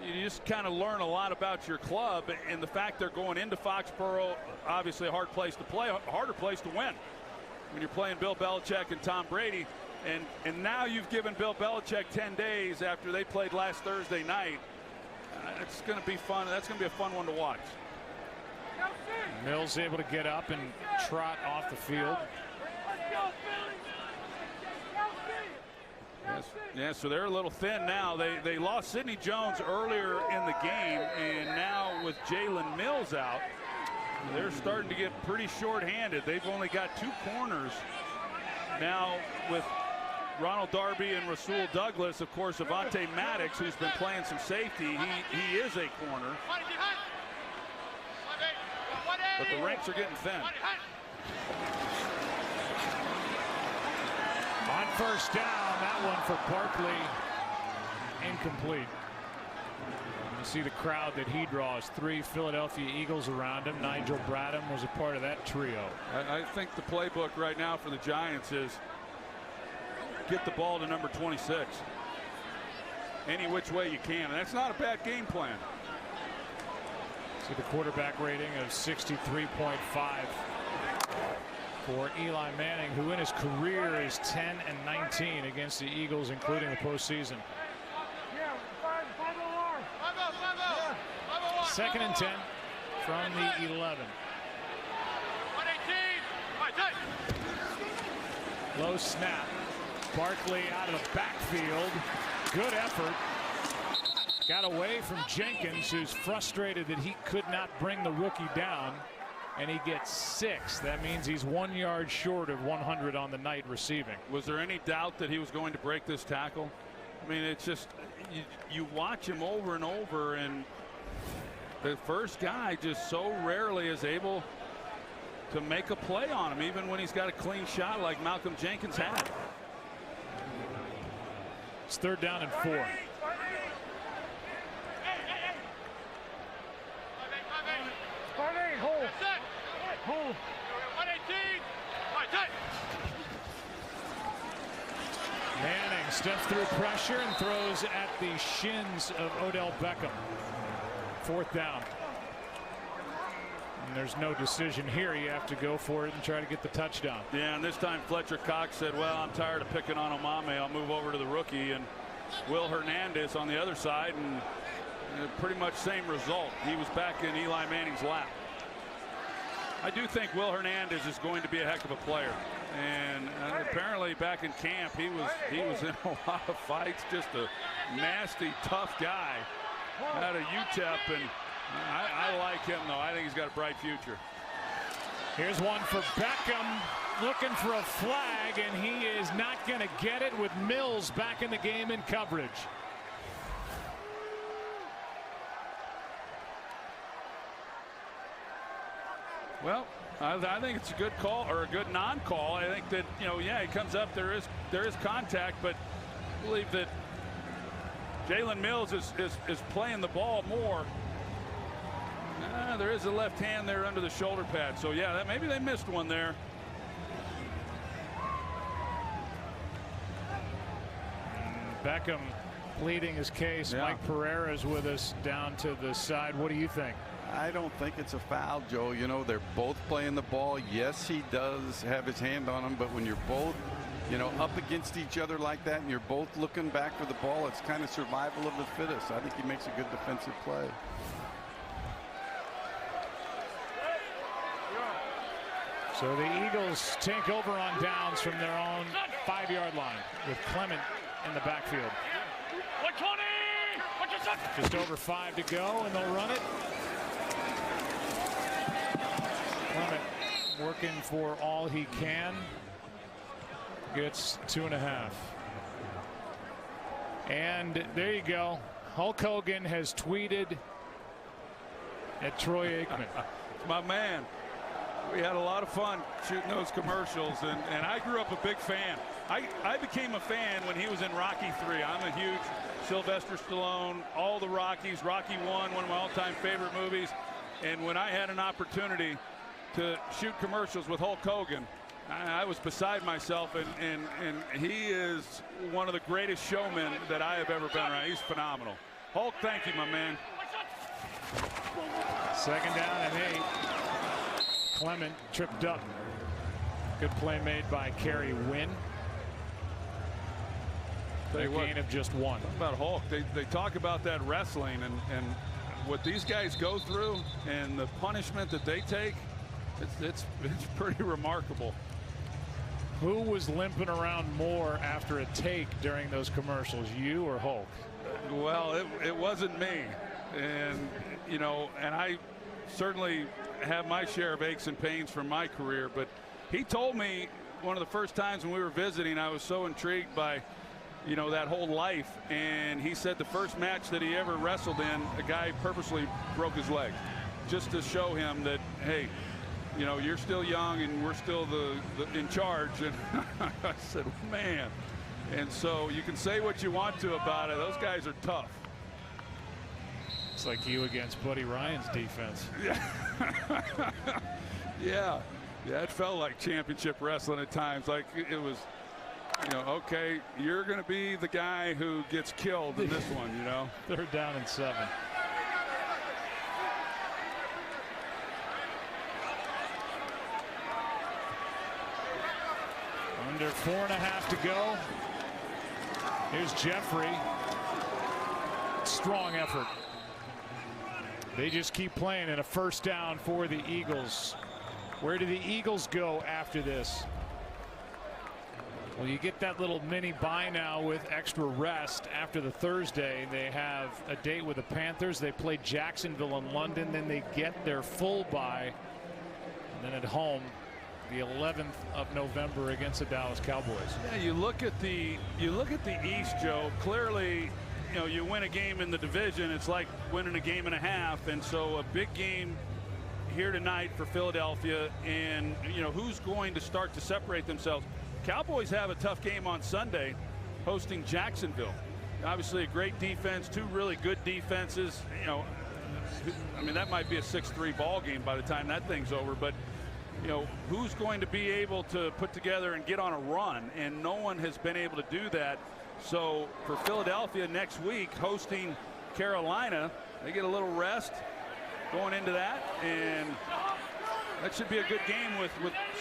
you just kind of learn a lot about your club. And the fact they're going into Foxborough, obviously a hard place to play, a harder place to win when you're playing Bill Belichick and Tom Brady. And now you've given Bill Belichick 10 days after they played last Thursday night. It's going to be fun. That's going to be a fun one to watch. Mills able to get up and trot off the field. Yes, so they're a little thin now. They lost Sidney Jones earlier in the game, and now with Jalen Mills out, they're starting to get pretty short-handed. They've only got 2 corners now with Ronald Darby and Rasul Douglas. Of course, Avonte Maddox, who's been playing some safety, he is a corner. But the ranks are getting thin. On first down, that one for Barkley, incomplete. You see the crowd that he draws. 3 Philadelphia Eagles around him. Nigel Bradham was a part of that trio. I think the playbook right now for the Giants is get the ball to number 26 any which way you can, and that's not a bad game plan. See the quarterback rating of 63.5 for Eli Manning, who in his career is 10-19 against the Eagles, including the postseason. 2nd and 10 from the 11. Low snap. Barkley out of the backfield. Good effort. Got away from Jenkins, who's frustrated that he could not bring the rookie down, and he gets 6. That means he's 1 yard short of 100 on the night receiving. Was there any doubt that he was going to break this tackle? I mean, it's just you watch him over and over, and the first guy just so rarely is able to make a play on him, even when he's got a clean shot like Malcolm Jenkins had. It's 3rd down and 4. Manning steps through pressure and throws at the shins of Odell Beckham. 4th down. And there's no decision here. You have to go for it and try to get the touchdown. Yeah, and this time Fletcher Cox said, well, I'm tired of picking on Omame. I'll move over to the rookie. And Will Hernandez on the other side, and pretty much same result. He was back in Eli Manning's lap. I do think Will Hernandez is going to be a heck of a player. And apparently back in camp, he was in a lot of fights. Just a nasty, tough guy out of UTEP, and I like him, though. I think he's got a bright future. Here's one for Beckham, looking for a flag, and he is not going to get it with Mills back in the game in coverage. Well, I think it's a good call, or a good non-call. I think that, you know, yeah, he comes up, there is contact, but I believe that Jalen Mills is playing the ball more. There is a left hand there under the shoulder pad, so yeah, maybe they missed one there. Beckham pleading his case. Yeah. Mike Pereira is with us down to the side. What do you think? I don't think it's a foul, Joe. You know, they're both playing the ball. Yes, he does have his hand on him, but when you're both, you know, up against each other like that and you're both looking back for the ball, it's kind of survival of the fittest. I think he makes a good defensive play. So the Eagles take over on downs from their own 5-yard line with Clement in the backfield. Just over 5 to go, and they'll run it. Clement working for all he can. Gets 2.5. And there you go. Hulk Hogan has tweeted at Troy Aikman. My man. We had a lot of fun shooting those commercials, and I grew up a big fan. I became a fan when he was in Rocky III. I'm a huge Sylvester Stallone, all the Rockies, Rocky I, one of my all-time favorite movies. And when I had an opportunity to shoot commercials with Hulk Hogan, I was beside myself, and he is one of the greatest showmen that I have ever been around. He's phenomenal. Hulk, thank you, my man. Second down and 8. Clement tripped up. Good play made by Kerry Wynn. A gain of just 1. About Hulk, they talk about that wrestling and what these guys go through and the punishment that they take. It's pretty remarkable. Who was limping around more after a take during those commercials, you or Hulk? Well, it wasn't me, and you know, and I certainly have my share of aches and pains from my career. But he told me one of the first times when we were visiting, I was so intrigued by, you know, that whole life, and he said the first match that he ever wrestled in, a guy purposely broke his leg just to show him that, hey, you know, you're still young and we're still the in charge. And I said, man. And so you can say what you want to about it. Those guys are tough. It's like you against Buddy Ryan's defense. Yeah, it felt like championship wrestling at times. Like it was, you know, okay, you're going to be the guy who gets killed in this one, you know. 3rd down and 7. Under 4.5 to go. Here's Jeffrey. Strong effort. They just keep playing, in a first down for the Eagles. Where do the Eagles go after this? Well, you get that little mini bye now with extra rest after the Thursday. They have a date with the Panthers. They play Jacksonville in London. Then they get their full bye. And then at home, the 11th of November against the Dallas Cowboys. Yeah, you look at the East, Joe. Clearly, you know, you win a game in the division, it's like winning a game and a half. And so a big game here tonight for Philadelphia. And, you know, who's going to start to separate themselves? Cowboys have a tough game on Sunday hosting Jacksonville. Obviously a great defense, 2 really good defenses. You know, I mean, that might be a 6-3 ball game by the time that thing's over. But, you know, who's going to be able to put together and get on a run? And no one has been able to do that. So for Philadelphia next week hosting Carolina, they get a little rest going into that, and that should be a good game with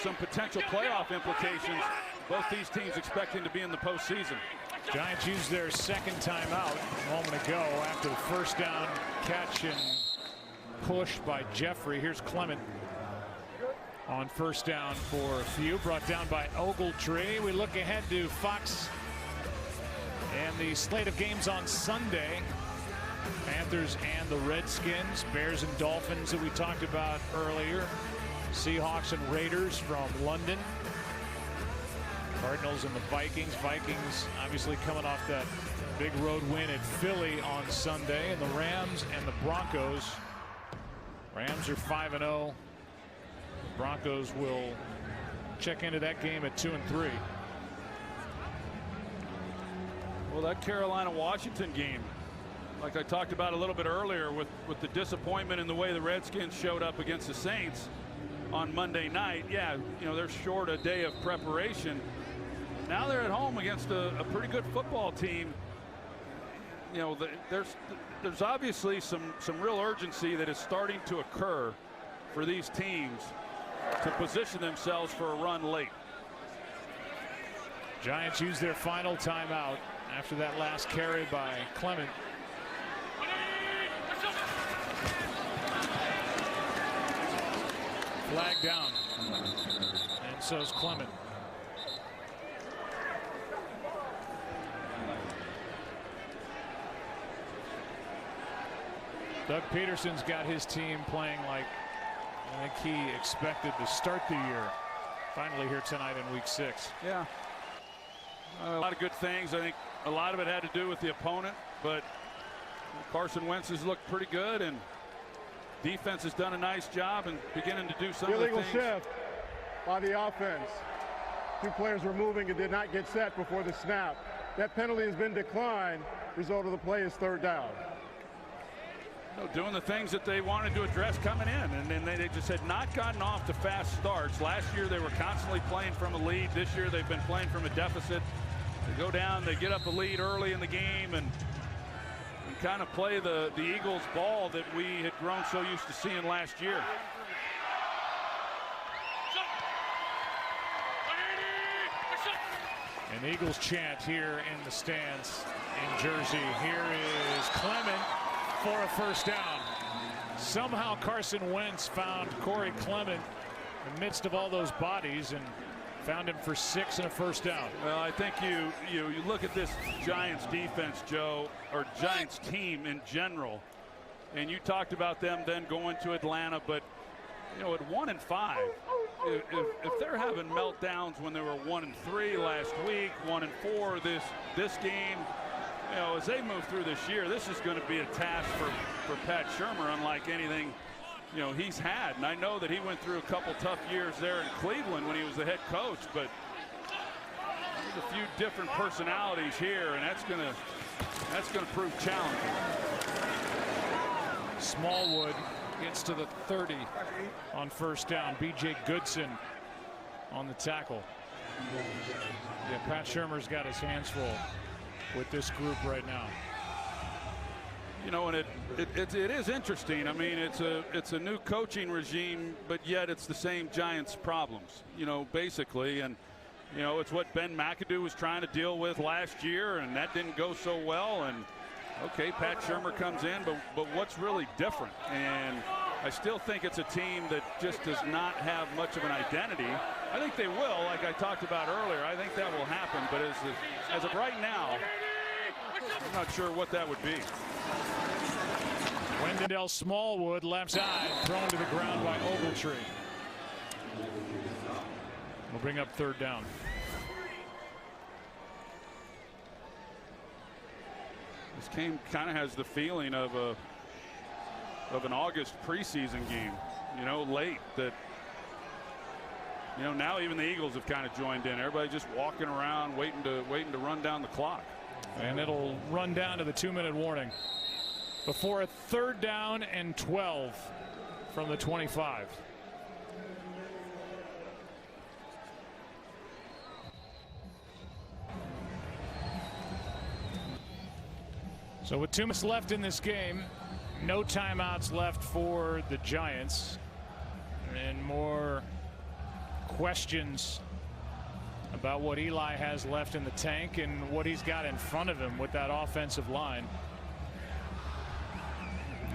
some potential playoff implications. Both these teams expecting to be in the postseason. Giants use their second timeout a moment ago after the first down catch and push by Jeffrey. Here's Clement on first down for a few, brought down by Ogletree. We look ahead to Fox and the slate of games on Sunday. Panthers and the Redskins, Bears and Dolphins that we talked about earlier, Seahawks and Raiders from London, Cardinals and the Vikings. Vikings obviously coming off that big road win at Philly on Sunday, and the Rams and the Broncos. Rams are 5-0. Broncos will check into that game at 2-3. Well, that Carolina-Washington game, like I talked about a little bit earlier, with the disappointment in the way the Redskins showed up against the Saints on Monday night. Yeah, you know, they're short a day of preparation. Now they're at home against a pretty good football team. You know, there's obviously some real urgency that is starting to occur for these teams to position themselves for a run late. Giants use their final timeout after that last carry by Clement. Flag down, and so is Clement. Doug Peterson's got his team playing like I think he expected to start the year. Finally here tonight in week 6. Yeah. A lot of good things. I think a lot of it had to do with the opponent, but Carson Wentz has looked pretty good, and defense has done a nice job and beginning to do some illegal of the things. Shift by the offense. Two players were moving and did not get set before the snap. That penalty has been declined. Result of the play is third down. Doing the things that they wanted to address coming in, and then they just had not gotten off to fast starts. Last year they were constantly playing from a lead. This year they've been playing from a deficit. They go down, they get up a lead early in the game, and kind of play the Eagles ball that we had grown so used to seeing last year. An Eagles chant here in the stands in Jersey. Here is Clement for a first down. Somehow Carson Wentz found Corey Clement in the midst of all those bodies and found him for 6 and a first down. Well, I think you look at this Giants defense, Joe, or Giants team in general, and you talked about them then going to Atlanta, but at 1-5, if they're having meltdowns when they were 1-3 last week, 1-4 this game, as they move through this year, this is going to be a task for Pat Shurmur unlike anything he's had. And I know that he went through a couple tough years there in Cleveland when he was the head coach, but there's a few different personalities here, and that's going to prove challenging. Smallwood gets to the 30 on first down. B.J. Goodson on the tackle. Yeah, Pat Shurmur's got his hands full with this group right now. And it is interesting. I mean, it's a new coaching regime, but yet it's the same Giants problems, basically. And it's what Ben McAdoo was trying to deal with last year, and that didn't go so well. And okay, Pat Shurmur comes in, but what's really different? And I still think it's a team that just does not have much of an identity. I think they will, like I talked about earlier. I think that will happen, but as of right now, I'm not sure what that would be. Wendell Smallwood, left side, thrown to the ground by Ogletree. We'll bring up third down. This game kind of has the feeling of an August preseason game, late that, now even the Eagles have kind of joined in. Everybody just walking around, waiting to run down the clock. And it'll run down to the 2-minute warning before a third down and 12 from the 25. So with 2 minutes left in this game, no timeouts left for the Giants, and more questions about what Eli has left in the tank and what he's got in front of him with that offensive line.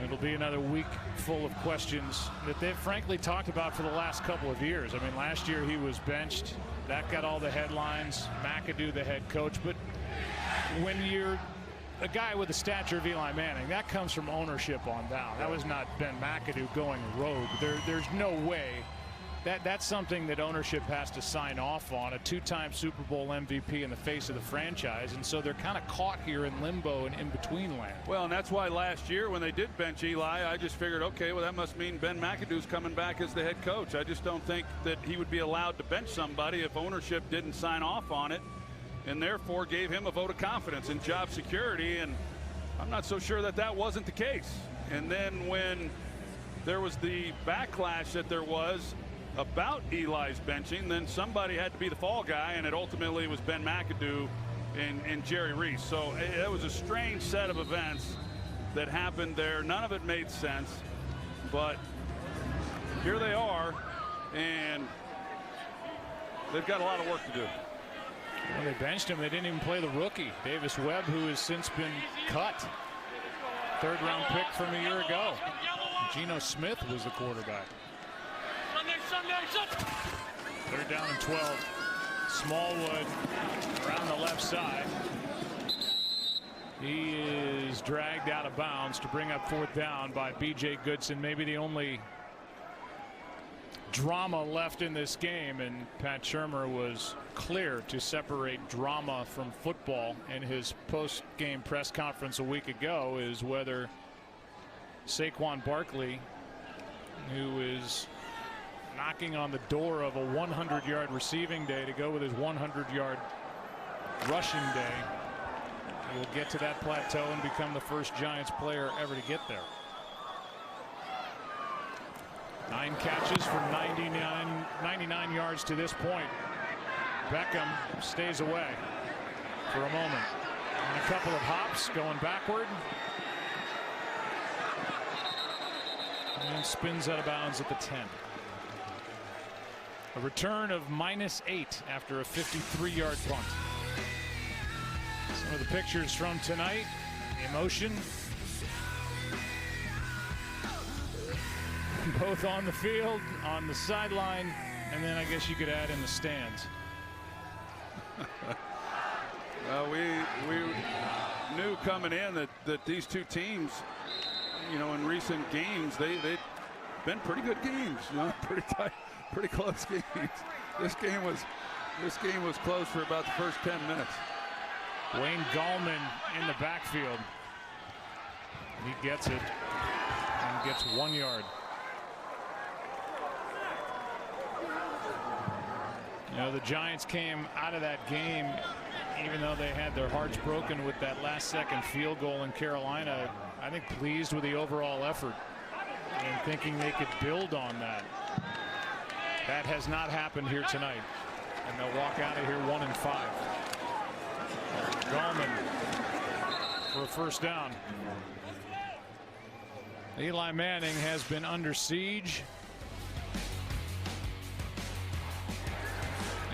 It'll be another week full of questions that they've frankly talked about for the last couple of years. I mean, last year he was benched. That got all the headlines. McAdoo, the head coach. But when you're a guy with the stature of Eli Manning, that comes from ownership on down. That was not Ben McAdoo going rogue. There's no way. That's something that ownership has to sign off on. A 2-time Super Bowl MVP in the face of the franchise, and so they're kind of caught here in limbo and in between land. Well, and that's why last year when they did bench Eli, I just figured, okay, well, that must mean Ben McAdoo's coming back as the head coach. I just don't think that he would be allowed to bench somebody if ownership didn't sign off on it, and therefore gave him a vote of confidence in job security. And I'm not so sure that wasn't the case. And then when there was the backlash that there was about Eli's benching, then somebody had to be the fall guy, and it ultimately was Ben McAdoo and Jerry Reese. So it was a strange set of events that happened there. None of it made sense, but here they are, and they've got a lot of work to do. When they benched him, they didn't even play the rookie, Davis Webb, who has since been cut. Third-round pick from a year ago. Geno Smith was the quarterback. Third down and 12. Smallwood around the left side. He is dragged out of bounds to bring up fourth down by B.J. Goodson. Maybe the only drama left in this game, and Pat Shurmur was clear to separate drama from football in his post-game press conference a week ago, is whether Saquon Barkley, who is knocking on the door of a 100-yard receiving day to go with his 100-yard rushing day. He will get to that plateau and become the first Giants player ever to get there. 9 catches for 99 yards to this point. Beckham stays away for a moment. And a couple of hops going backward. And spins out of bounds at the 10. A return of -8 after a 53-yard punt. Some of the pictures from tonight. Emotion. Both on the field, on the sideline, and then I guess you could add in the stands. Well, we knew coming in that these two teams, you know, in recent games, they've been pretty good games, you know, pretty tight, pretty close games. This game was close for about the first 10 minutes. Wayne Gallman in the backfield. He gets it and gets 1 yard. You know, the Giants came out of that game, even though they had their hearts broken with that last-second field goal in Carolina, I think pleased with the overall effort and thinking they could build on that. That has not happened here tonight, and they'll walk out of here 1-5. Gallman for a first down. Eli Manning has been under siege.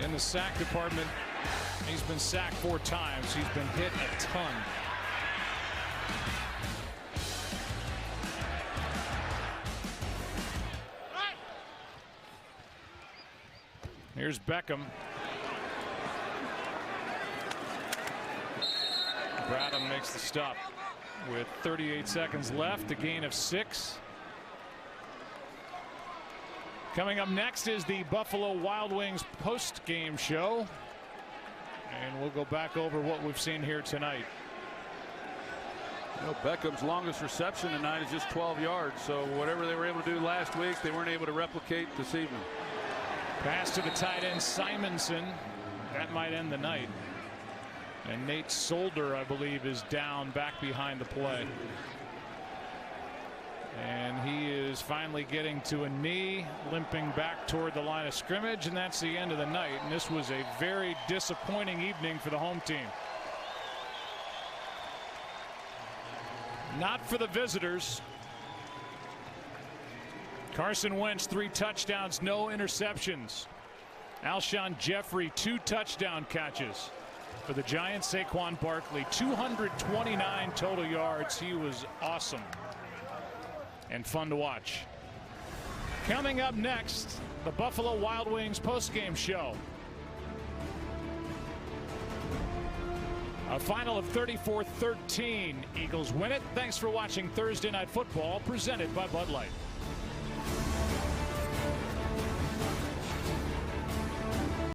In the sack department, he's been sacked 4 times. He's been hit a ton. Here's Beckham. Bradham makes the stop with 38 seconds left, a gain of 6. Coming up next is the Buffalo Wild Wings post-game show, and we'll go back over what we've seen here tonight. You know, Beckham's longest reception tonight is just 12 yards, so whatever they were able to do last week, they weren't able to replicate this evening. Pass to the tight end Simonson. That might end the night. And Nate Solder, I believe, is down back behind the play. And he is finally getting to a knee, limping back toward the line of scrimmage, and that's the end of the night. And this was a very disappointing evening for the home team. Not for the visitors. Carson Wentz, 3 touchdowns, no interceptions. Alshon Jeffrey, 2 touchdown catches. For the Giants, Saquon Barkley, 229 total yards. He was awesome and fun to watch. Coming up next, the Buffalo Wild Wings postgame show. A final of 34-13. Eagles win it. Thanks for watching Thursday Night Football, presented by Bud Light.